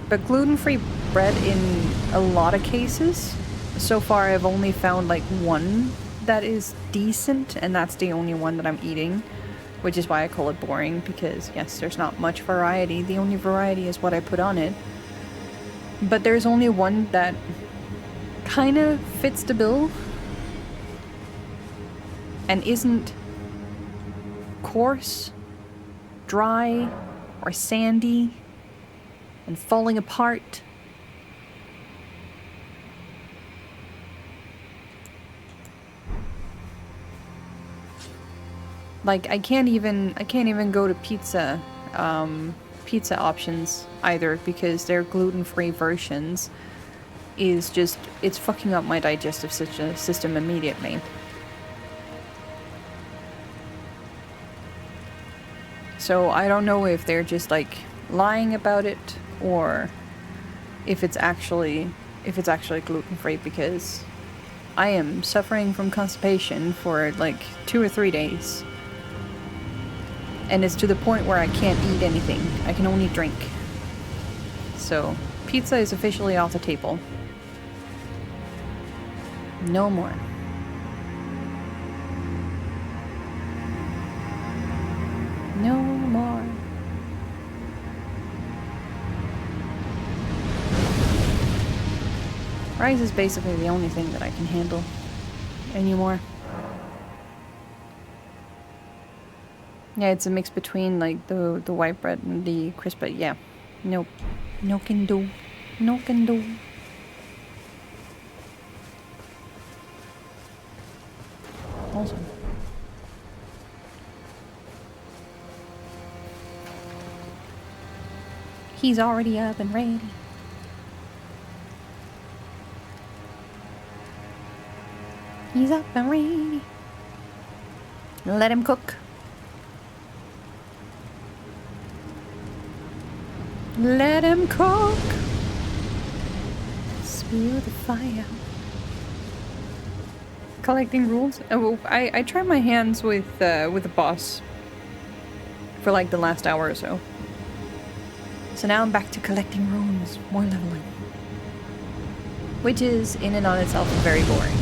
But gluten-free bread in a lot of cases, so far I've only found like one that is decent, and that's the only one that I'm eating, which is why I call it boring, because yes, there's not much variety. The only variety is what I put on it. But there's only one that kind of fits the bill and isn't coarse, dry, or sandy and falling apart. Like I can't even go to pizza options either, because their gluten-free versions is just, it's fucking up my digestive system immediately. So I don't know if they're just like lying about it or if it's actually gluten-free, because I am suffering from constipation for like 2 or 3 days. And it's to the point where I can't eat anything. I can only drink. So, pizza is officially off the table. No more. No more. Rice is basically the only thing that I can handle anymore. Yeah, it's a mix between like the white bread and the crisp bread. Yeah. Nope. No can do. No can do. Awesome. He's already up and ready. He's up and ready. Let him cook. Let him cook. Spew the fire. Collecting rules? Oh, I tried my hands with the boss for like the last hour or so. So now I'm back to collecting runes, more leveling. Which is, in and on itself, very boring.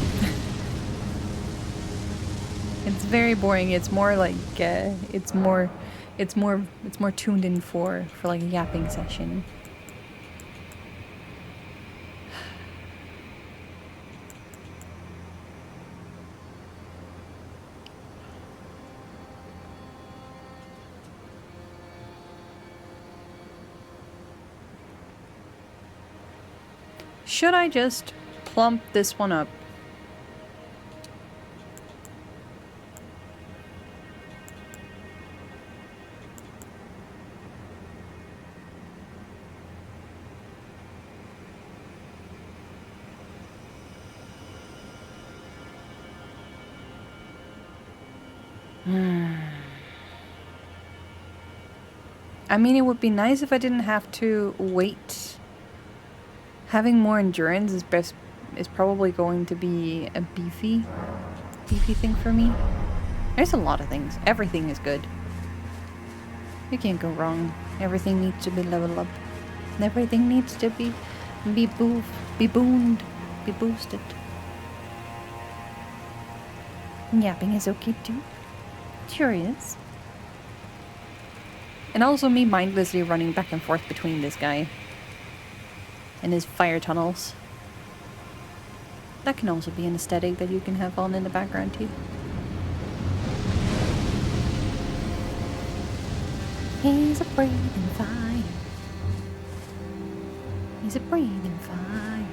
It's very boring. It's more like, it's more tuned in for like a yapping session. Should I just plump this one up? I mean, it would be nice if I didn't have to wait. Having more endurance is probably going to be a beefy thing for me. There's a lot of things. Everything is good. You can't go wrong. Everything needs to be leveled up. Everything needs to be boosted. Yapping is okay too. Sure is. And also me mindlessly running back and forth between this guy and his fire tunnels. That can also be an aesthetic that you can have on in the background too. He's a breathing fire. He's a breathing fire.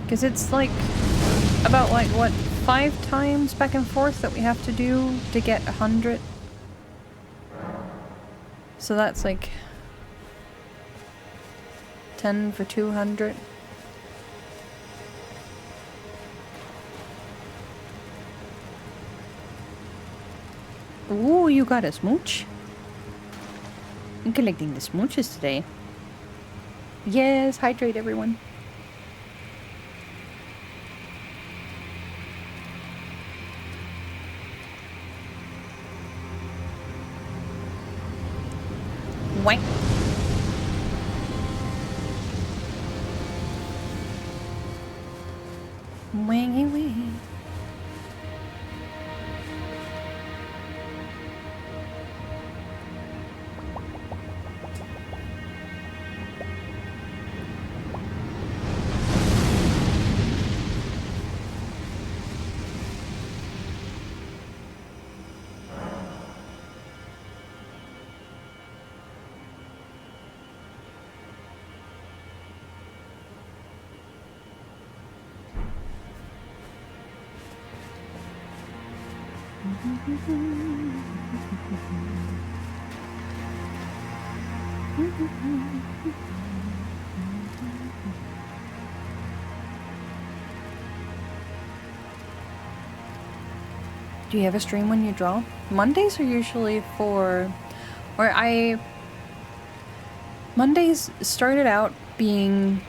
Because it's like about like what, 5 times back and forth that we have to do to get 100. So that's like 10 for 200. Ooh, you got a smooch? I'm collecting the smooches today. Yes, hydrate everyone. Wank. Wangy wee. Do you have a stream when you draw? Mondays are usually for... Mondays started out being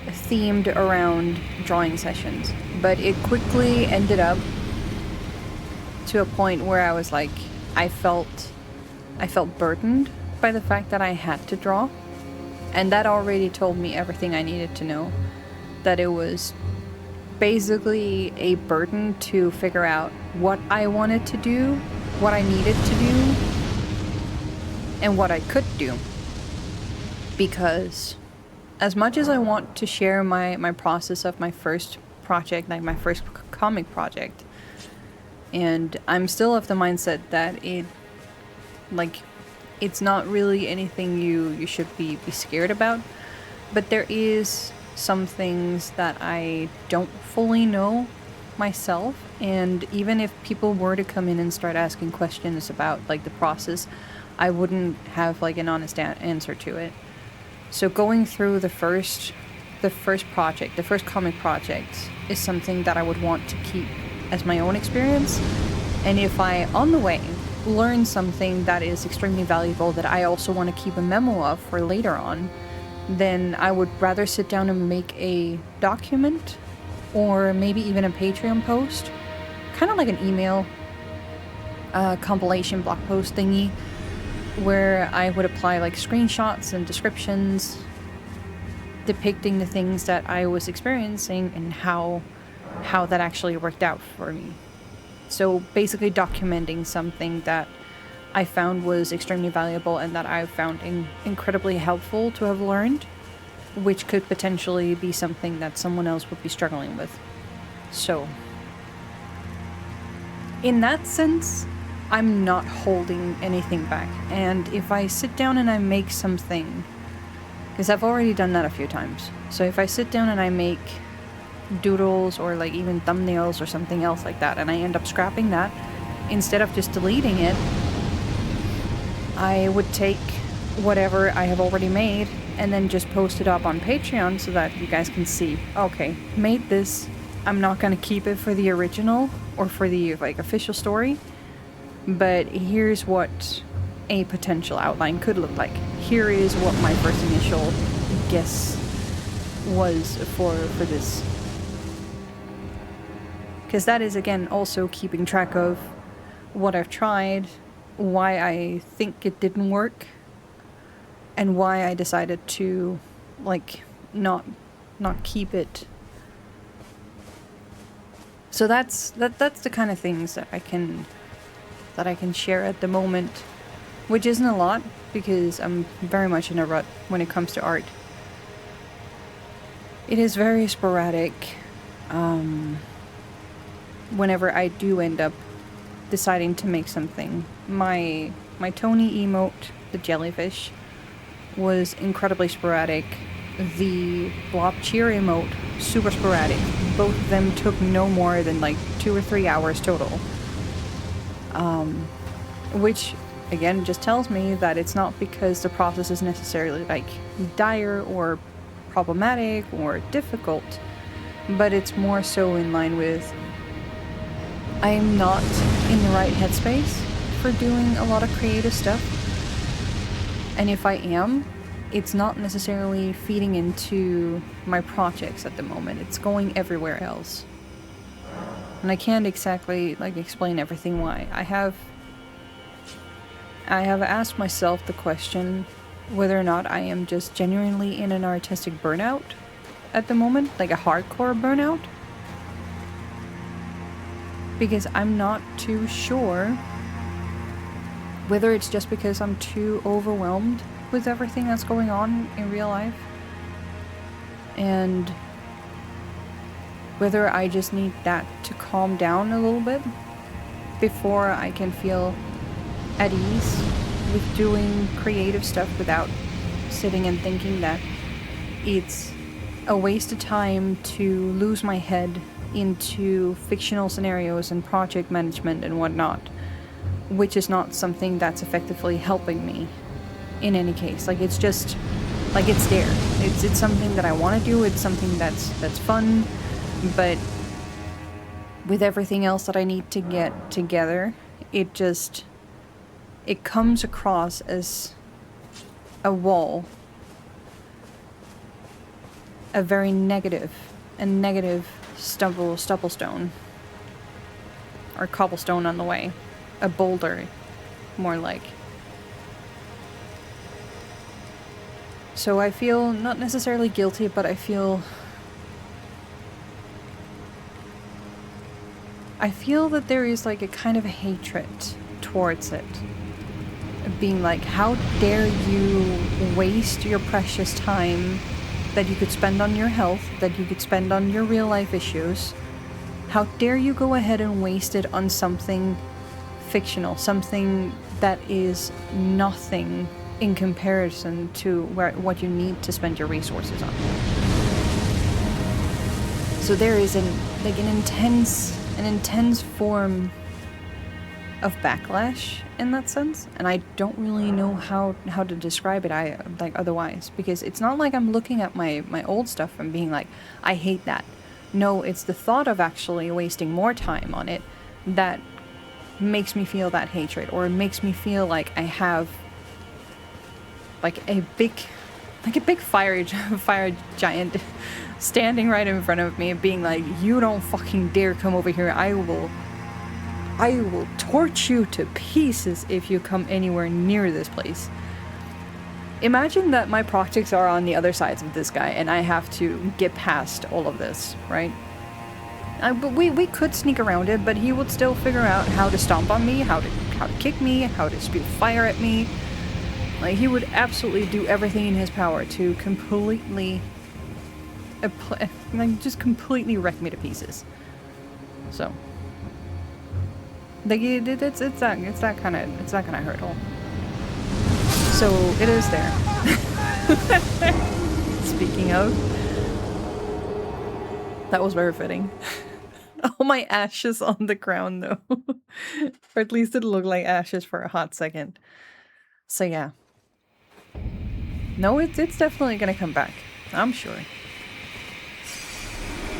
themed around drawing sessions, but it quickly ended up to a point where I was like, I felt burdened by the fact that I had to draw, and that already told me everything I needed to know. That it was basically a burden to figure out what I wanted to do, what I needed to do, and what I could do. Because as much as I want to share my process of my first project, like my first comic project, and I'm still of the mindset that it's not really anything you should be scared about, but there is some things that I don't fully know myself, and even if people were to come in and start asking questions about like the process, I wouldn't have like an honest answer to it. So going through the first project, the first comic project, is something that I would want to keep as my own experience. And if I, on the way, learn something that is extremely valuable that I also want to keep a memo of for later on, then I would rather sit down and make a document, or maybe even a Patreon post, kind of like an email compilation blog post thingy, where I would apply like screenshots and descriptions depicting the things that I was experiencing and how that actually worked out for me. So basically documenting something that I found was extremely valuable and that I found incredibly helpful to have learned, which could potentially be something that someone else would be struggling with. So, in that sense, I'm not holding anything back. And if I sit down and I make something, because I've already done that a few times, so if I sit down and I make doodles or like even thumbnails or something else like that, and I end up scrapping that, instead of just deleting it, I would take whatever I have already made and then just post it up on Patreon so that you guys can see, okay, made this, I'm not gonna keep it for the original or for the like official story, but here's what a potential outline could look like. Here is what my first initial guess was for this. Because that is, again, also keeping track of what I've tried, why I think it didn't work, and why I decided to, like, not keep it. So that's the kind of things that I can share at the moment, which isn't a lot because I'm very much in a rut when it comes to art. It is very sporadic. Whenever I do end up deciding to make something. My Tony emote, the jellyfish, was incredibly sporadic. the blob cheer emote, super sporadic. Both of them took no more than like 2 or 3 hours total. Which, again, just tells me that it's not because the process is necessarily like dire or problematic or difficult, but it's more so in line with I am not in the right headspace for doing a lot of creative stuff. And if I am, it's not necessarily feeding into my projects at the moment. It's going everywhere else. And I can't exactly like explain everything why. I have asked myself the question whether or not I am just genuinely in an artistic burnout at the moment, like a hardcore burnout. Because I'm not too sure whether it's just because I'm too overwhelmed with everything that's going on in real life, and whether I just need that to calm down a little bit before I can feel at ease with doing creative stuff without sitting and thinking that it's a waste of time to lose my head into fictional scenarios and project management and whatnot, which is not something that's effectively helping me in any case. Like, it's just like it's there. It's something that I want to do. It's something that's fun, but with everything else that I need to get together, it comes across as a wall, a very negative stubblestone, or cobblestone on the way, a boulder, more like. So I feel not necessarily guilty, but I feel that there is like a kind of hatred towards it. Being like, how dare you waste your precious time that you could spend on your health, that you could spend on your real life issues. How dare you go ahead and waste it on something fictional, something that is nothing in comparison to what you need to spend your resources on. So there is an intense form of backlash in that sense, and I don't really know how to describe it otherwise, because it's not like I'm looking at my old stuff and being like, I hate that. No, it's the thought of actually wasting more time on it that makes me feel that hatred, or it makes me feel like I have like a big fire giant standing right in front of me and being like, you don't fucking dare come over here. I will torch you to pieces if you come anywhere near this place. Imagine that my projects are on the other sides of this guy and I have to get past all of this, right? But we could sneak around it, but he would still figure out how to stomp on me, how to kick me, how to spew fire at me. Like, he would absolutely do everything in his power to completely just completely wreck me to pieces. So like, it's that kind of hurdle. So it is there. Speaking of, that was very fitting. All my ashes on the ground, though, or at least it looked like ashes for a hot second. So yeah, no, it's definitely gonna come back, I'm sure.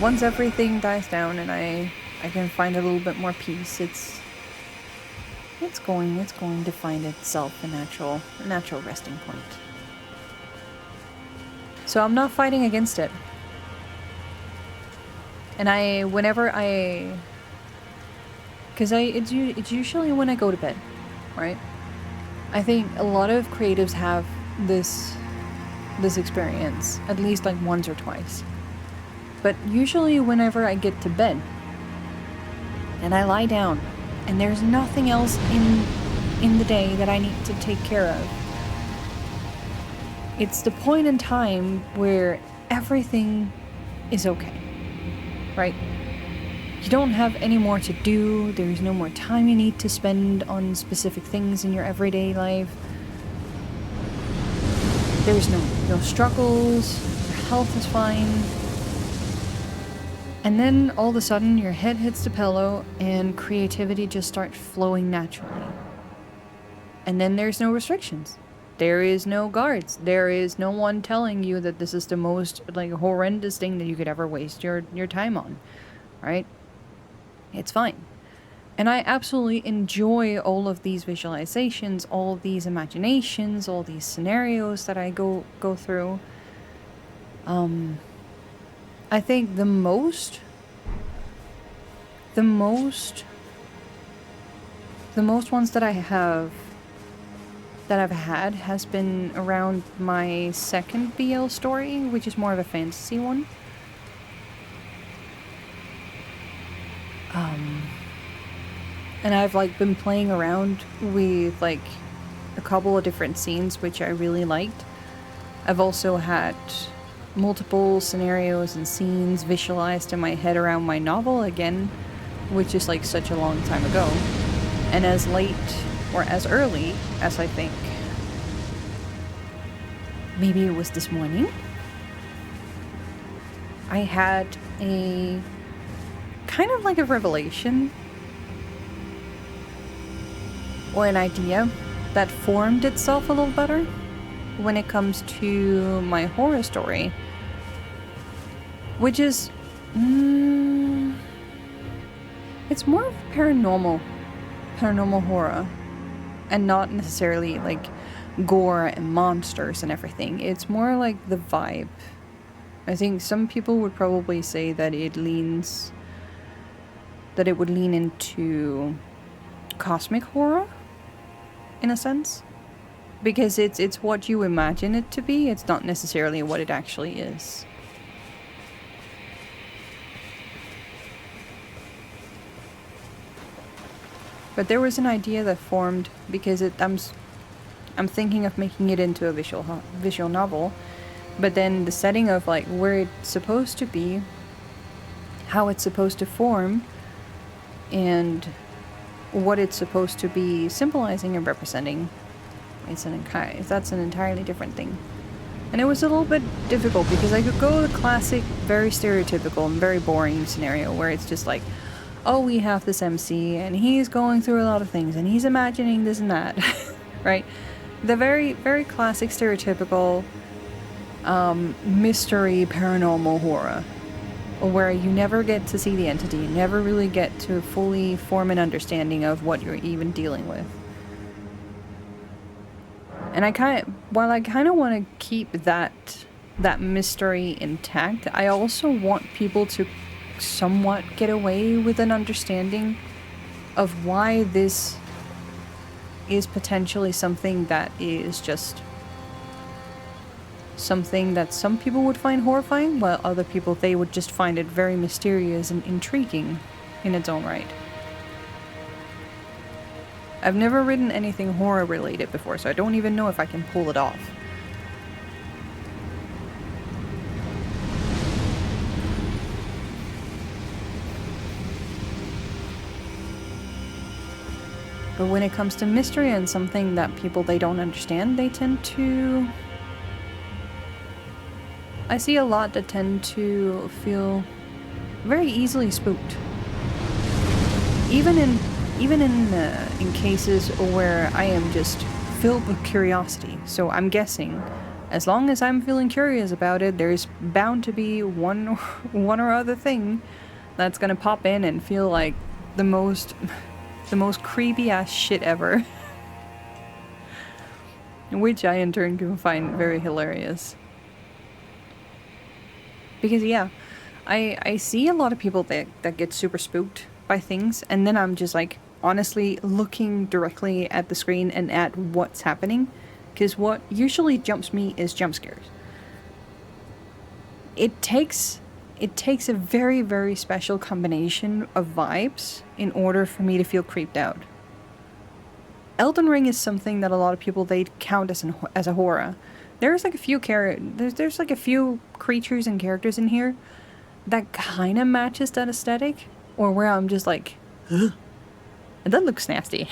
Once everything dies down and I can find a little bit more peace, it's going to find itself a natural resting point. So I'm not fighting against it. And it's usually when I go to bed, right? I think a lot of creatives have this experience at least like once or twice. But usually whenever I get to bed and I lie down and there's nothing else in the day that I need to take care of, it's the point in time where everything is okay, right? You don't have any more to do, there's no more time you need to spend on specific things in your everyday life. There's no struggles, health is fine. And then all of a sudden your head hits the pillow and creativity just starts flowing naturally. And then there's no restrictions. There is no guards. There is no one telling you that this is the most like horrendous thing that you could ever waste your time on. Right? It's fine. And I absolutely enjoy all of these visualizations, all of these imaginations, all these scenarios that I go through. I think the most ones that I've had has been around my second BL story, which is more of a fantasy one. And I've like been playing around with like a couple of different scenes which I really liked. I've also had multiple scenarios and scenes visualized in my head around my novel again, which is like such a long time ago. And as late or as early as I think maybe it was this morning, I had a kind of like a revelation or an idea that formed itself a little better when it comes to my horror story, which is it's more of paranormal horror and not necessarily like gore and monsters and everything. It's more like the vibe. I think some people would probably say that it would lean into cosmic horror in a sense, because it's what you imagine it to be. It's not necessarily what it actually is. But there was an idea that formed because I'm thinking of making it into a visual novel, but then the setting of like where it's supposed to be, how it's supposed to form, and what it's supposed to be symbolizing and representing, that's an entirely different thing. And it was a little bit difficult because I could go the classic, very stereotypical and very boring scenario where it's just like, oh, we have this MC and he's going through a lot of things and he's imagining this and that, right? The very, very classic, stereotypical mystery paranormal horror, where you never get to see the entity, you never really get to fully form an understanding of what you're even dealing with. And while I kind of want to keep that mystery intact, I also want people to somewhat get away with an understanding of why this is potentially something that is just something that some people would find horrifying, while other people, they would just find it very mysterious and intriguing in its own right. I've never written anything horror related before, so I don't even know if I can pull it off. But when it comes to mystery and something that people, they don't understand, they tend to... I see a lot that tend to feel very easily spooked. Even in cases where I am just filled with curiosity. So I'm guessing, as long as I'm feeling curious about it, there's bound to be one or other thing that's gonna pop in and feel like the most creepy ass shit ever. Which I in turn can find very hilarious. Because yeah, I see a lot of people that get super spooked by things, and then I'm just like honestly looking directly at the screen and at what's happening, because what usually jumps me is jump scares. It takes a very, very special combination of vibes in order for me to feel creeped out. Elden Ring is something that a lot of people, they count as a horror. There's like a few there's like a few creatures and characters in here that kind of matches that aesthetic, or where I'm just like, ugh, that looks nasty.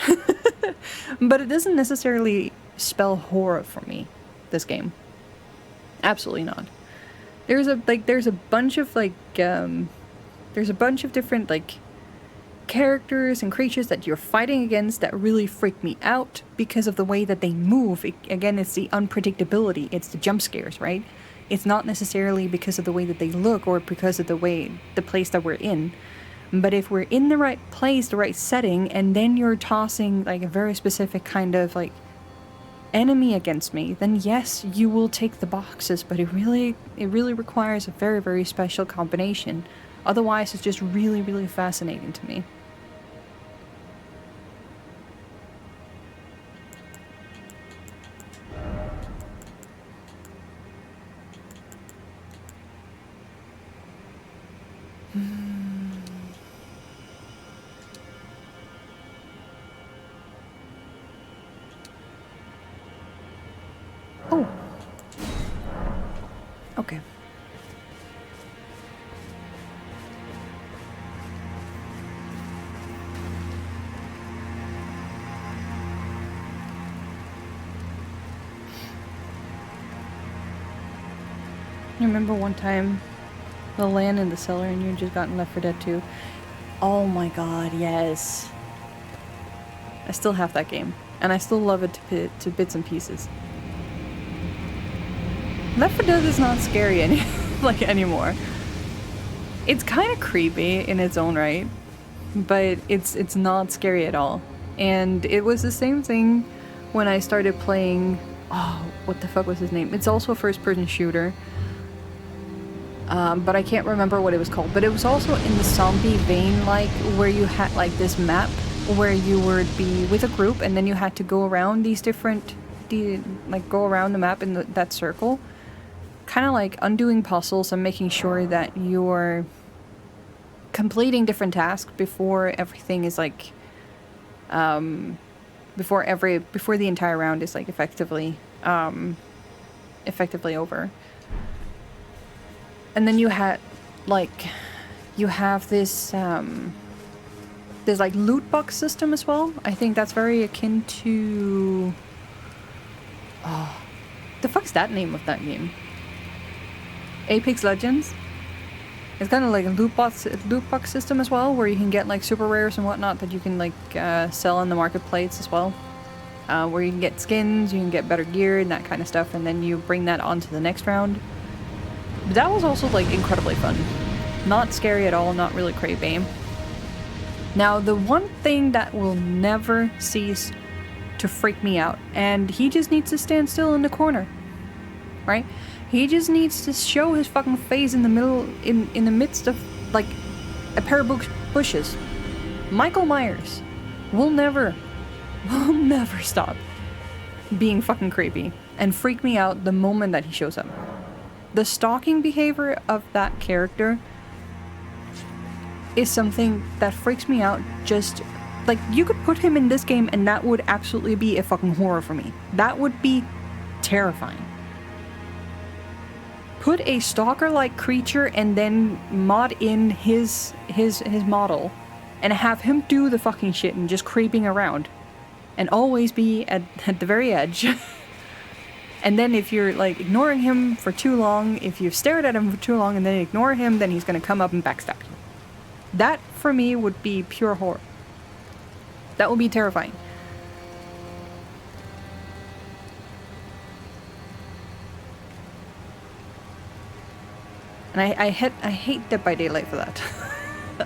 But it doesn't necessarily spell horror for me, this game. Absolutely not. There's a bunch of there's a bunch of different like characters and creatures that you're fighting against that really freak me out because of the way that they move. Again, it's the unpredictability, it's the jump scares, right? It's not necessarily because of the way that they look or because of the place that we're in. But if we're in the right place, the right setting, and then you're tossing like a very specific kind of like enemy against me, then yes, you will take the boxes, but it really requires a very, very special combination. Otherwise, it's just really, really fascinating to me. Oh. Okay. You remember one time the land in the cellar and you just gotten Left 4 Dead 2? Oh my god, yes. I still have that game, and I still love it to bits and pieces. Left 4 Dead is not scary anymore. It's kind of creepy in its own right, but it's not scary at all. And it was the same thing when I started playing. Oh, what the fuck was his name? It's also a first-person shooter. But I can't remember what it was called. But it was also in the zombie vein, like, where you had, like, this map where you would be with a group and then you had to go around these different, go around the map in that circle. Kind of like undoing puzzles and making sure that you're completing different tasks before everything is, like, before the entire round is, like, effectively over. And then you have this, there's like loot box system as well. I think that's very akin to, oh, the fuck's that name of that game? Apex Legends? It's kind of like a loot box system as well, where you can get like super rares and whatnot that you can like sell in the marketplace as well. Where you can get skins, you can get better gear and that kind of stuff, and then you bring that onto the next round. But that was also, like, incredibly fun. Not scary at all, not really creepy. Now, the one thing that will never cease to freak me out, and he just needs to stand still in the corner, right? He just needs to show his fucking face in the middle, in the midst of, like, a pair of bushes. Michael Myers will never stop being fucking creepy and freak me out the moment that he shows up. The stalking behavior of that character is something that freaks me out. Just like, you could put him in this game and that would absolutely be a fucking horror for me. That would be terrifying. Put a stalker-like creature and then mod in his model and have him do the fucking shit and just creeping around and always be at the very edge. And then if you're, like, ignoring him for too long, if you've stared at him for too long and then ignore him, then he's gonna come up and backstab you. That, for me, would be pure horror. That would be terrifying. And I hate Dead by Daylight for that.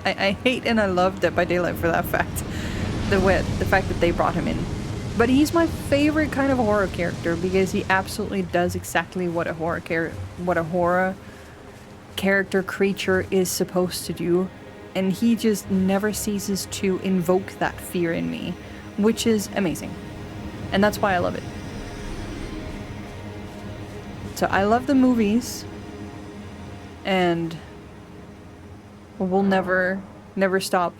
I hate and I love Dead by Daylight for that fact. The fact that they brought him in. But he's my favorite kind of horror character because he absolutely does exactly what a horror character creature is supposed to do, and he just never ceases to invoke that fear in me, which is amazing. And that's why I love it. So I love the movies, and we'll never stop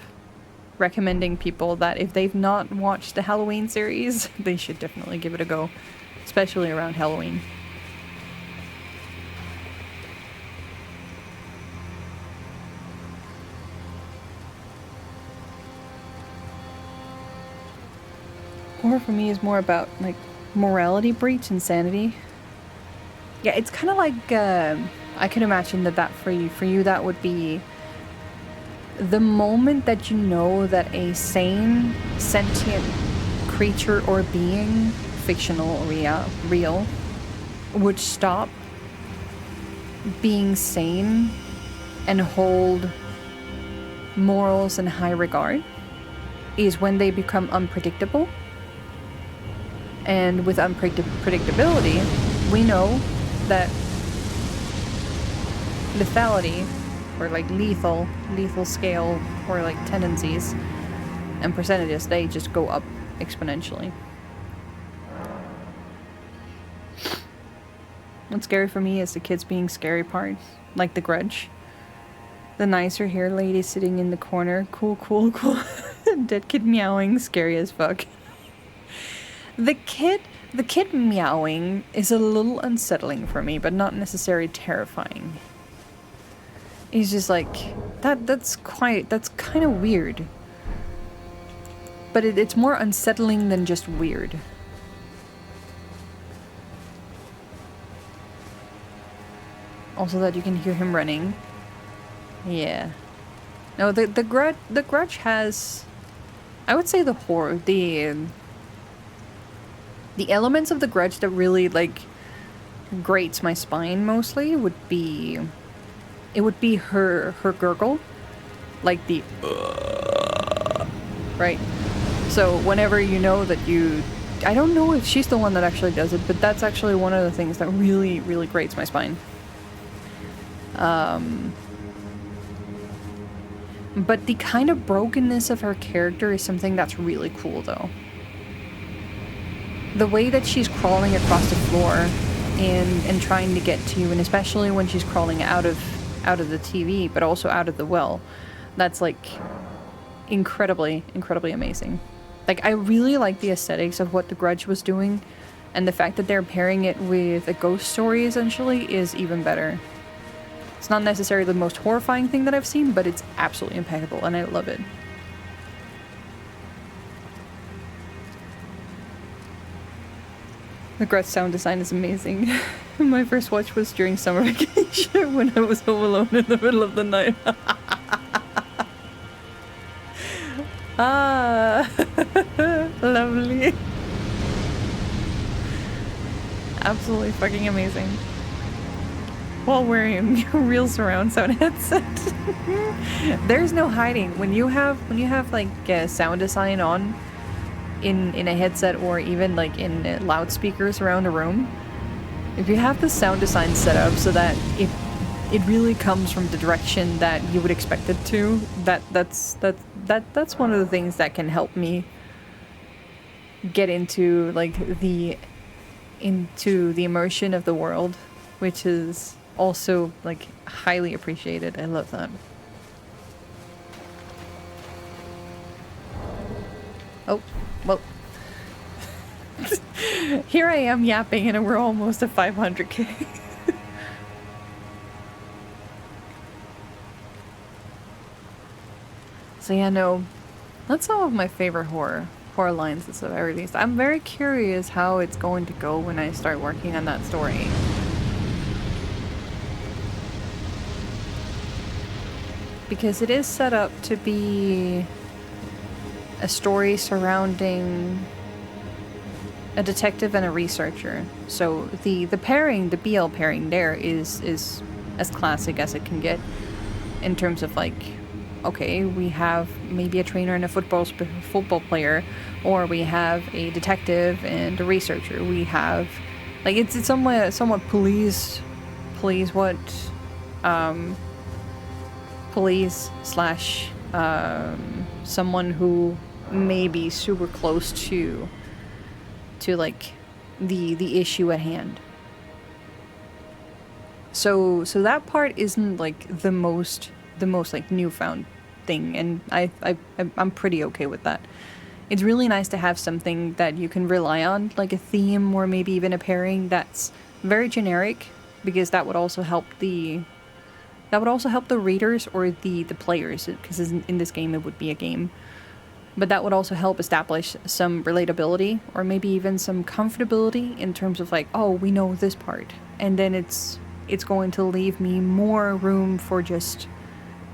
recommending people that if they've not watched the Halloween series, they should definitely give it a go, especially around Halloween. Horror for me is more about, like, morality breach and sanity. Yeah, it's kind of like I can imagine that for you that would be the moment that you know that a sane, sentient creature or being, fictional or real, would stop being sane and hold morals in high regard is when they become unpredictable. And with unpredictability, we know that lethality, or like lethal scale, or like tendencies and percentages, they just go up exponentially. What's scary for me is the kids being scary parts, like the Grudge. The nicer hair lady sitting in the corner, cool. Dead kid meowing, scary as fuck. The kid meowing is a little unsettling for me, but not necessarily terrifying. He's just like, that's kind of weird. But it's more unsettling than just weird. Also that you can hear him running. Yeah. No, the Grudge has, I would say the horror, the elements of the Grudge that really like grates my spine mostly would be, it would be her gurgle, like the right. So whenever you know that I don't know if she's the one that actually does it, but that's actually one of the things that really grates my spine. But the kind of brokenness of her character is something that's really cool, though. The way that she's crawling across the floor and trying to get to you, and especially when she's crawling out of the TV, but also out of the well, that's like incredibly amazing. Like, I really like the aesthetics of what the Grudge was doing, and the fact that they're pairing it with a ghost story essentially is even better. It's not necessarily the most horrifying thing that I've seen, but it's absolutely impeccable, and I love it. The Grudge sound design is amazing. My first watch was during summer vacation when I was home alone in the middle of the night. Ah, lovely. Absolutely fucking amazing. While wearing a real surround sound headset. There's no hiding when you have like sound design on in a headset, or even like in loudspeakers around a room. If you have the sound design set up so that it really comes from the direction that you would expect it to, that's one of the things that can help me get into like the immersion of the world, which is also like highly appreciated. I love that. Oh, well. Here I am yapping and we're almost at 500k. So yeah, no, that's some of my favorite horror lines that I've released. I'm very curious how it's going to go when I start working on that story. Because it is set up to be a story surrounding a detective and a researcher. So the pairing, the BL pairing there is as classic as it can get in terms of like, okay, we have maybe a trainer and a football player, or we have a detective and a researcher. We have like it's somewhat police slash someone who may be super close to like the issue at hand. So that part isn't like the most like newfound thing, and I'm pretty okay with that. It's really nice to have something that you can rely on, like a theme or maybe even a pairing that's very generic, because that would also help the readers or the players, because in this game it would be a game. But that would also help establish some relatability or maybe even some comfortability in terms of like, oh, we know this part. And then it's going to leave me more room for just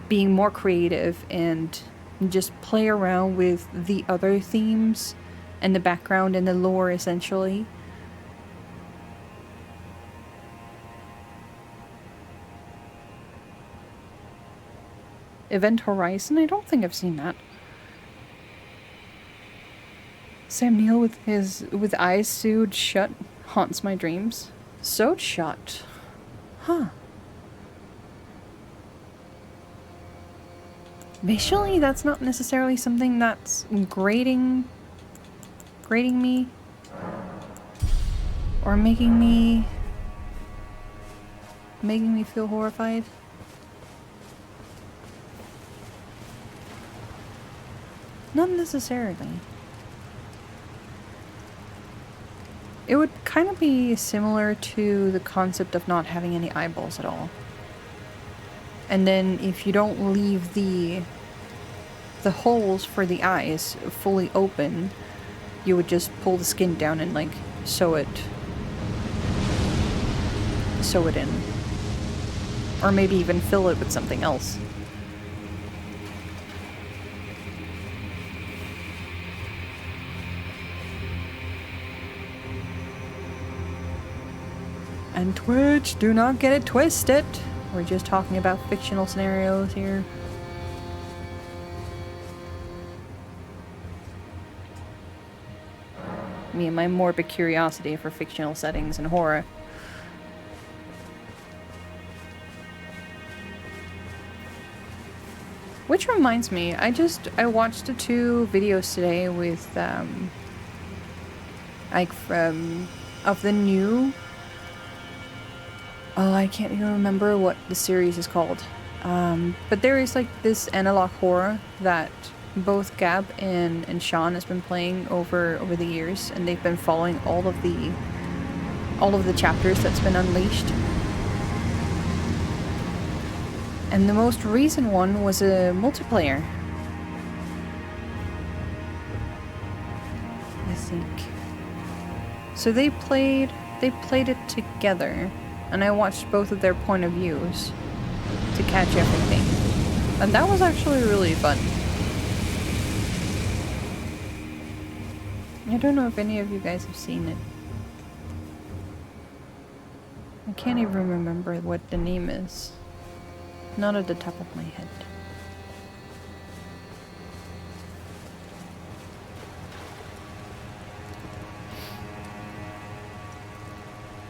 being more creative and just play around with the other themes and the background and the lore essentially. Event Horizon? I don't think I've seen that. Sam Neill with eyes sewed shut haunts my dreams. Sewed shut? Huh. Visually, that's not necessarily something that's grating me or making me feel horrified. Not necessarily. It would kind of be similar to the concept of not having any eyeballs at all. And then if you don't leave the holes for the eyes fully open, you would just pull the skin down and like sew it in. Or maybe even fill it with something else. And Twitch, do not get it twisted. We're just talking about fictional scenarios here. Me and my morbid curiosity for fictional settings and horror. Which reminds me, I watched the 2 videos today with, of the new... Oh, I can't even remember what the series is called. But there is like this analog horror that both Gab and Sean has been playing over the years, and they've been following all of the chapters that's been unleashed. And the most recent one was a multiplayer, I think. So they played it together. And I watched both of their point of views to catch everything. And that was actually really fun. I don't know if any of you guys have seen it. I can't even remember what the name is. Not at the top of my head.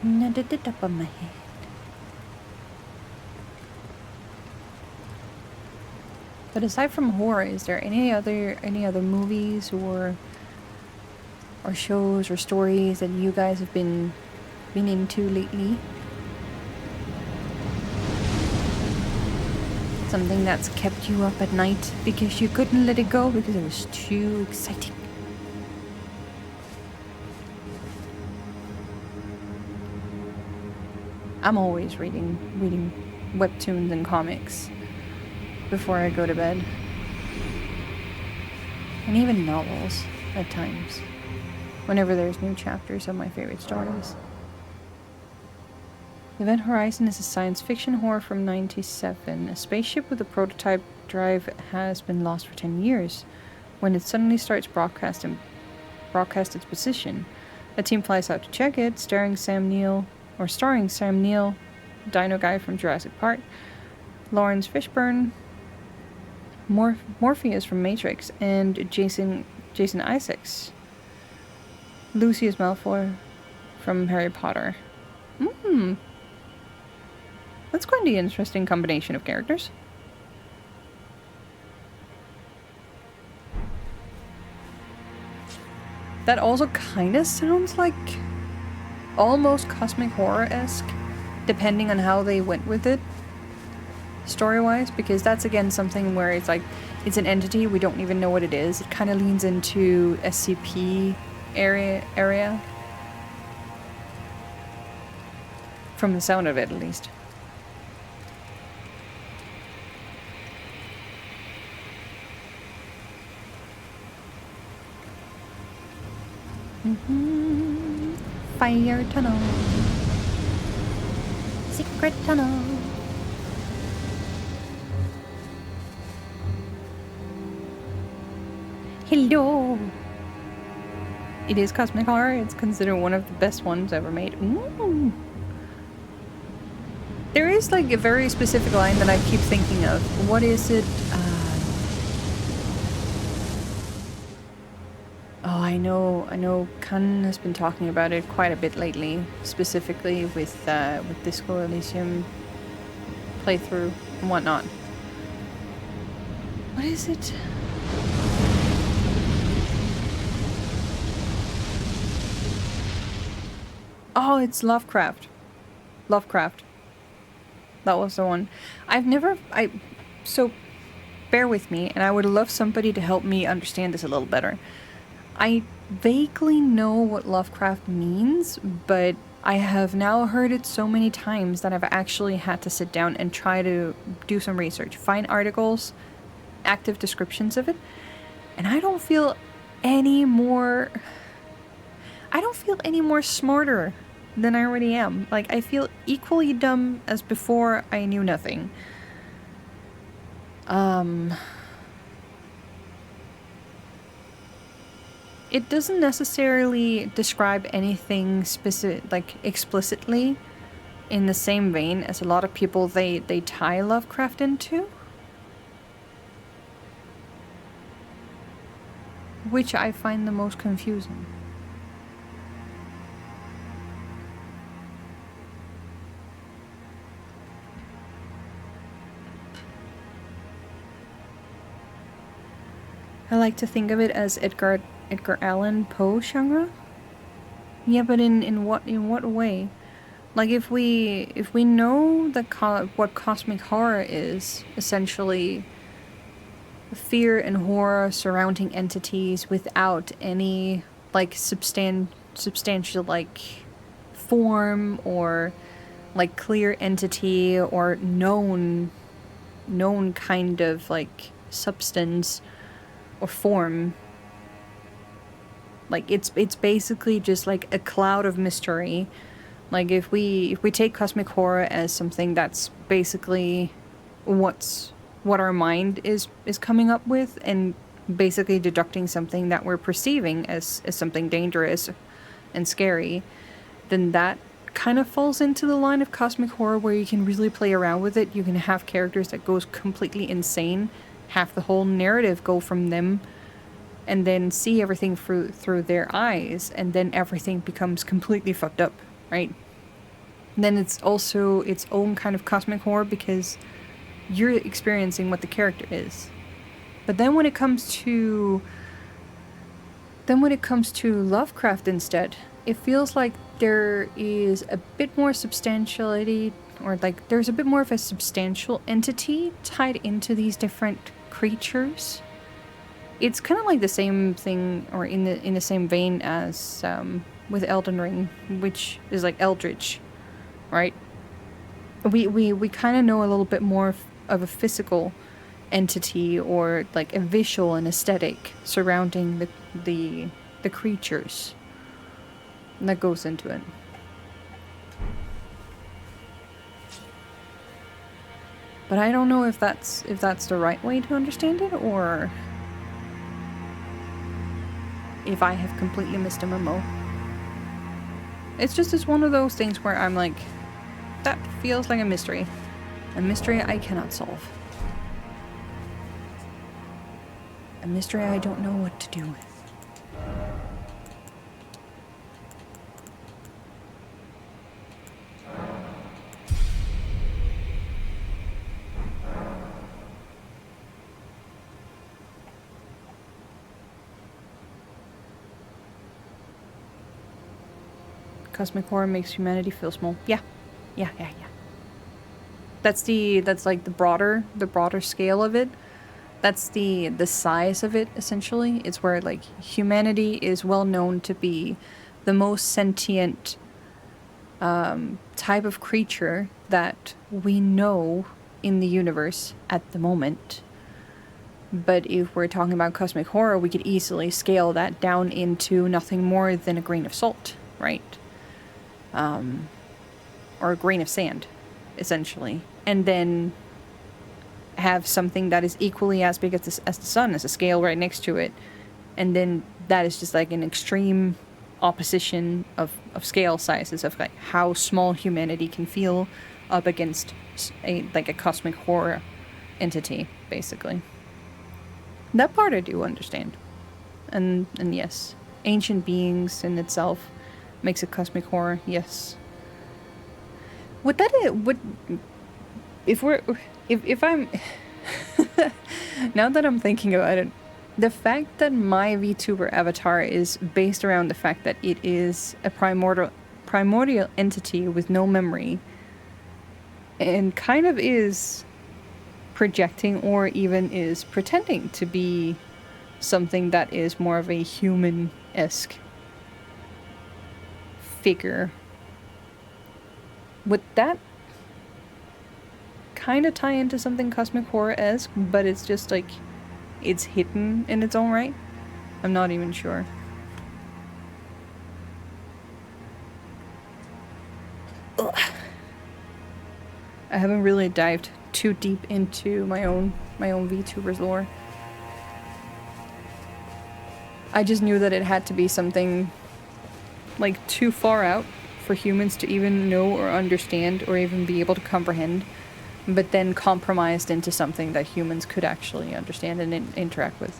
Not at the top of my head. But aside from horror, is there any other movies or shows or stories that you guys have been into lately? Something that's kept you up at night because you couldn't let it go because it was too exciting. I'm always reading webtoons and comics before I go to bed. And even novels at times, whenever there's new chapters of my favorite stories. Event Horizon is a science fiction horror from '97. A spaceship with a prototype drive has been lost for 10 years. When it suddenly starts broadcast its position, a team flies out to check it, starring Sam Neill, Dino Guy from Jurassic Park, Lawrence Fishburne, Morpheus from Matrix, and Jason Isaacs. Lucius Malfoy from Harry Potter. That's quite an interesting combination of characters. That also kind of sounds like almost cosmic horror-esque, depending on how they went with it, story-wise, because that's again something where it's like, it's an entity, we don't even know what it is. It kind of leans into SCP area. From the sound of it, at least. Fire tunnel. Secret tunnel. Hello. It is cosmic horror. It's considered one of the best ones ever made. Ooh. There is like a very specific line that I keep thinking of. What is it? Oh, I know. Kun has been talking about it quite a bit lately, specifically with Disco Elysium playthrough and whatnot. What is it? Oh, it's Lovecraft. Lovecraft. That was the one. So bear with me, and I would love somebody to help me understand this a little better. I vaguely know what Lovecraft means, but I have now heard it so many times that I've actually had to sit down and try to do some research, find articles, active descriptions of it, and I don't feel any more smarter than I already am. Like, I feel equally dumb as before I knew nothing. It doesn't necessarily describe anything specific, like explicitly, in the same vein as a lot of people they tie Lovecraft into. Which I find the most confusing. I like to think of it as Edgar Allan Poe genre. Yeah, but in what way? Like if we know that what cosmic horror is, essentially fear and horror surrounding entities without any like substantial like form or like clear entity or known kind of like substance or form. Like it's basically just like a cloud of mystery. Like if we take cosmic horror as something that's basically what our mind is coming up with, and basically deducting something that we're perceiving as something dangerous and scary, then that kind of falls into the line of cosmic horror where you can really play around with it. You can have characters that goes completely insane, have the whole narrative go from them, and then see everything through their eyes, and then everything becomes completely fucked up, right? And then it's also its own kind of cosmic horror because you're experiencing what the character is. But then when it comes to Lovecraft instead, it feels like there is a bit more substantiality, or like there's a bit more of a substantial entity tied into these different creatures. It's kind of like the same thing, or in the same vein as with Elden Ring, which is like Eldritch, right? We kind of know a little bit more of a physical entity, or like a visual and aesthetic surrounding the creatures that goes into it. But I don't know if that's the right way to understand it, or if I have completely missed a memo. It's one of those things where I'm like, that feels like a mystery I cannot solve. A mystery I don't know what to do with. Cosmic horror makes humanity feel small. Yeah. That's like the broader scale of it. That's the size of it, essentially. It's where like humanity is well known to be the most sentient type of creature that we know in the universe at the moment. But if we're talking about cosmic horror, we could easily scale that down into nothing more than a grain of salt, right? Or a grain of sand, essentially. And then have something that is equally as big as the sun, as a scale right next to it. And then that is just like an extreme opposition of scale sizes, of like how small humanity can feel up against a cosmic horror entity, basically. That part I do understand. And yes, ancient beings in itself makes a cosmic horror, yes. Would that would if I'm now that I'm thinking about it, the fact that my VTuber avatar is based around the fact that it is a primordial entity with no memory, and kind of is projecting or even is pretending to be something that is more of a human-esque figure. Would that kind of tie into something cosmic horror-esque, but it's just like it's hidden in its own right? I'm not even sure. Ugh. I haven't really dived too deep into my own VTuber's lore. I just knew that it had to be something like too far out for humans to even know or understand or even be able to comprehend, but then compromised into something that humans could actually understand and interact with.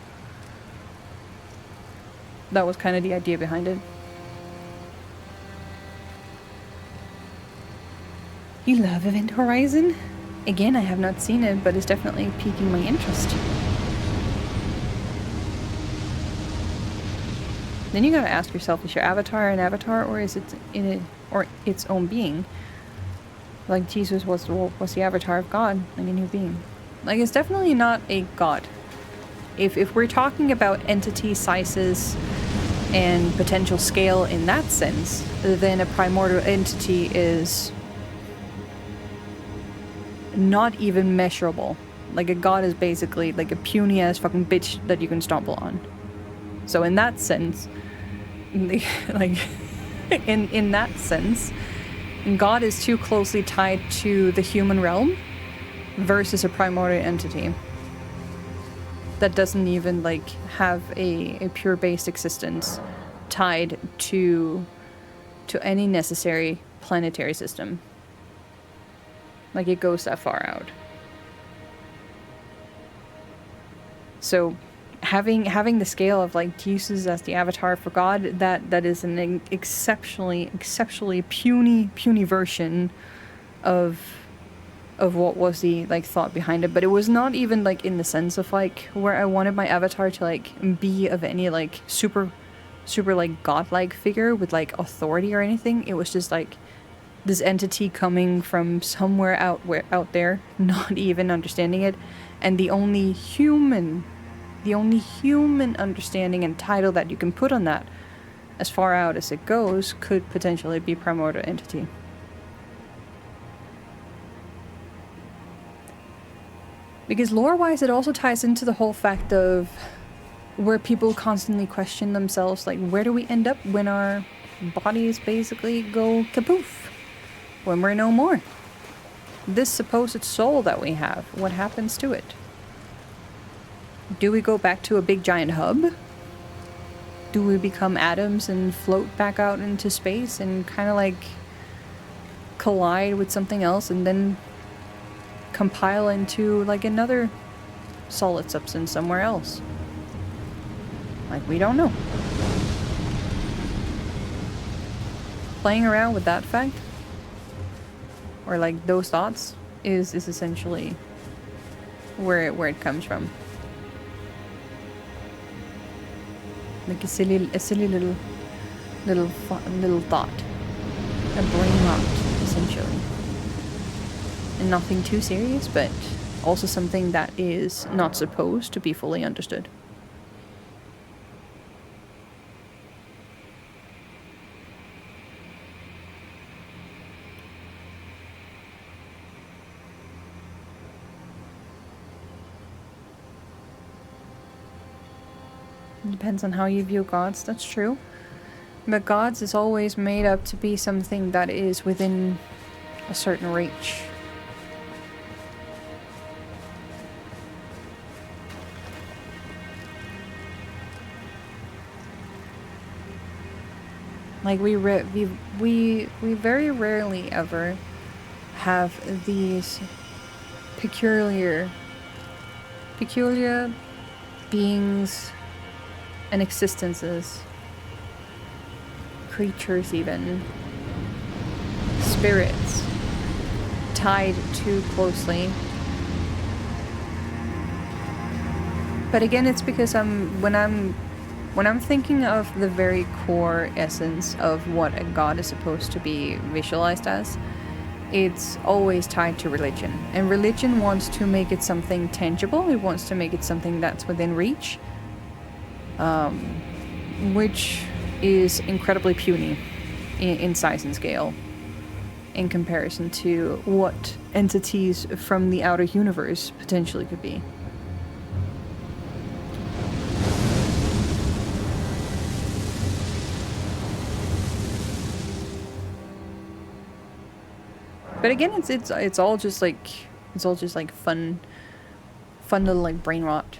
That was kind of the idea behind it. You love Event Horizon? Again, I have not seen it, but it's definitely piquing my interest. Then you gotta ask yourself, is your avatar an avatar, or is it in it, or its own being? Like Jesus was the avatar of God, like a new being. Like, it's definitely not a god. If we're talking about entity sizes and potential scale in that sense, then a primordial entity is not even measurable. Like, a god is basically like a puny ass fucking bitch that you can stumble on. So in that sense, like, in that sense, God is too closely tied to the human realm versus a primordial entity that doesn't even like have a pure based existence tied to any necessary planetary system. Like, it goes that far out. So having the scale of like Jesus as the avatar for God, that is an exceptionally puny version of what was the like thought behind it. But it was not even like in the sense of like where I wanted my avatar to like be of any like super like godlike figure with like authority or anything. It was just like this entity coming from somewhere out there, not even understanding it, and the only human understanding and title that you can put on that, as far out as it goes, could potentially be primordial entity. Because lore-wise, it also ties into the whole fact of where people constantly question themselves, like, where do we end up when our bodies basically go kapoof? When we're no more? This supposed soul that we have, what happens to it? Do we go back to a big giant hub? Do we become atoms and float back out into space and kind of like collide with something else and then compile into like another solid substance somewhere else? Like, we don't know. Playing around with that fact, or like those thoughts, is essentially where it comes from. Like a silly little thought, a brain rot, essentially, and nothing too serious, but also something that is not supposed to be fully understood. Depends on how you view gods, that's true. But gods is always made up to be something that is within a certain reach. Like we very rarely ever have these peculiar beings and existences, creatures even, spirits, tied too closely. But again, it's because when I'm thinking of the very core essence of what a god is supposed to be visualized as, it's always tied to religion. And religion wants to make it something tangible, it wants to make it something that's within reach, which is incredibly puny in size and scale in comparison to what entities from the outer universe potentially could be. But again, it's all just like fun little like brain rot.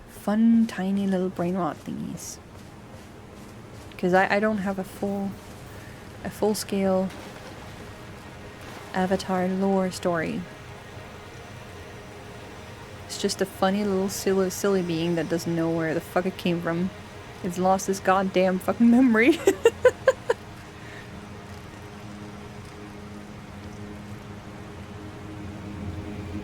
Fun tiny little brain rot thingies. Because I don't have a full scale Avatar lore story. It's just a funny little silly being that doesn't know where the fuck it came from. It's lost its goddamn fucking memory.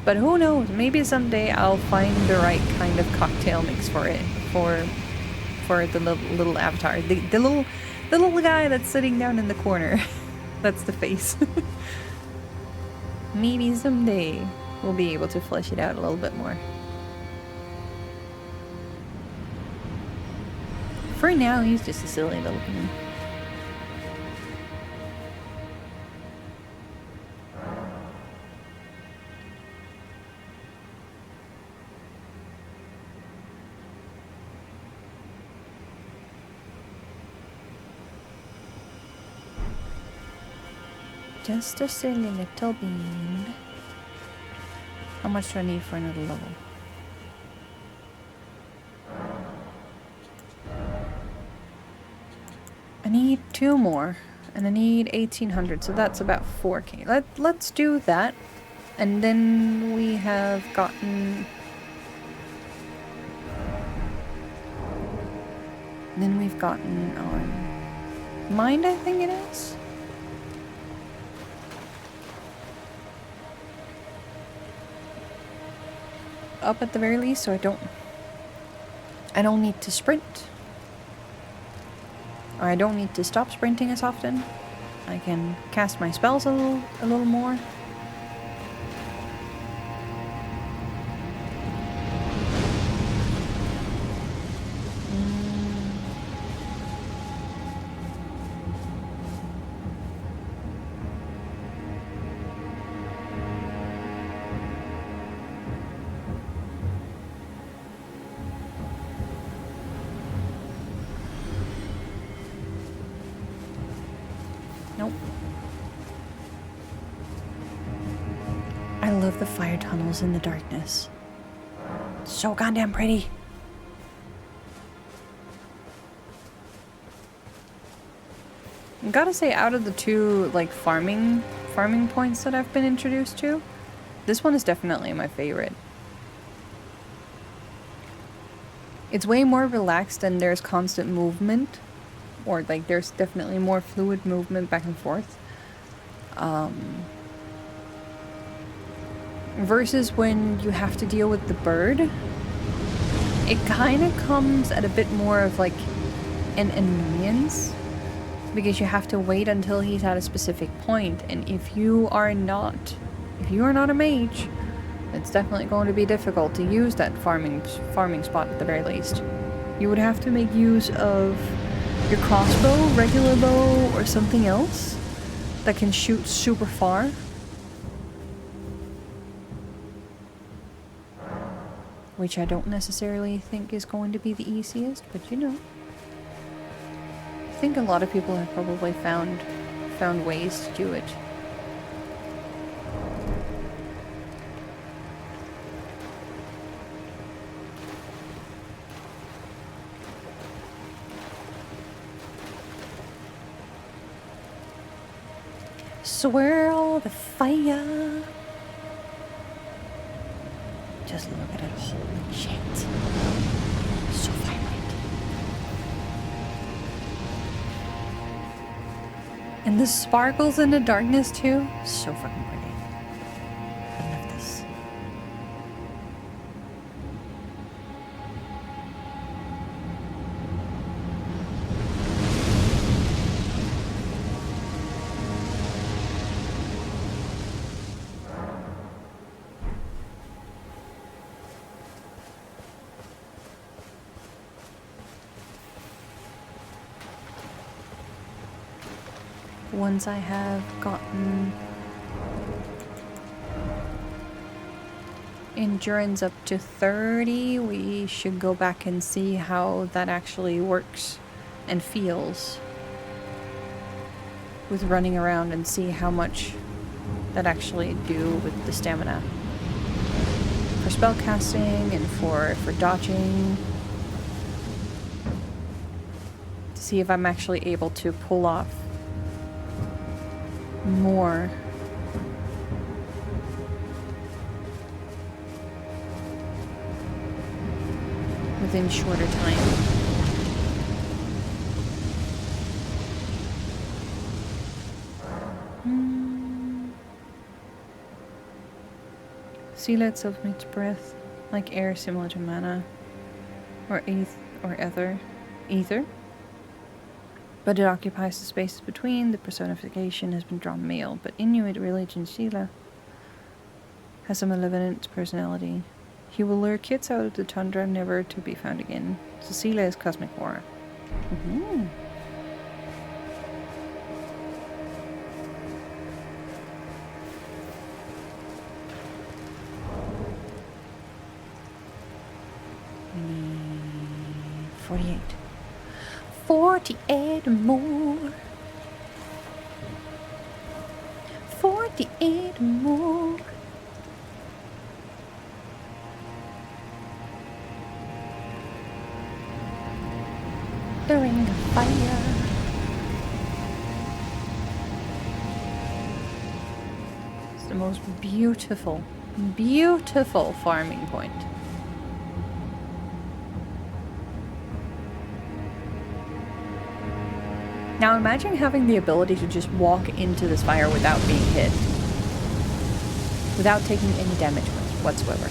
But who knows, maybe someday I'll find the right kind of cocktail mix for it, for the little avatar. The little guy that's sitting down in the corner. That's the face. Maybe someday we'll be able to flesh it out a little bit more. For now, he's just a silly little thing. Just a silly little bean. How much do I need for another level? I need 2 more, and I need 1800, so that's about 4k. Let's do that, and then we have gotten... Then we've gotten our mind, I think it is. Up at the very least, so I don't need to sprint. Or I don't need to stop sprinting as often. I can cast my spells a little more. Nope. I love the fire tunnels in the darkness. So goddamn pretty. I gotta say, out of the 2 like farming points that I've been introduced to, this one is definitely my favorite. It's way more relaxed and there's constant movement. Or like there's definitely more fluid movement back and forth. Versus when you have to deal with the bird, it kind of comes at a bit more of like an annoyance, because you have to wait until he's at a specific point, and if you are not a mage, it's definitely going to be difficult to use that farming spot at the very least. You would have to make use of your crossbow, regular bow, or something else that can shoot super far. which I don't necessarily think is going to be the easiest, but you know. I think a lot of people have probably found ways to do it. Swirl the fire. Just look at it. Holy shit. So vibrant. And the sparkles in the darkness too. So fucking pretty. I love this. Once I have gotten endurance up to 30, we should go back and see how that actually works and feels with running around and see how much that actually do with the stamina. For spell casting and for dodging. To see if I'm actually able to pull off more. Within shorter time. Sea light submits breath, like air similar to mana, or ether. But it occupies the spaces between. The personification has been drawn male, but Inuit religion Sila has a malevolent personality. He will lure kids out of the tundra, never to be found again. So Sila is cosmic war. Mm-hmm. We need 48. 48 more. 48 more. The ring of fire. It's the most beautiful, beautiful farming point. Now imagine having the ability to just walk into this fire without being hit. Without taking any damage whatsoever.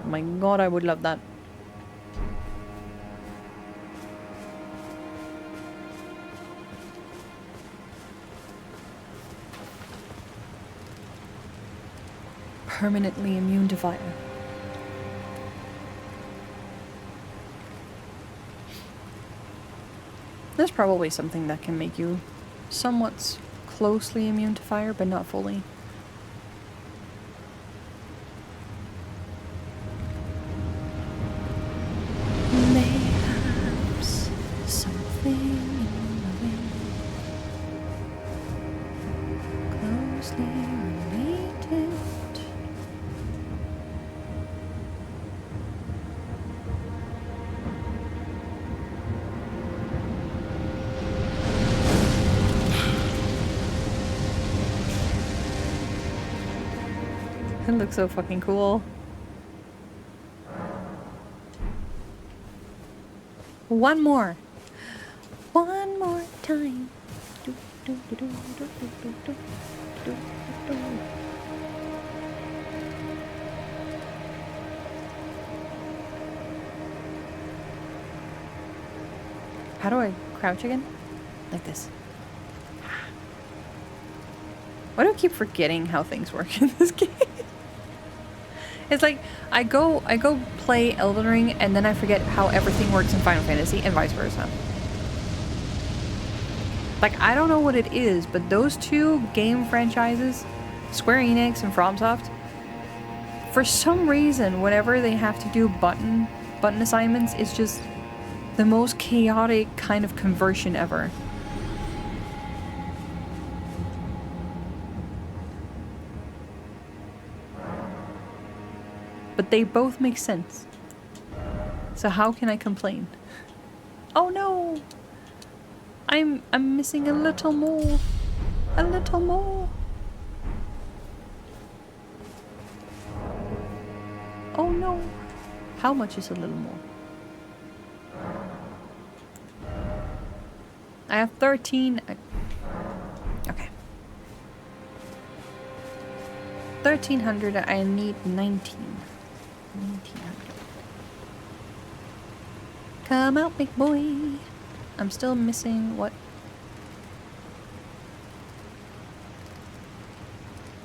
Oh my god, I would love that. Permanently immune to fire. There's probably something that can make you somewhat closely immune to fire, but not fully. Mayhaps something in the wind closely related. It looks so fucking cool. One more. One more time. Do, do, do, do, do, do, do, do, do, do. How do I crouch again? Like this. Why do I keep forgetting how things work in this game? It's like I go play Elden Ring and then I forget how everything works in Final Fantasy and vice versa. Like I don't know what it is, but those two game franchises Square Enix and FromSoft, for some reason, whenever they have to do button assignments, it's just the most chaotic kind of conversion ever. But they both make sense. So how can I complain? Oh no! I'm missing a little more. A little more. Oh no. How much is a little more? I have 13. Okay. 1,300. I need 19. 1,900. Come out, big boy. I'm still missing what?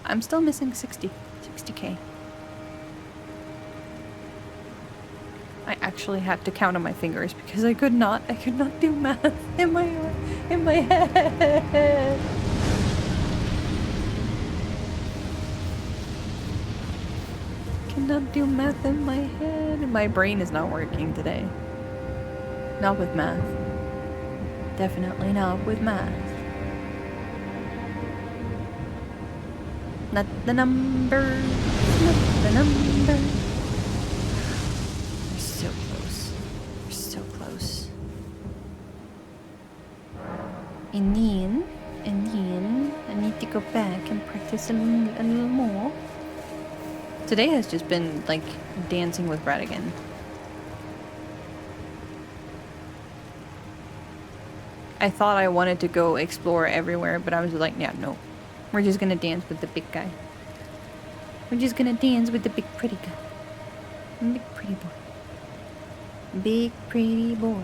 I'm still missing 60k. I actually had to count on my fingers because I could not do math in my head. Cannot do math in my head. My brain is not working today. Not with math. Definitely not with math. Not the numbers. Not the numbers. We're so close. We're so close. And then I need to go back and practice a little more. Today has just been like dancing with Brad again. I thought I wanted to go explore everywhere, but I was like, yeah, no. We're just gonna dance with the big guy. We're just gonna dance with the big pretty guy. Big pretty boy. Big pretty boy.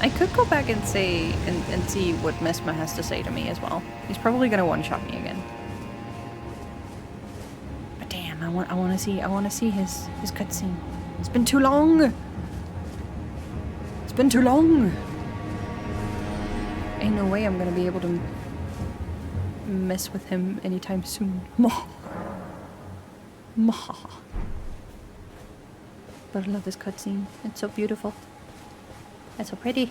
I could go back and say and see what Mesma has to say to me as well. He's probably gonna one-shot me again. But damn, I wanna see his cutscene. It's been too long. It's been too long. Ain't no way I'm gonna be able to mess with him anytime soon. But I love this cutscene. It's so beautiful. It's so pretty.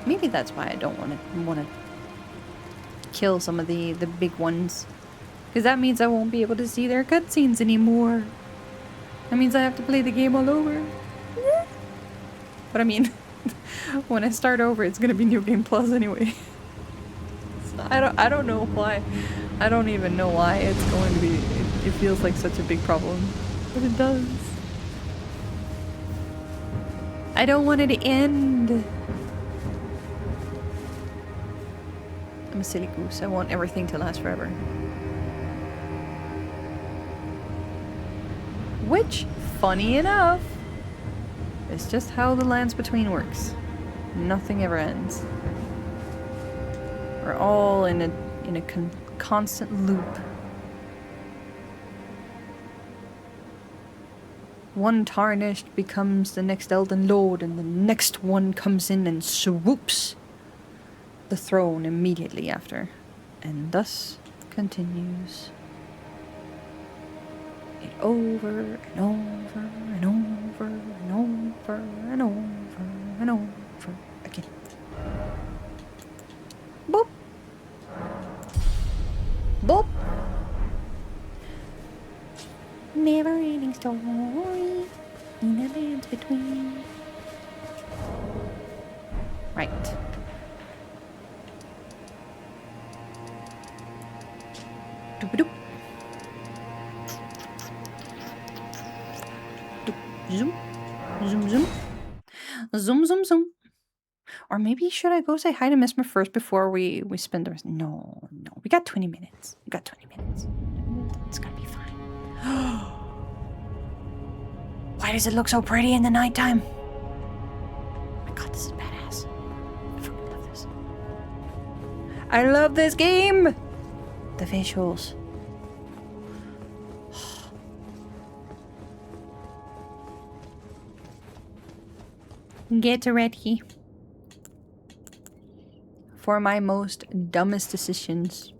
Maybe that's why I don't want to kill some of the big ones, because that means I won't be able to see their cutscenes anymore. That means I have to play the game all over. But I mean, when I start over, it's gonna be New Game Plus anyway. So I don't know why. I don't even know why it's going to be. It feels like such a big problem, but it does. I don't want it to end. I'm a silly goose. I want everything to last forever. Which, funny enough, is just how the Lands Between works. Nothing ever ends. We're all in a constant loop. One tarnished becomes the next Elden Lord, and the next one comes in and swoops the throne immediately after. And thus continues. It over and over and over and over and over and over again. Boop. Boop. Never-ending story in the lands between. Right. Doop-a-doop. Doop. Zoom. Zoom, zoom. Zoom, zoom, zoom. Or maybe should I go say hi to Mesmer first before we spend the rest? No. We got 20 minutes. It's gonna be fine. Why does it look so pretty in the nighttime? Oh my god, this is badass. I fucking love this. I love this game! The visuals. Get ready. For my most dumbest decisions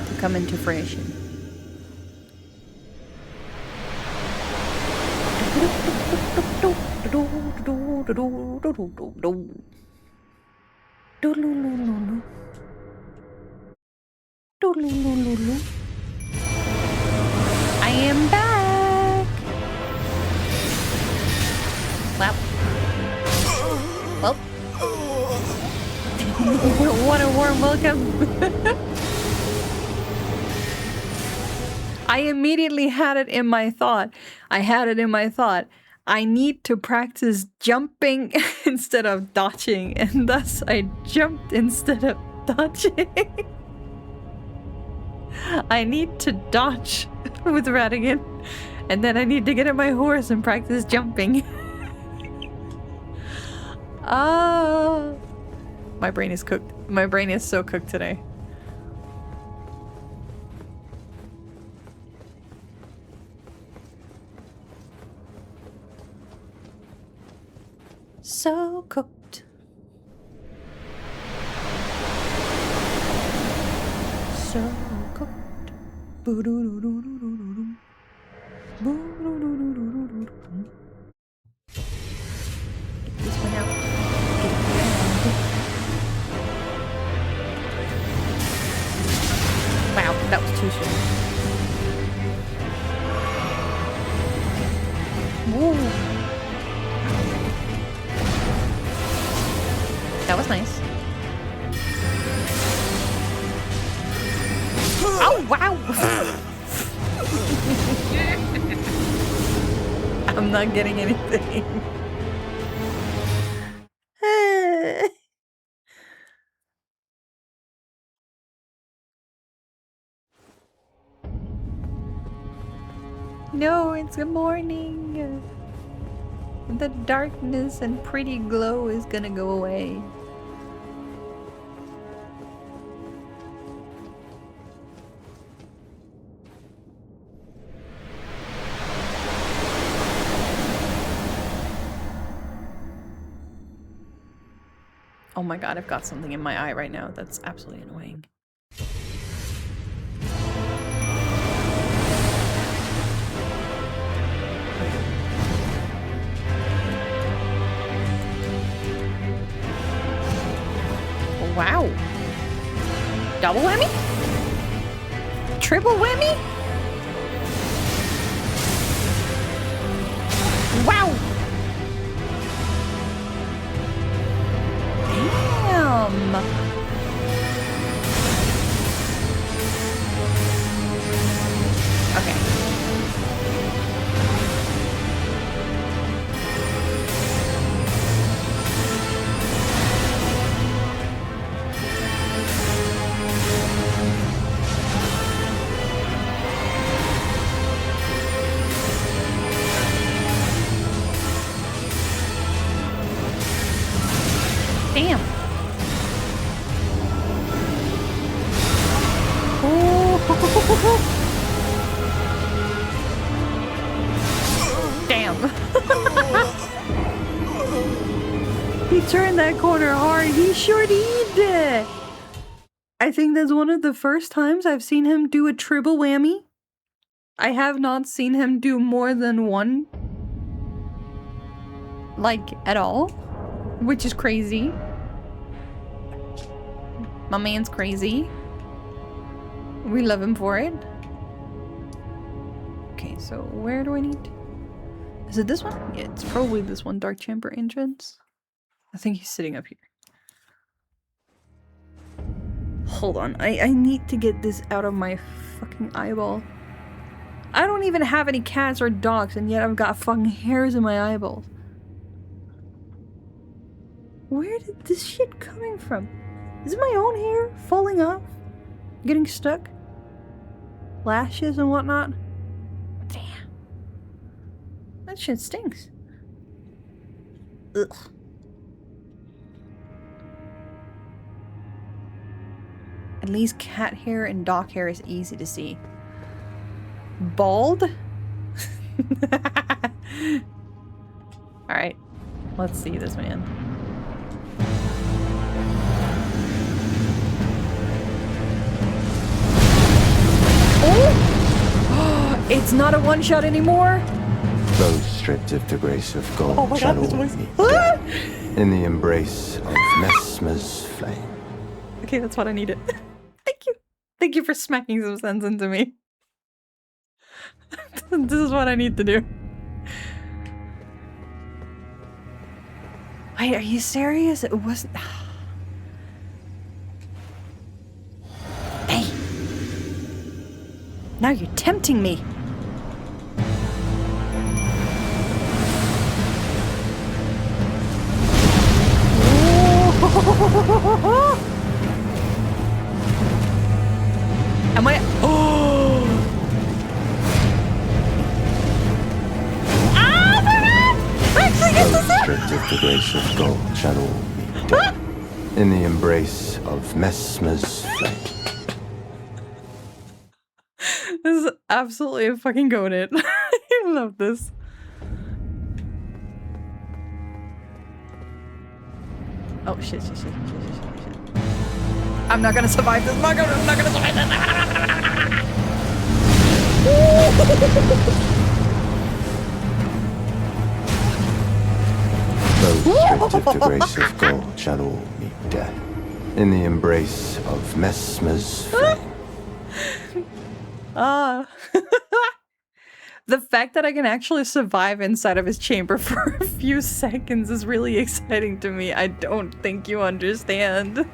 to come into fruition. I am back. Well. Well. What a warm welcome. I immediately had it in my thought. I need to practice jumping instead of dodging, and thus I jumped instead of dodging. I need to dodge with Radigan, and then I need to get on my horse and practice jumping. Ah, my brain is cooked. My brain is so cooked today. So cooked. So cooked. Boo-doo-doo-doo-doo-doo-doo. Boo-doo-doo-doo-doo-doo-doo. Get this one out. Get it out. Wow, that was too soon. Woo. That was nice. Oh, wow! I'm not getting anything. No, it's good morning. The darkness and pretty glow is gonna go away. Oh my god, I've got something in my eye right now. That's absolutely annoying. Wow. Double whammy? Triple whammy? Wow. Damn. Okay. Damn. Damn. He turned that corner hard. He sure did. I think that's one of the first times I've seen him do a triple whammy. I have not seen him do more than one. Like, at all. Which is crazy. My man's crazy. We love him for it. Okay, so where do I need? Is it this one? Yeah, it's probably this one. Dark Chamber entrance. I think he's sitting up here. Hold on. I need to get this out of my fucking eyeball. I don't even have any cats or dogs, and yet I've got fucking hairs in my eyeballs. Where did this shit coming from? Is it my own hair falling off? Getting stuck? Lashes and whatnot? Damn. That shit stinks. Ugh. At least cat hair and dog hair is easy to see. Bald? Alright. Let's see this man. Oh! It's not a one-shot anymore. Those stripped of the grace of God Oh my shall God, this all voice. meet death in the embrace of Mesmer's flame. Okay, that's what I needed. Thank you. Thank you for smacking some sense into me. This is what I need to do. Wait, are you serious? It wasn't... Hey! Now you're tempting me! Am I... Oh! Ah, Those stripped of the grace of God shall all meet death in the embrace of Mesmer's flame. This is absolutely a fucking goated. I love this. Oh shit, shit, shit, shit, shit, shit, shit. I'm not gonna survive this. I'm not gonna survive this. Those stripped of the grace of God shall all meet death in the embrace of Mesmer's flame. The fact that I can actually survive inside of his chamber for a few seconds is really exciting to me. I don't think you understand.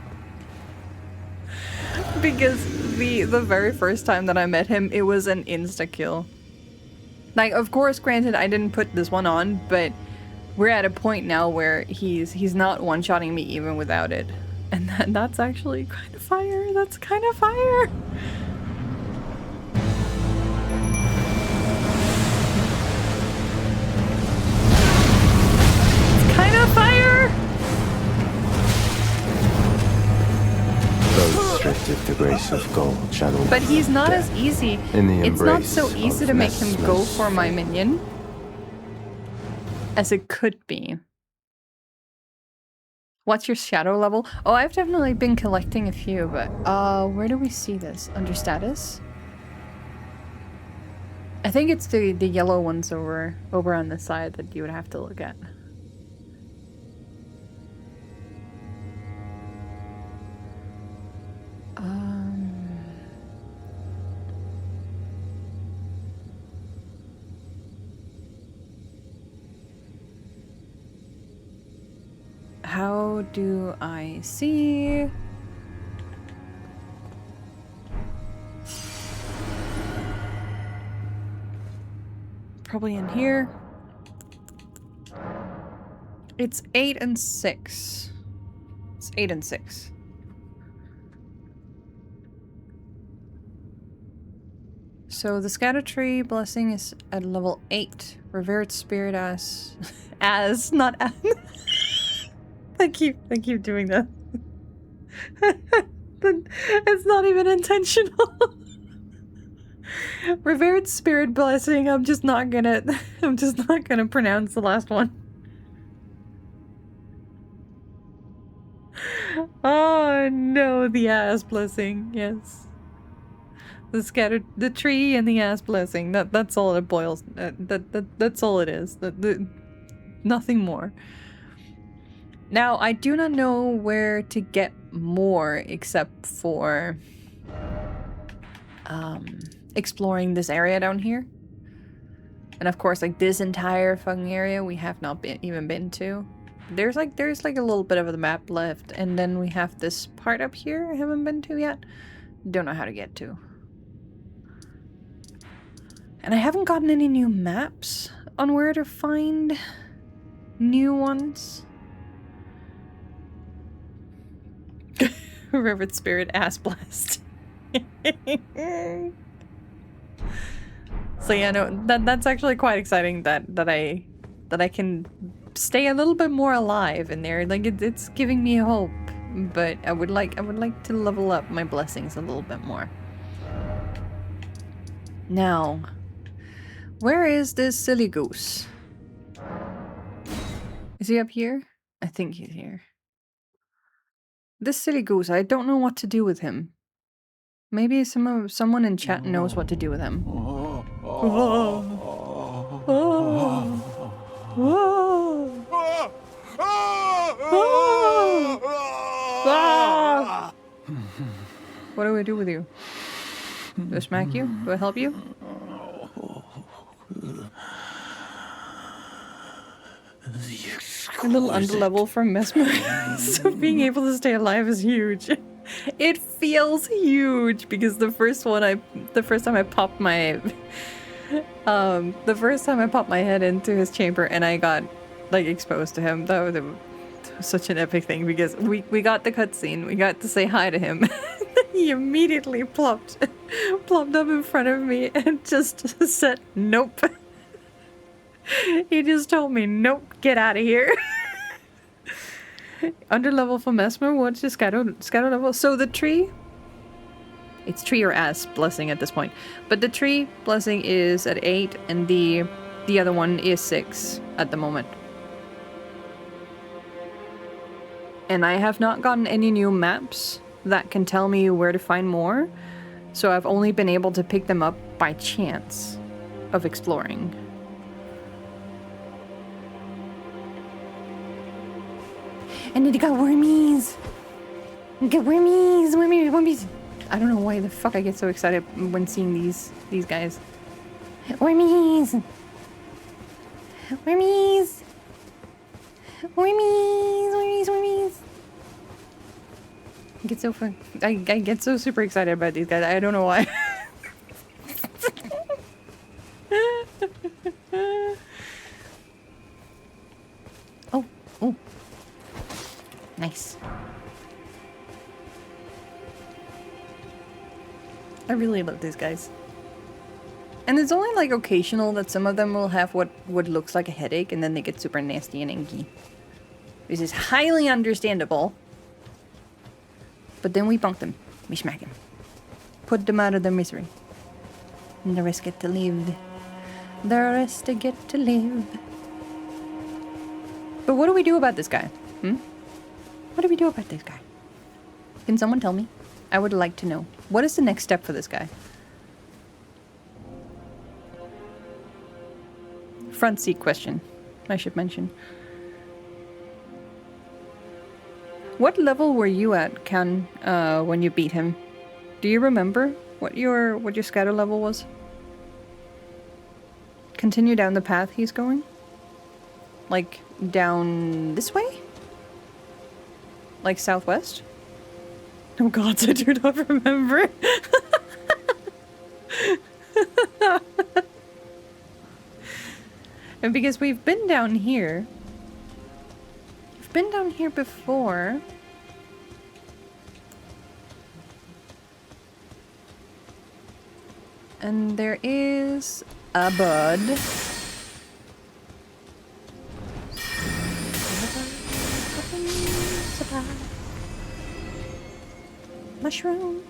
Because the very first time that I met him, it was an insta-kill. Like, of course, granted, I didn't put this one on, but we're at a point now where he's not one-shotting me even without it. And that's actually kind of fire. That's kind of fire. Kind of fire! Those stripped of the grace of God shall all But he's meet not death as easy. in the It's not embrace so easy of to make him go Mesmer's for my flame. minion as it could be. What's your shadow level? Oh, I've definitely been collecting a few, but where do we see this? Under status? I think it's the yellow ones over on the side that you would have to look at. How do I see? Probably in here. It's 8 and 6. It's 8 and 6. So the scatter tree blessing is at level 8. Revered spirit as not as. I keep doing that. It's not even intentional. Revered spirit blessing. I'm just not gonna pronounce the last one. Oh no, the ass blessing. Yes. The tree and the ass blessing. That's all it boils. That's all it is. Nothing more. Now, I do not know where to get more except for exploring this area down here. And of course, like this entire fucking area we have not even been to. There's like a little bit of the map left, and then we have this part up here I haven't been to yet. Don't know how to get to. And I haven't gotten any new maps on where to find new ones. Revered spirit ass blast. So yeah, no, that's actually quite exciting that I can stay a little bit more alive in there. Like it's giving me hope, but I would like to level up my blessings a little bit more. Now, where is this silly goose? Is he up here? I think he's here. This silly goose, I don't know what to do with him. Maybe someone in chat knows what to do with him. Oh. Oh. Oh. Oh. Ah. What do I do with you? Do I smack you? Do I help you? A little underlevel from Mesmer. So being able to stay alive is huge. It feels huge because the first time I popped my head into his chamber and I got like exposed to him, that was such an epic thing because we got the cutscene, we got to say hi to him. He immediately plopped up in front of me and just said nope. He just told me nope, get out of here. Underlevel for Mesmer, what's your scatter level? So the tree, it's tree or ass blessing at this point, but the tree blessing is at 8 and the other one is 6 at the moment. And I have not gotten any new maps that can tell me where to find more, so I've only been able to pick them up by chance of exploring. And it got wormies. Get wormies. I don't know why the fuck I get so excited when seeing these guys. Wormies. Wormies. I get so super excited about these guys. I don't know why. Oh. Nice. I really love these guys. And it's only like occasional that some of them will have what looks like a headache and then they get super nasty and inky. This is highly understandable. But then we bonk them. We smack them. Put them out of their misery. And the rest get to live. The rest get to live. But what do we do about this guy? What do we do about this guy? Can someone tell me? I would like to know. What is the next step for this guy? Front seat question, I should mention. What level were you at, Kan, when you beat him? Do you remember what your scatter level was? Continue down the path he's going? Like, down this way? Like southwest? Oh god, I do not remember. And because we've been down here. We've been down here before. And there is a bud. Mushroom,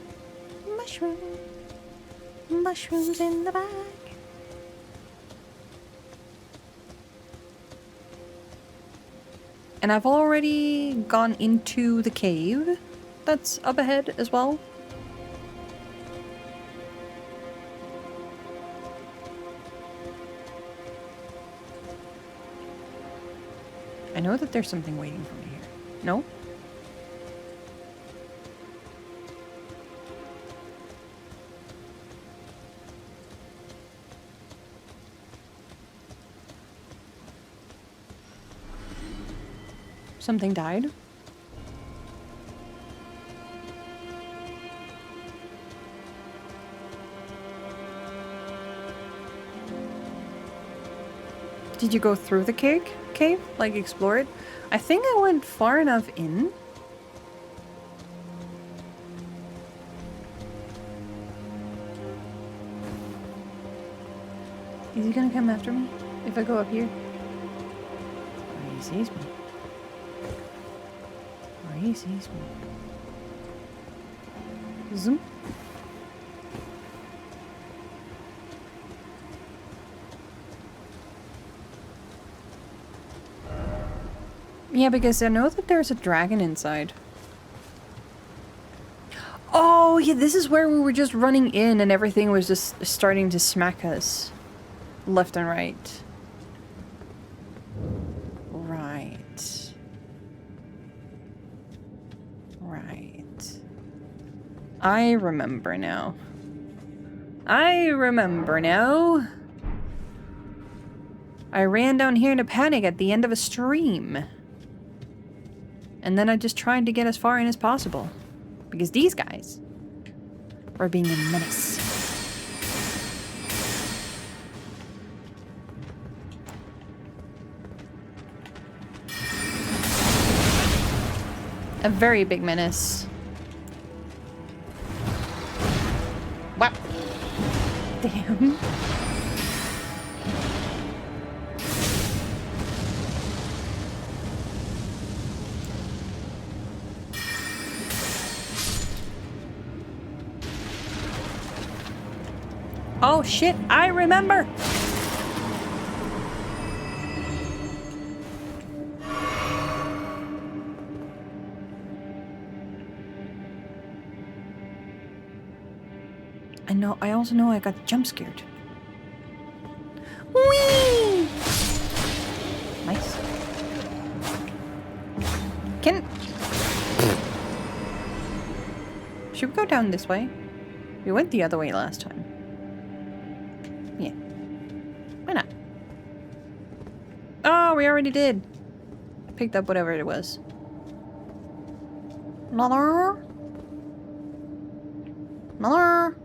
mushrooms in the bag. And I've already gone into the cave that's up ahead as well. I know that there's something waiting for me here. No? Something died? Did you go through the cave? Like explore it? I think I went far enough in. Is he gonna come after me if I go up here? Or he sees me. He sees me. Zoom. Yeah, because I know that there's a dragon inside. Oh, yeah, this is where we were just running in and everything was just starting to smack us. Left and right. Right. Right. I remember now. I remember now. I ran down here in a panic at the end of a stream. And then I just tried to get as far in as possible. Because these guys were being a menace. A very big menace. Wow. Damn. Oh shit, I remember! I also know I got jump scared. Whee! Nice. Should we go down this way? We went the other way last time. Yeah. Why not? Oh, we already did. I picked up whatever it was. Mother? Mother?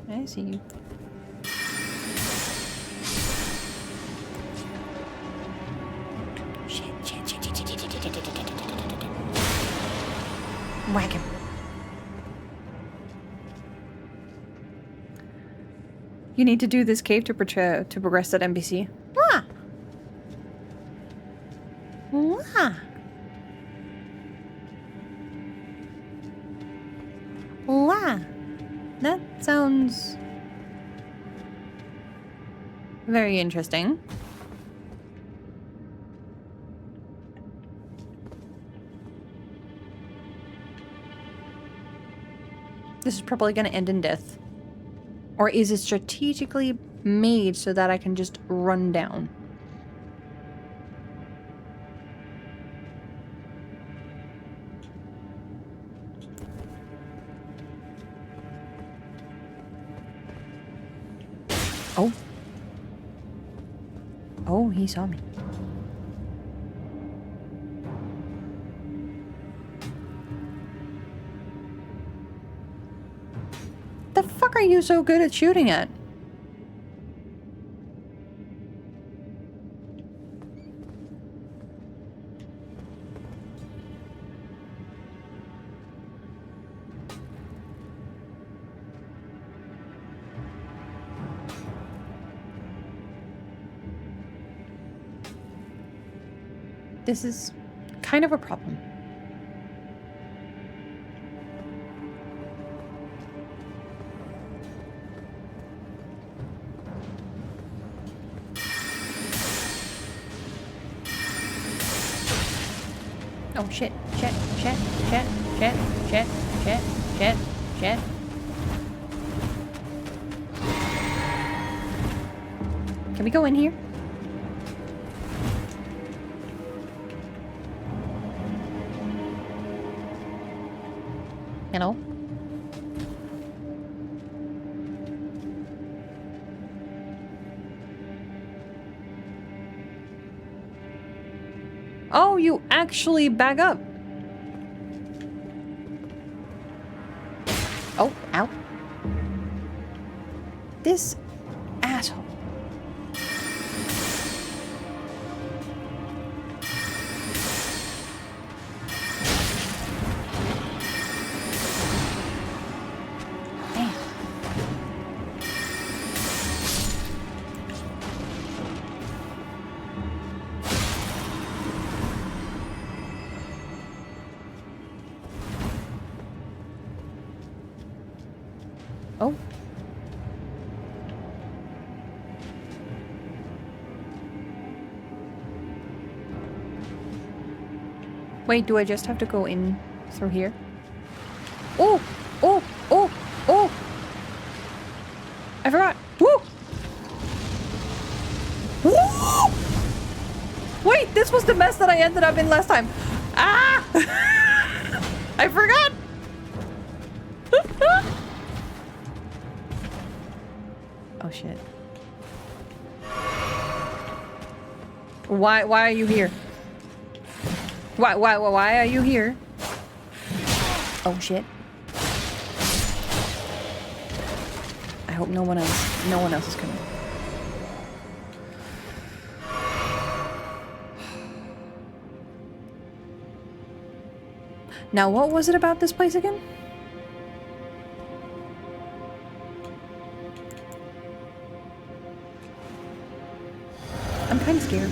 I see you. Whack him. You need to do this cave to progress that NPC. Wah. Wah. Wah. That sounds very interesting. This is probably going to end in death. Or is it strategically made so that I can just run down? Oh. Oh, he saw me. The fuck are you so good at shooting at? This is kind of a problem. Oh shit, shit, shit, shit, shit, shit, shit, shit, shit. Can we go in here? Hello? Oh, you actually back up. Oh, ow. This asshole. Oh. Wait, do I just have to go in through here? Oh! Oh! Oh! Oh! I forgot! Woo! Woo! Wait, this was the mess that I ended up in last time. Ah! I forgot! Oh shit. Why are you here? Why are you here? Oh shit. I hope no one else is coming. Now what was it about this place again? I'm kind of scared.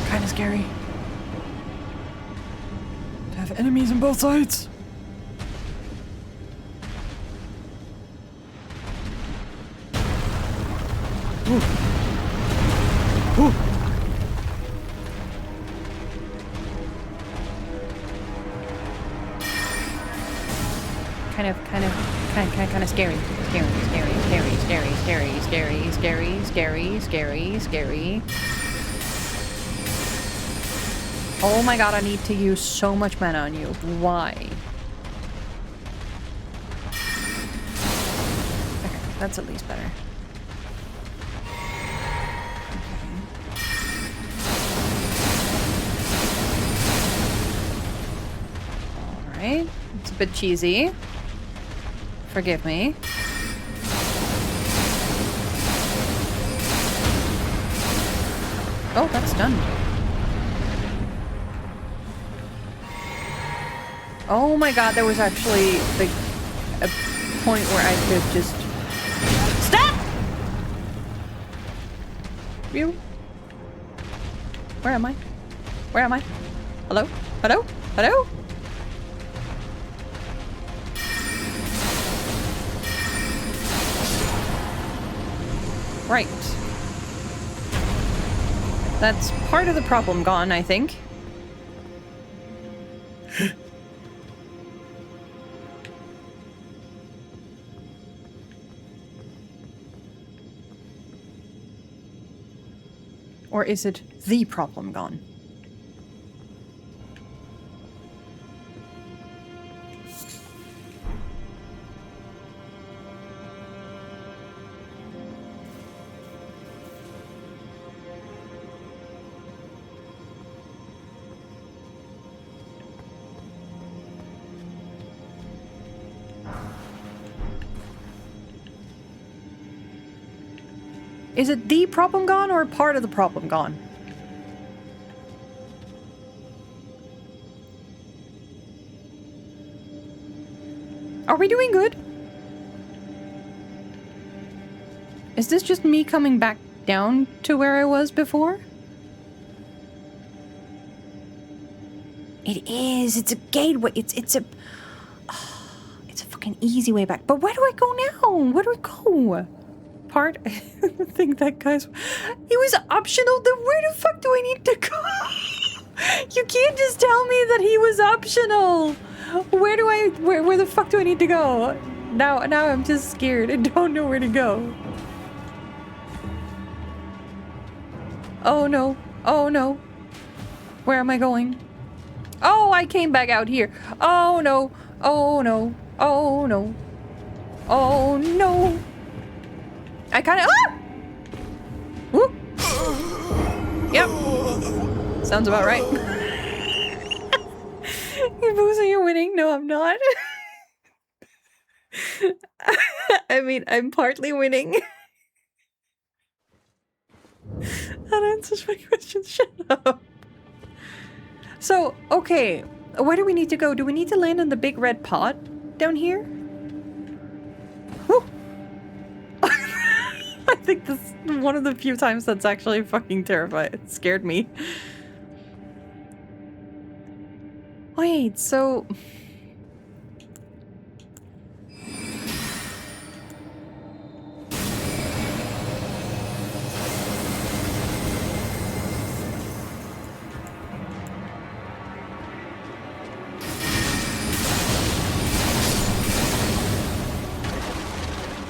Kind of scary. To have enemies on both sides. Kind of scary. Scary. Oh my god, I need to use so much mana on you. Why? Okay, that's at least better. Alright. It's a bit cheesy. Forgive me. Oh, that's done. Oh my god, there was actually like a point where I could just... Stop! You? Where am I? Where am I? Hello? Hello? Hello? Right. That's part of the problem gone, I think. Or is it the problem gone? Is it the problem gone or part of the problem gone? Are we doing good? Is this just me coming back down to where I was before? It is. It's a gateway. It's a fucking easy way back. But where do I go now? Where do I go? Part. I think that guy's. He was optional. Then where the fuck do I need to go? You can't just tell me that he was optional. Where the fuck do I need to go? Now I'm just scared. I don't know where to go. Oh no. Oh no. Where am I going? Oh, I came back out here. Oh no. Oh no. Oh no. Oh no. I kind of. Ah! Whoop. Yep. Sounds about right. Boozer, you're winning. No, I'm not. I mean, I'm partly winning. That answers my question. Shut up. So, okay. Where do we need to go? Do we need to land in the big red pot down here? Woo! I think this is one of the few times that's actually fucking terrifying. It scared me. Wait, so...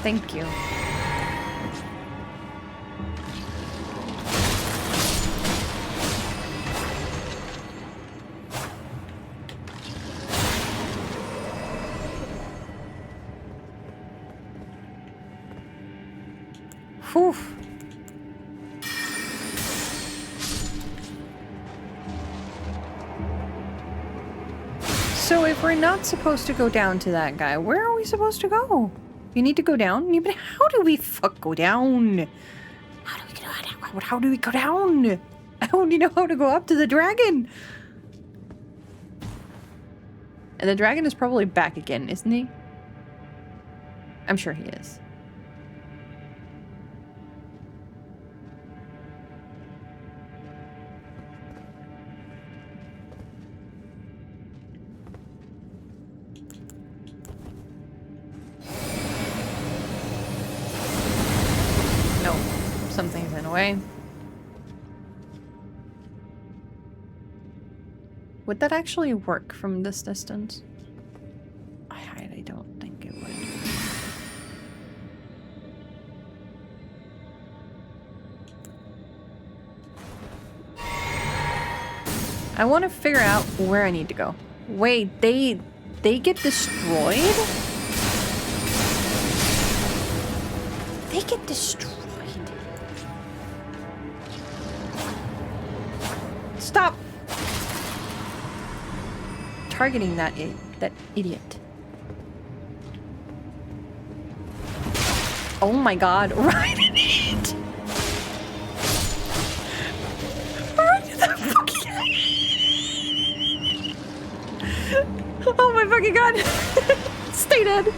Thank you. Whew. So if we're not supposed to go down to that guy, where are we supposed to go? You need to go down? Yeah, but how do we go down? How do we go down? How do we go down? I only know how to go up to the dragon. And the dragon is probably back again, isn't he? I'm sure he is. No, something's in the way. Would that actually work from this distance? I highly don't think it would. I want to figure out where I need to go. Wait, they get destroyed? They get destroyed. Stop targeting that idiot. Oh my god, right in it! Right in the fucking... Oh my fucking god! Stay dead!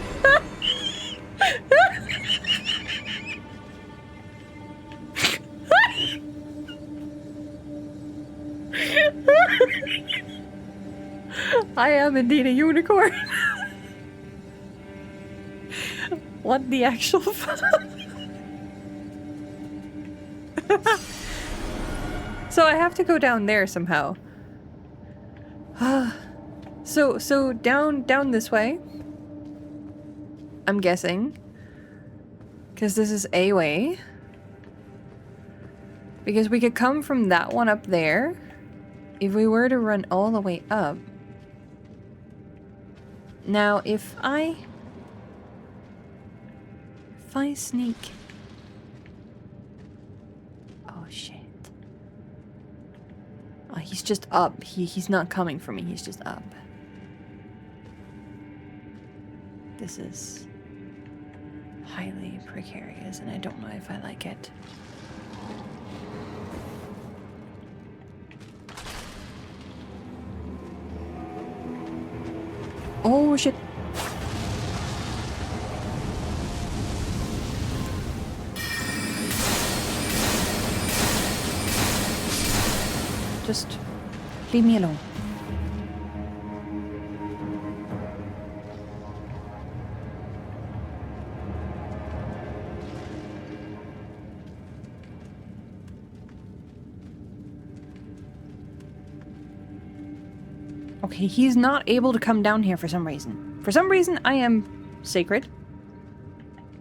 I am indeed a unicorn. What the actual fuck? So I have to go down there somehow. So down this way. I'm guessing. Because this is a way. Because we could come from that one up there. If we were to run all the way up. Now, if I sneak... Oh, shit. Oh, he's just up. He's not coming for me. He's just up. This is highly precarious, and I don't know if I like it. Oh, shit. Just leave me alone. Okay, he's not able to come down here for some reason. For some reason, I am sacred.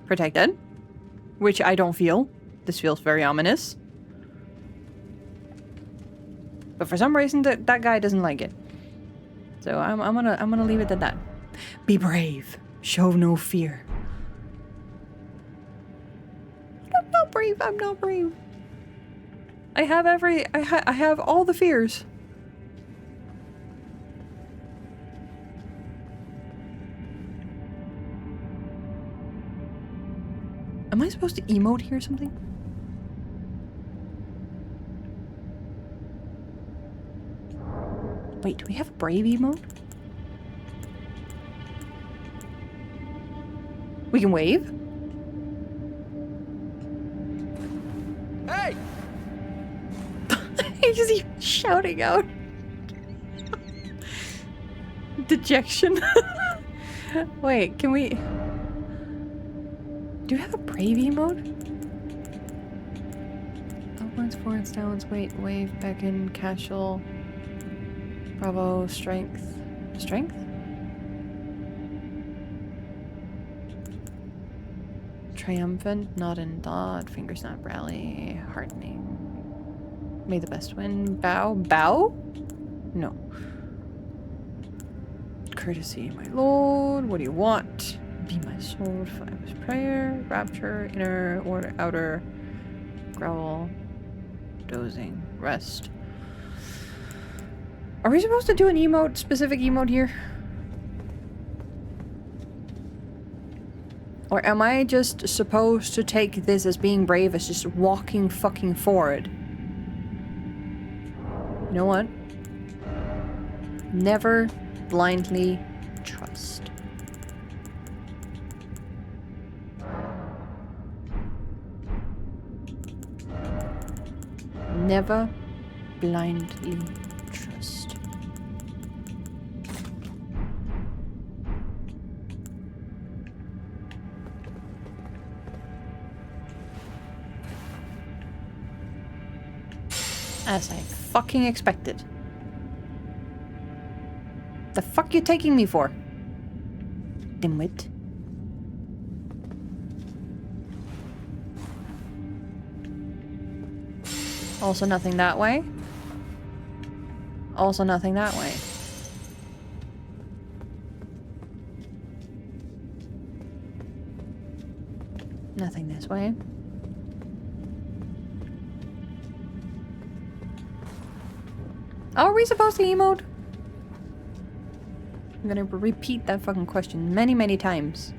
Protected. Which I don't feel. This feels very ominous. But for some reason, that guy doesn't like it. So I'm gonna leave it at that. Be brave. Show no fear. I'm not brave. I'm not brave. I have I have all the fears. Am I supposed to emote here or something? Wait, do we have a brave emote? We can wave? I just keep shouting out. Dejection. Wait, can we... Do you have a brave emote? Upwards, forwards, downwards, wait, wave, beckon, casual, bravo, strength. Strength? Triumphant, nod and dot, finger snap, rally, heartening. May the best win. Bow? Bow? No. Courtesy, my lord. What do you want? Be my sword. Five prayer. Rapture. Inner. Order. Outer. Growl. Dozing. Rest. Are we supposed to do an emote? Specific emote here? Or am I just supposed to take this as being brave as just walking fucking forward? You know what? Never blindly trust. Never blindly trust. As I fucking expected. The fuck you taking me for? Dimwit. Also nothing that way. Also nothing that way. Nothing this way. Are we supposed to emote? I'm gonna repeat that fucking question many, many times.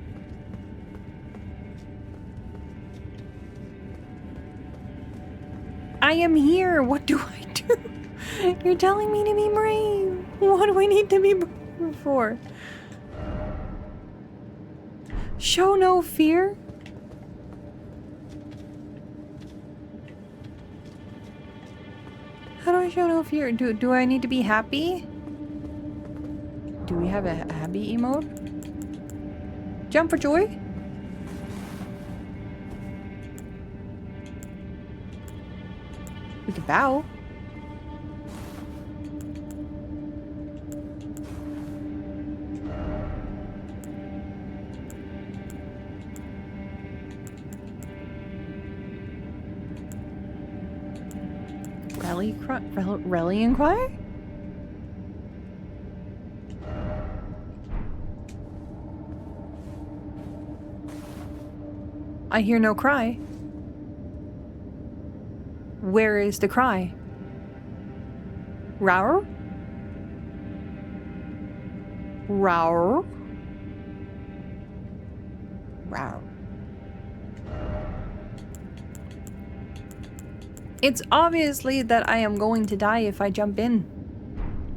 I am here. What do I do? You're telling me to be brave. What do I need to be brave for? Show no fear? How do I show no fear? Do I need to be happy? Do we have a happy emote? Jump for joy? We can bow. Rallying cry? I hear no cry. Where is the cry? Roar? Roar? Roar. It's obviously that I am going to die if I jump in.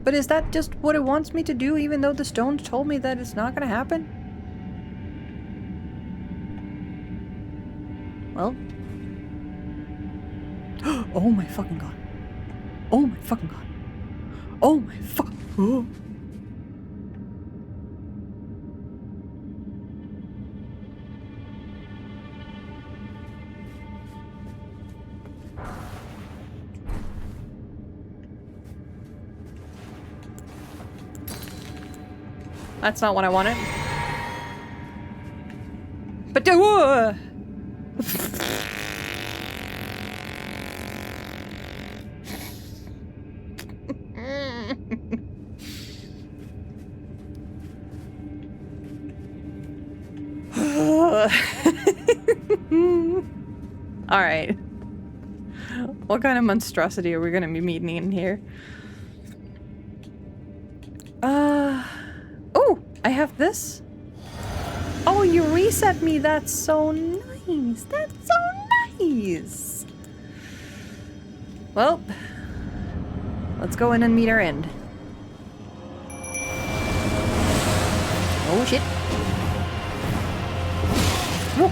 But is that just what it wants me to do, even though the stones told me that it's not gonna happen? Well. Oh my fucking god. Oh my fucking god. Oh my fuck. Oh. That's not what I wanted. But all right. What kind of monstrosity are we gonna be meeting in here? Oh, I have this. Oh, you reset me. That's so nice. That's so nice. Well, let's go in and meet our end. Oh shit. Whoa.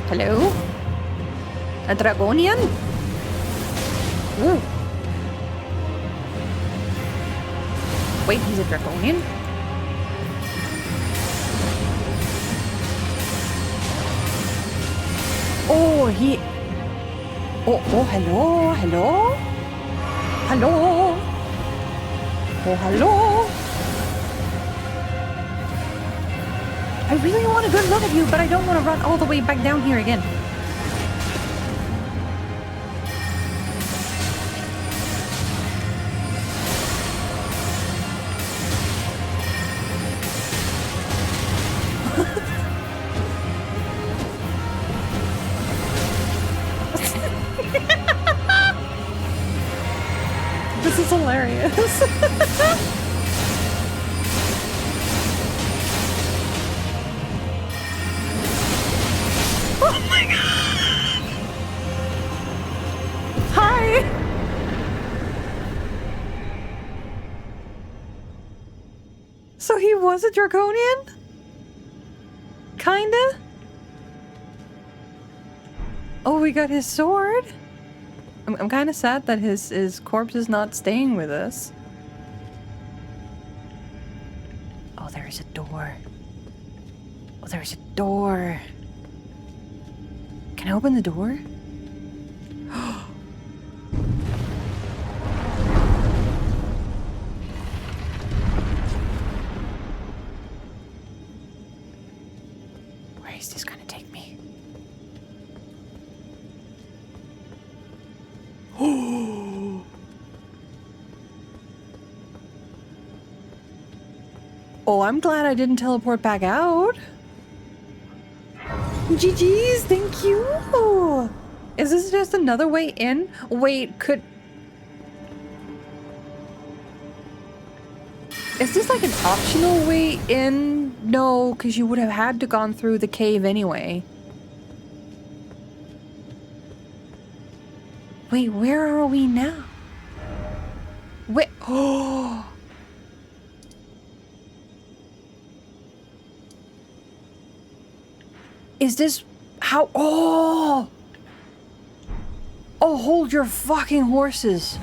Hello? A dragonian? Ooh. Wait, he's a dragonian? Oh, he... Oh, hello, hello? Hello? Oh, hello? I really want a good look at you, but I don't want to run all the way back down here again. This is hilarious. Oh my god! Hi! So he was a draconian? Kinda? Oh, we got his sword? I'm kind of sad that his corpse is not staying with us. Oh, there's a door. Oh, there's a door. Can I open the door? Where is this gonna take me? Oh, I'm glad I didn't teleport back out. GG's, thank you. Is this just another way in? Wait, could... Is this like an optional way in? No, because you would have had to gone through the cave anyway. Wait, where are we now? Wait, oh! Is this how? Oh! Oh, hold your fucking horses.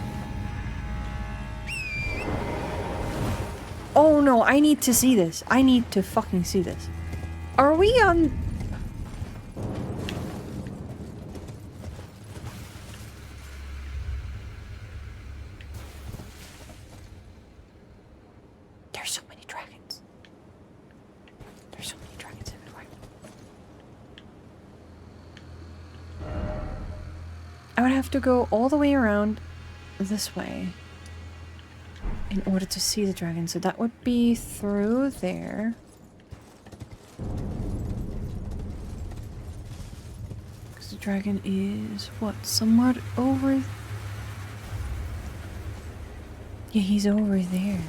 Oh no, I need to see this. I need to fucking see this. Are we on... There's so many dragons. There's so many dragons everywhere. I would have to go all the way around this way in order to see the dragon. So that would be through there. Because the dragon is, what, somewhat over... Yeah, he's over there.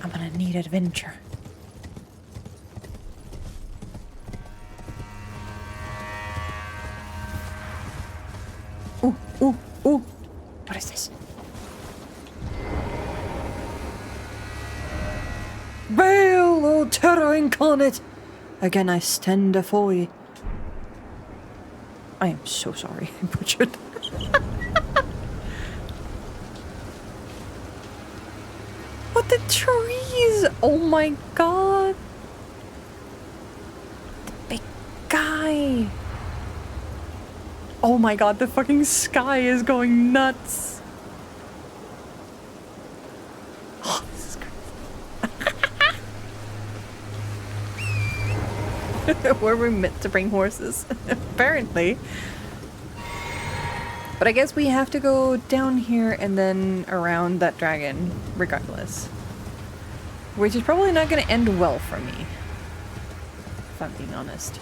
I'm gonna need adventure. Ooh, ooh, ooh. What is this? Bail, O terror incarnate! Again I stand afore ye. I am so sorry, I butchered. What the trees? Oh my god! The big guy! Oh my god, the fucking sky is going nuts! Oh, this is crazy. Were we meant to bring horses? Apparently. But I guess we have to go down here and then around that dragon, regardless. Which is probably not going to end well for me, if I'm being honest.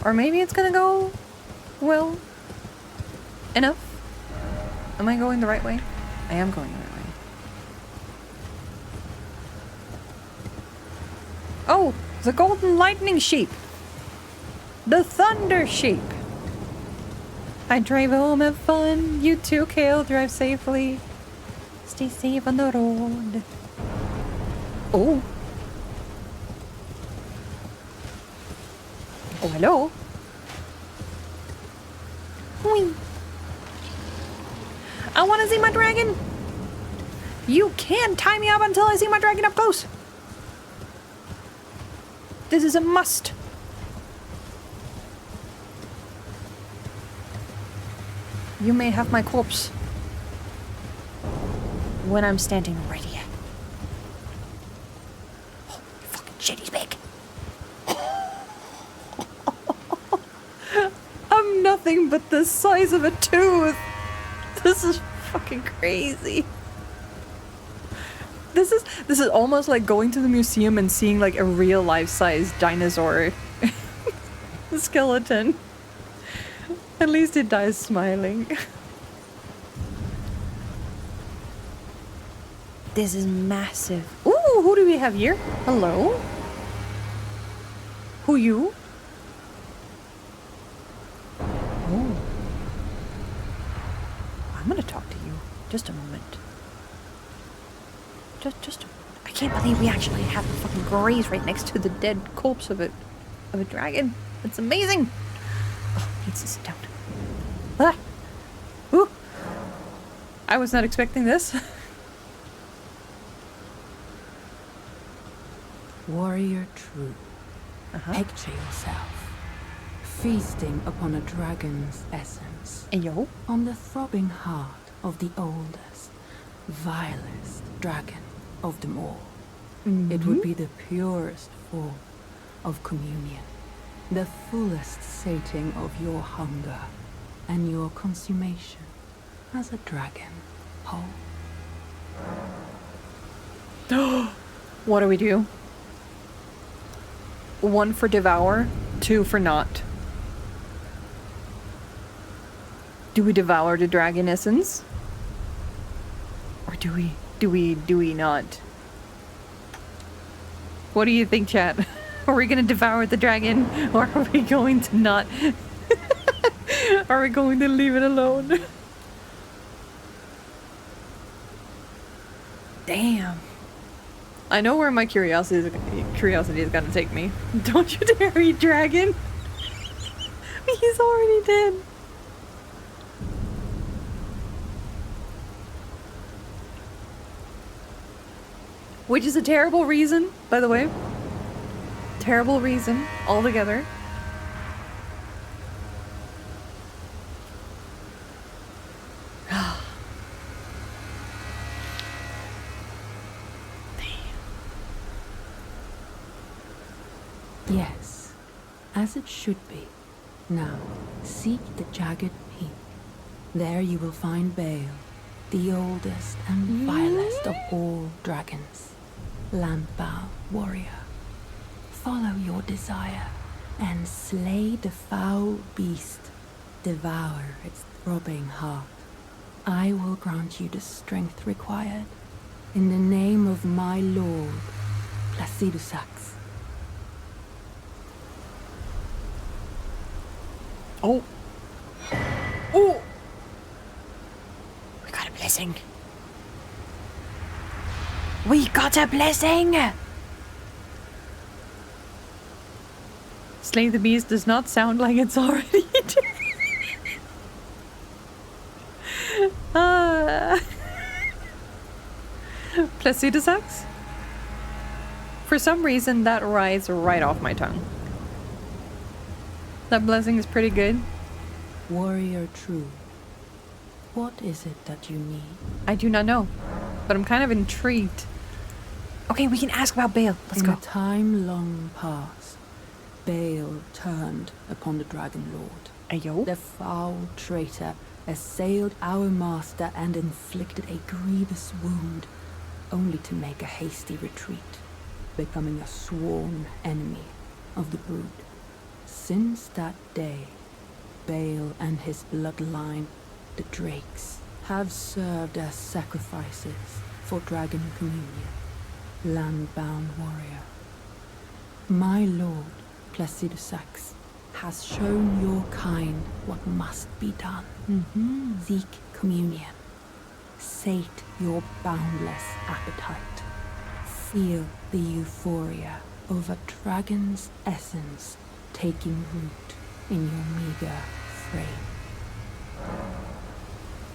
Or maybe it's going to go well enough. Am I going the right way? I am going the right way. Oh! The golden lightning sheep! The thunder sheep! I drive home, have fun. You too, Kale. Drive safely. Stay safe on the road. Oh. Oh, hello. Whee. I want to see my dragon. You can't tie me up until I see my dragon up close. This is a must. You may have my corpse when I'm standing right here. Oh, fucking shit, he's big. I'm nothing but the size of a tooth. This is fucking crazy. This is almost like going to the museum and seeing like a real life-size dinosaur skeleton. At least it dies smiling. This is massive. Ooh, who do we have here? Hello? Who you? Oh. I'm gonna talk to you. Just a moment. Just a moment. I can't believe we actually have a fucking graze right next to the dead corpse of a dragon. It's amazing. Oh, he needs to sit down. Ah! Ooh! I was not expecting this. Warrior true. Picture yourself feasting upon a dragon's essence, Ayo. on the throbbing heart of the oldest, vilest dragon of them all. It would be the purest form of communion, the fullest sating of your hunger and your consummation as a dragon whole. What do we do? 1 for devour, 2 for not. Do we devour the dragon essence? Or do we not? What do you think, chat? Are we gonna devour the dragon? Or are we going to not? Are we going to leave it alone? Damn. I know where my curiosity is gonna take me. Don't you dare eat dragon! He's already dead. Which is a terrible reason, by the way. Terrible reason, altogether. Yes, as it should be. Now, seek the jagged peak. There you will find Bale, the oldest and vilest of all dragons. Landbound warrior. Follow your desire and slay the foul beast. Devour its throbbing heart. I will grant you the strength required. In the name of my lord, Placidusax. Oh. Oh! We got a blessing. We got a blessing! Slay the beast does not sound like it's already Placidusax? For some reason, that rides right off my tongue. That blessing is pretty good. Warrior true. What is it that you need? I do not know, but I'm kind of intrigued. Okay, we can ask about Bale. Let's In go. a time long past, Bale turned upon the Dragon Lord. Ayo. The foul traitor assailed our master and inflicted a grievous wound, only to make a hasty retreat, becoming a sworn enemy of the brood. Since that day, Bale and his bloodline, the Drakes, have served as sacrifices for Dragon Communion. Landbound warrior. My lord, Placidusax, has shown your kind what must be done. Seek communion. sate your boundless appetite. Feel the euphoria of a dragon's essence taking root in your meager frame.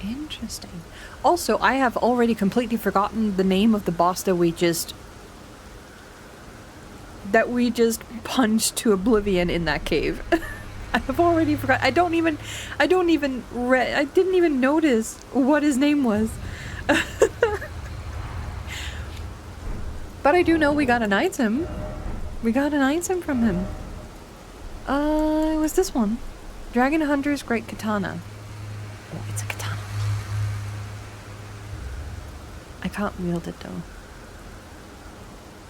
Interesting. Also, I have already completely forgotten the name of the boss that we just punched to oblivion in that cave. I have already forgot. I didn't even notice what his name was. But I do know we got an item. We got an item from him. It was this one. Dragon Hunter's Great Katana. Oh, it's a katana. I can't wield it though.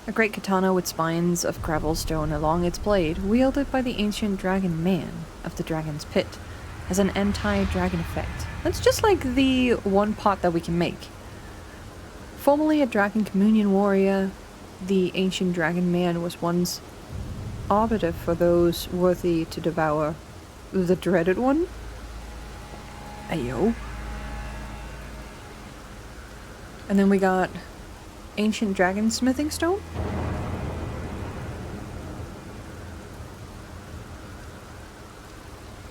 A great katana with spines of gravel stone along its blade, wielded by the ancient dragon man of the dragon's pit, has an anti-dragon effect. That's just like the one pot that we can make. Formerly a dragon communion warrior, the ancient dragon man was once arbiter for those worthy to devour the dreaded one. Ayo. And then we got ancient dragon smithing stone.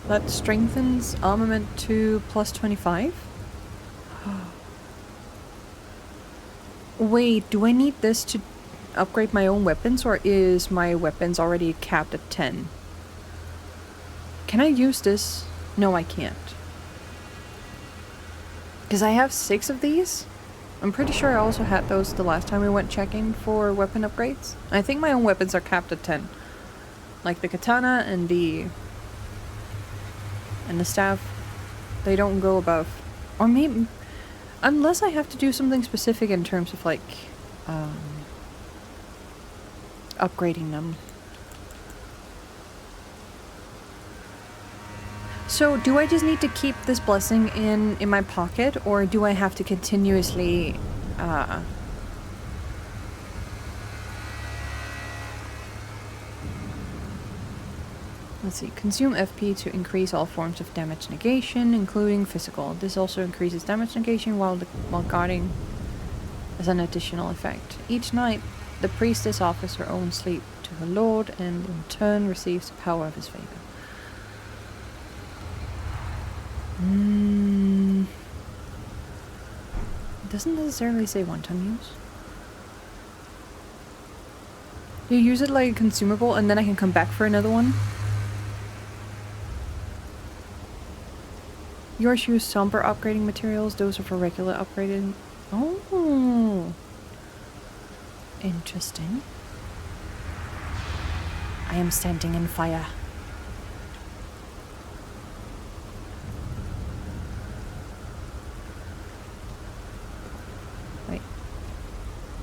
That strengthens armament to plus 25. Wait, do I need this to upgrade my own weapons, or is my weapons already capped at 10? Can I use this? No, I can't. Because I have 6 of these. I'm pretty sure I also had those the last time we went checking for weapon upgrades. I think my own weapons are capped at 10. Like the katana and the staff, they don't go above. Or maybe, unless I have to do something specific in terms of like upgrading them. So do I just need to keep this blessing in my pocket, or do I have to continuously let's see, consume FP to increase all forms of damage negation, including physical. This also increases damage negation while guarding as an additional effect. Each night, the priestess offers her own sleep to her lord and in turn receives the power of his favor. It doesn't necessarily say one-time use. You use it like a consumable and then I can come back for another one? Yours use somber upgrading materials, those are for regular upgrading. Oh, interesting. I am standing in fire. Wait.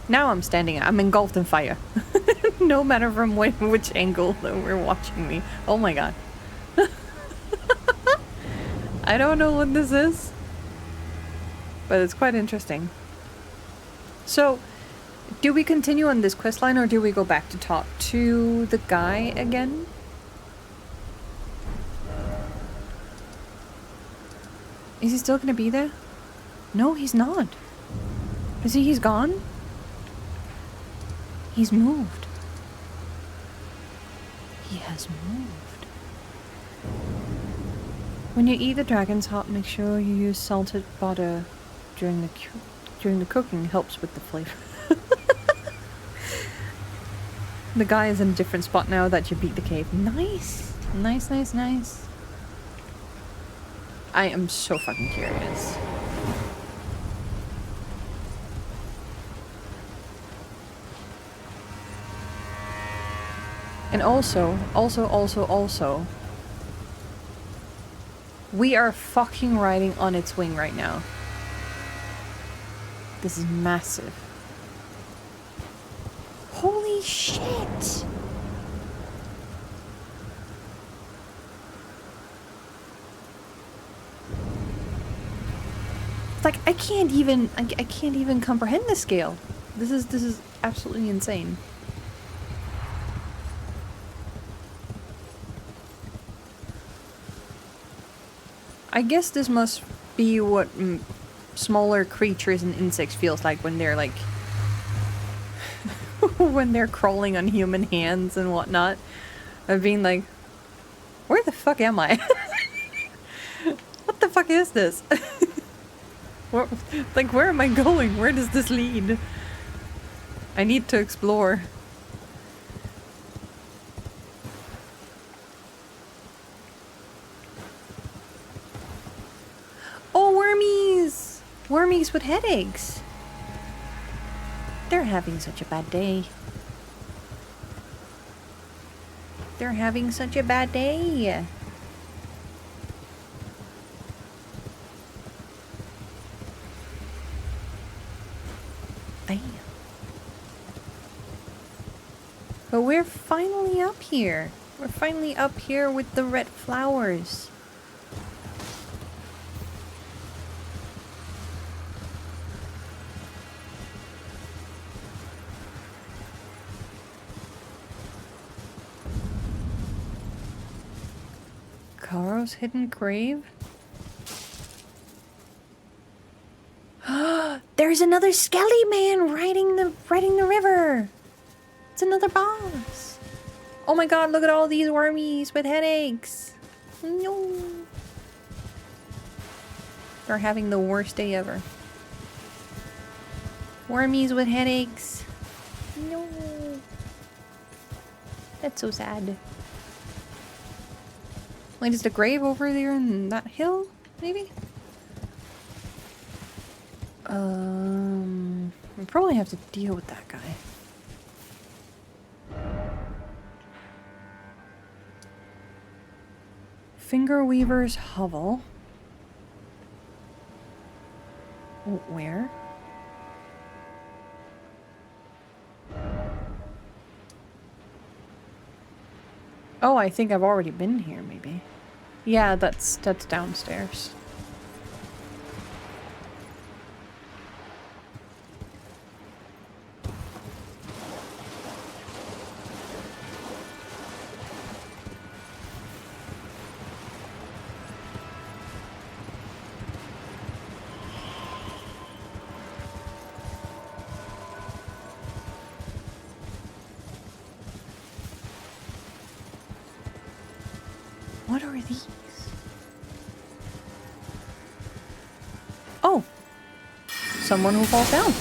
Now I'm standing, I'm engulfed in fire. No matter from which angle that we're watching me. Oh my god. I don't know what this is, but it's quite interesting. So, do we continue on this quest line, or do we go back to talk to the guy again? Is he still gonna be there? No, he's not. Is he? He's gone? He's moved. He has moved. When you eat the dragon's heart, make sure you use salted butter during the cooking. Helps with the flavor. The guy is in a different spot now that you beat the cave. Nice! Nice, nice, nice. I am so fucking curious. And also, we are fucking riding on its wing right now. This is massive. Holy shit! Like, I can't even comprehend the scale. This is absolutely insane. I guess this must be what smaller creatures and insects feels like when they're like when they're crawling on human hands and whatnot. Of being like, where the fuck am I? What the fuck is this? Where am I going? Where does this lead? I need to explore. Oh, wormies! Wormies with headaches. They're having such a bad day. They're having such a bad day. Bam. But we're finally up here. We're finally up here with the red flowers. Karo's hidden grave? There's another skelly man riding the river. It's another boss. Oh my god, look at all these wormies with headaches. No. They're having the worst day ever. Wormies with headaches. No. That's so sad. Wait, is the grave over there in that hill? Maybe? We probably have to deal with that guy. Fingerweaver's hovel. Where? Oh, I think I've already been here, maybe. Yeah, that's downstairs. What are these? Oh! Someone who falls down.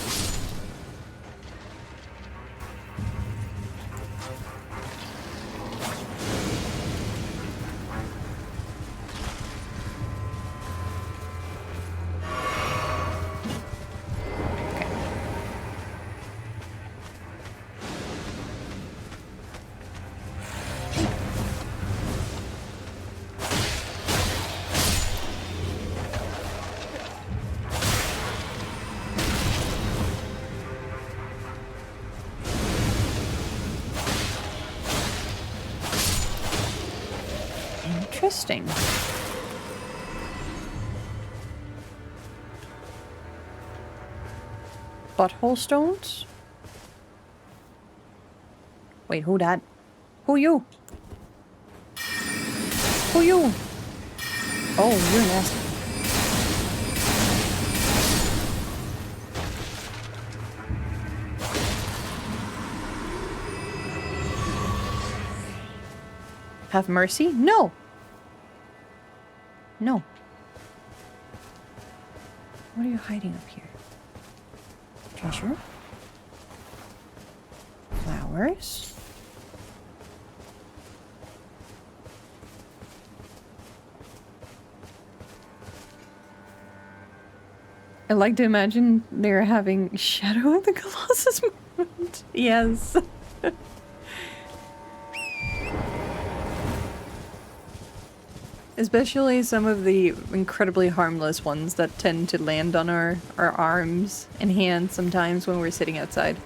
Interesting. Butthole stones? Wait, who that? Who you? Who you? Oh, you're nasty. Have mercy? No! No. What are you hiding up here? Treasure? Flowers? I like to imagine they're having Shadow of the Colossus moment. Yes. Especially some of the incredibly harmless ones that tend to land on our arms and hands sometimes when we're sitting outside.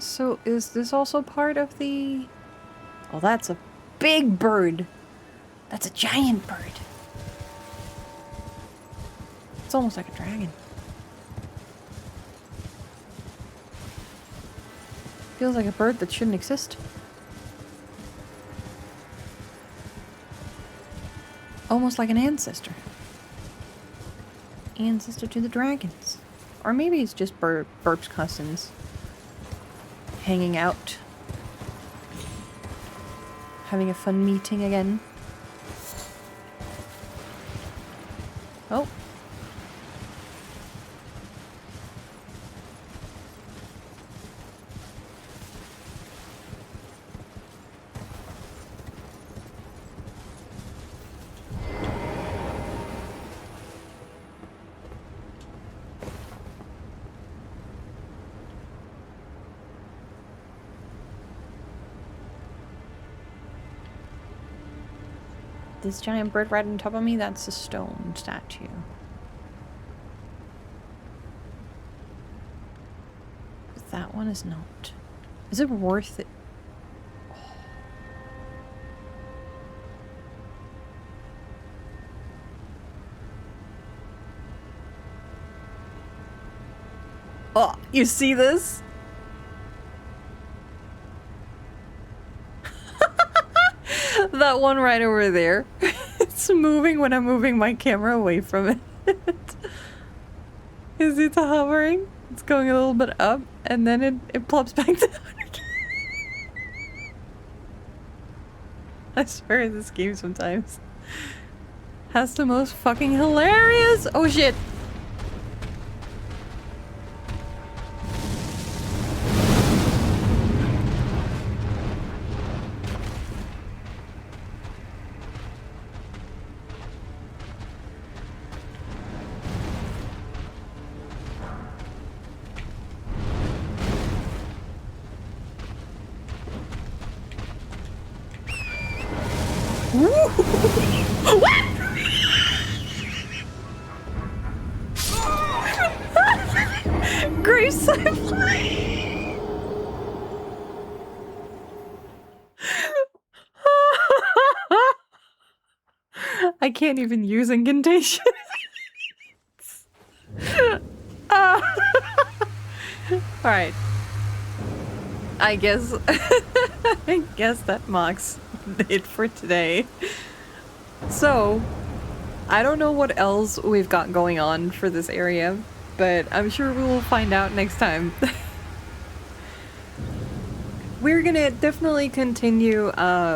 So is this also part of the... Oh, that's a big bird. That's a giant bird. It's almost like a dragon. Feels like a bird that shouldn't exist. Almost like an ancestor. Ancestor to the dragons. Or maybe it's just Burp's cousins. Hanging out. Having a fun meeting again. Oh. This giant bird right on top of me, that's a stone statue. That one is not. Is it worth it? Oh, you see this? That one right over there. It's moving when I'm moving my camera away from it. Is it hovering? It's going a little bit up and then it plops back down again. I swear this game sometimes has the most fucking hilarious. Oh shit. Grace, I can't even use incantations. Alright. I guess that marks it for today. So, I don't know what else we've got going on for this area, but I'm sure we will find out next time. We're gonna definitely continue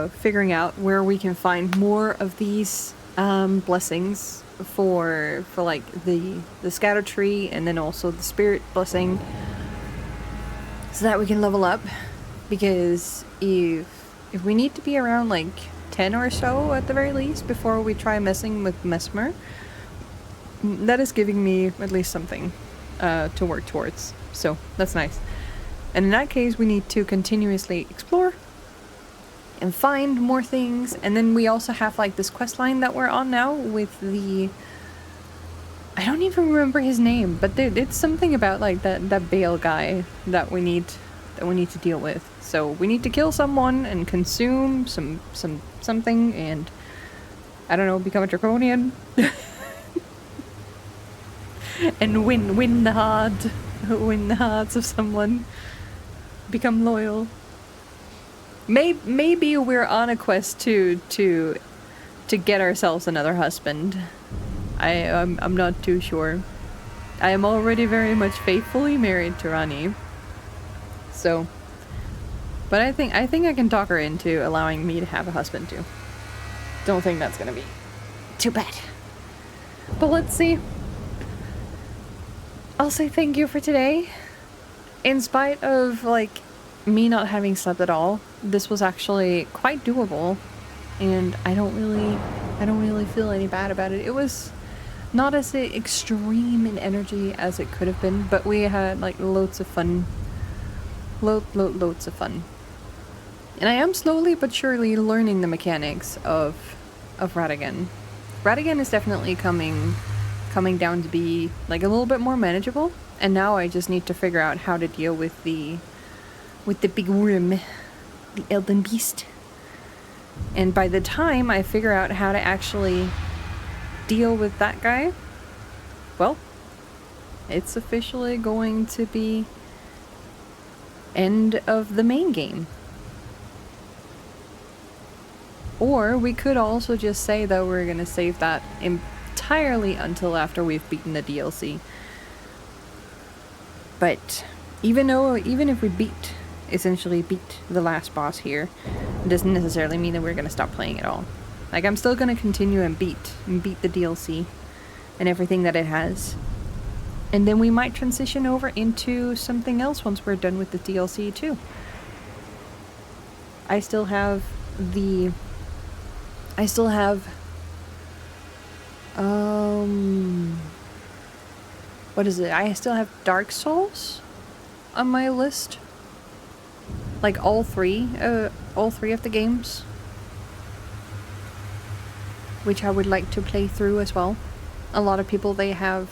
figuring out where we can find more of these blessings for like the scatter tree and then also the spirit blessing, so that we can level up. Because if we need to be around like 10 or so at the very least before we try messing with Mesmer, that is giving me at least something to work towards. So that's nice. And in that case, we need to continuously explore and find more things. And then we also have like this quest line that we're on now with the... I don't even remember his name, but it's something about like that Bale guy that we need to deal with. So we need to kill someone and consume something and, I don't know, become a draconian. And win the hearts of someone. Become loyal. Maybe we're on a quest to get ourselves another husband. I'm not too sure. I am already very much faithfully married to Rani. So, but I think I can talk her into allowing me to have a husband too. Don't think that's gonna be too bad. But let's see. I'll say thank you for today. In spite of like me not having slept at all, this was actually quite doable, and I don't really feel any bad about it. It was not as extreme in energy as it could have been, but we had like loads of fun. Loads of fun. And I am slowly but surely learning the mechanics of Radigan. Radigan is definitely coming down to be like a little bit more manageable, and now I just need to figure out how to deal with the big worm, the Elden beast. And by the time I figure out how to actually deal with that guy, well, it's officially going to be end of the main game. Or we could also just say that we're gonna save that entirely until after we've beaten the DLC. But even if we essentially beat the last boss here, it doesn't necessarily mean that we're gonna stop playing at all. Like, I'm still gonna continue and beat the DLC and everything that it has. And then we might transition over into something else once we're done with the DLC too. I still have what is it? I still have Dark Souls on my list. Like all three of the games, which I would like to play through as well. A lot of people, they have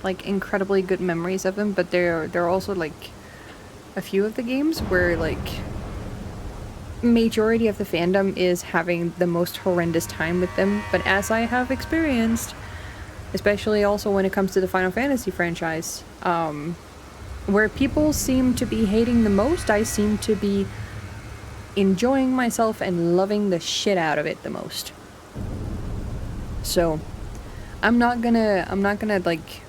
like incredibly good memories of them, but there are also like a few of the games where like majority of the fandom is having the most horrendous time with them. But as I have experienced, especially also when it comes to the Final Fantasy franchise, where people seem to be hating the most, I seem to be enjoying myself and loving the shit out of it the most. So I'm not gonna like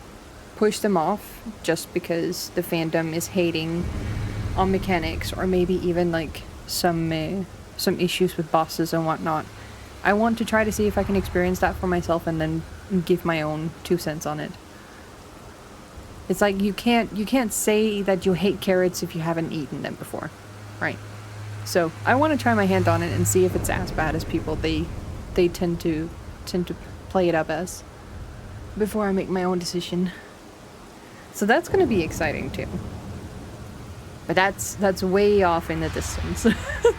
push them off just because the fandom is hating on mechanics, or maybe even like some issues with bosses and whatnot. I want to try to see if I can experience that for myself and then give my own 2 cents on it. It's like you can't say that you hate carrots if you haven't eaten them before, right? So I want to try my hand on it and see if it's as bad as people they tend to play it up as, before I make my own decision. So that's gonna be exciting too. But that's way off in the distance.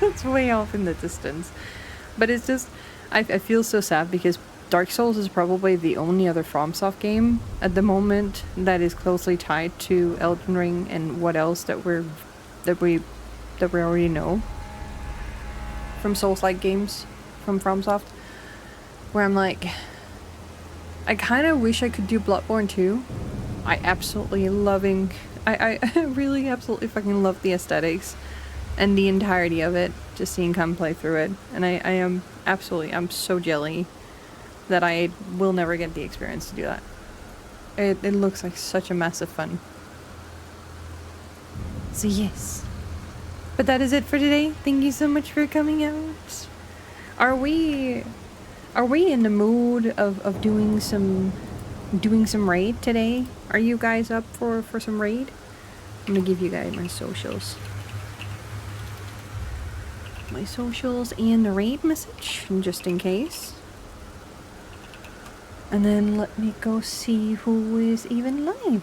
That's way off in the distance. But it's just, I feel so sad because Dark Souls is probably the only other FromSoft game at the moment that is closely tied to Elden Ring and what else that we already know from Souls-like games from FromSoft. Where I'm like, I kind of wish I could do Bloodborne 2. I really absolutely fucking love the aesthetics and the entirety of it, just seeing come play through it. And I'm so jelly that I will never get the experience to do that. It looks like such a massive fun. So yes. But that is it for today. Thank you so much for coming out. Are we in the mood of doing some raid today? Are you guys up for some raid? I'm gonna give you guys my socials. My socials and the raid message, just in case. And then let me go see who is even live.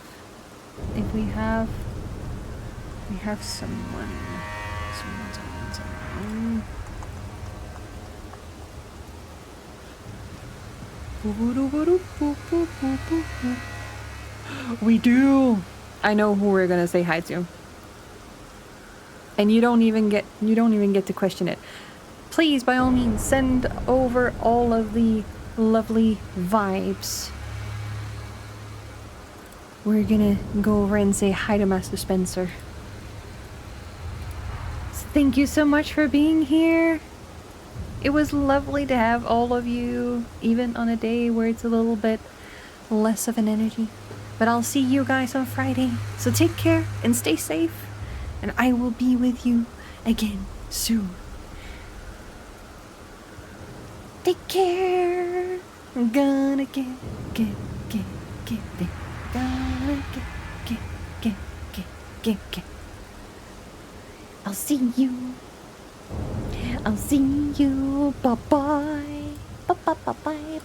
If we have someone. We do. I know who we're gonna say hi to. And you don't even get to question it. Please, by all means, send over all of the lovely vibes. We're gonna go over and say hi to Master Spencer. So thank you so much for being here. It was lovely to have all of you, even on a day where it's a little bit less of an energy. But I'll see you guys on Friday. So take care and stay safe. And I will be with you again soon. Take care. I'm gonna get it. Gonna get. I'll see you. Bye-bye. Bye-bye.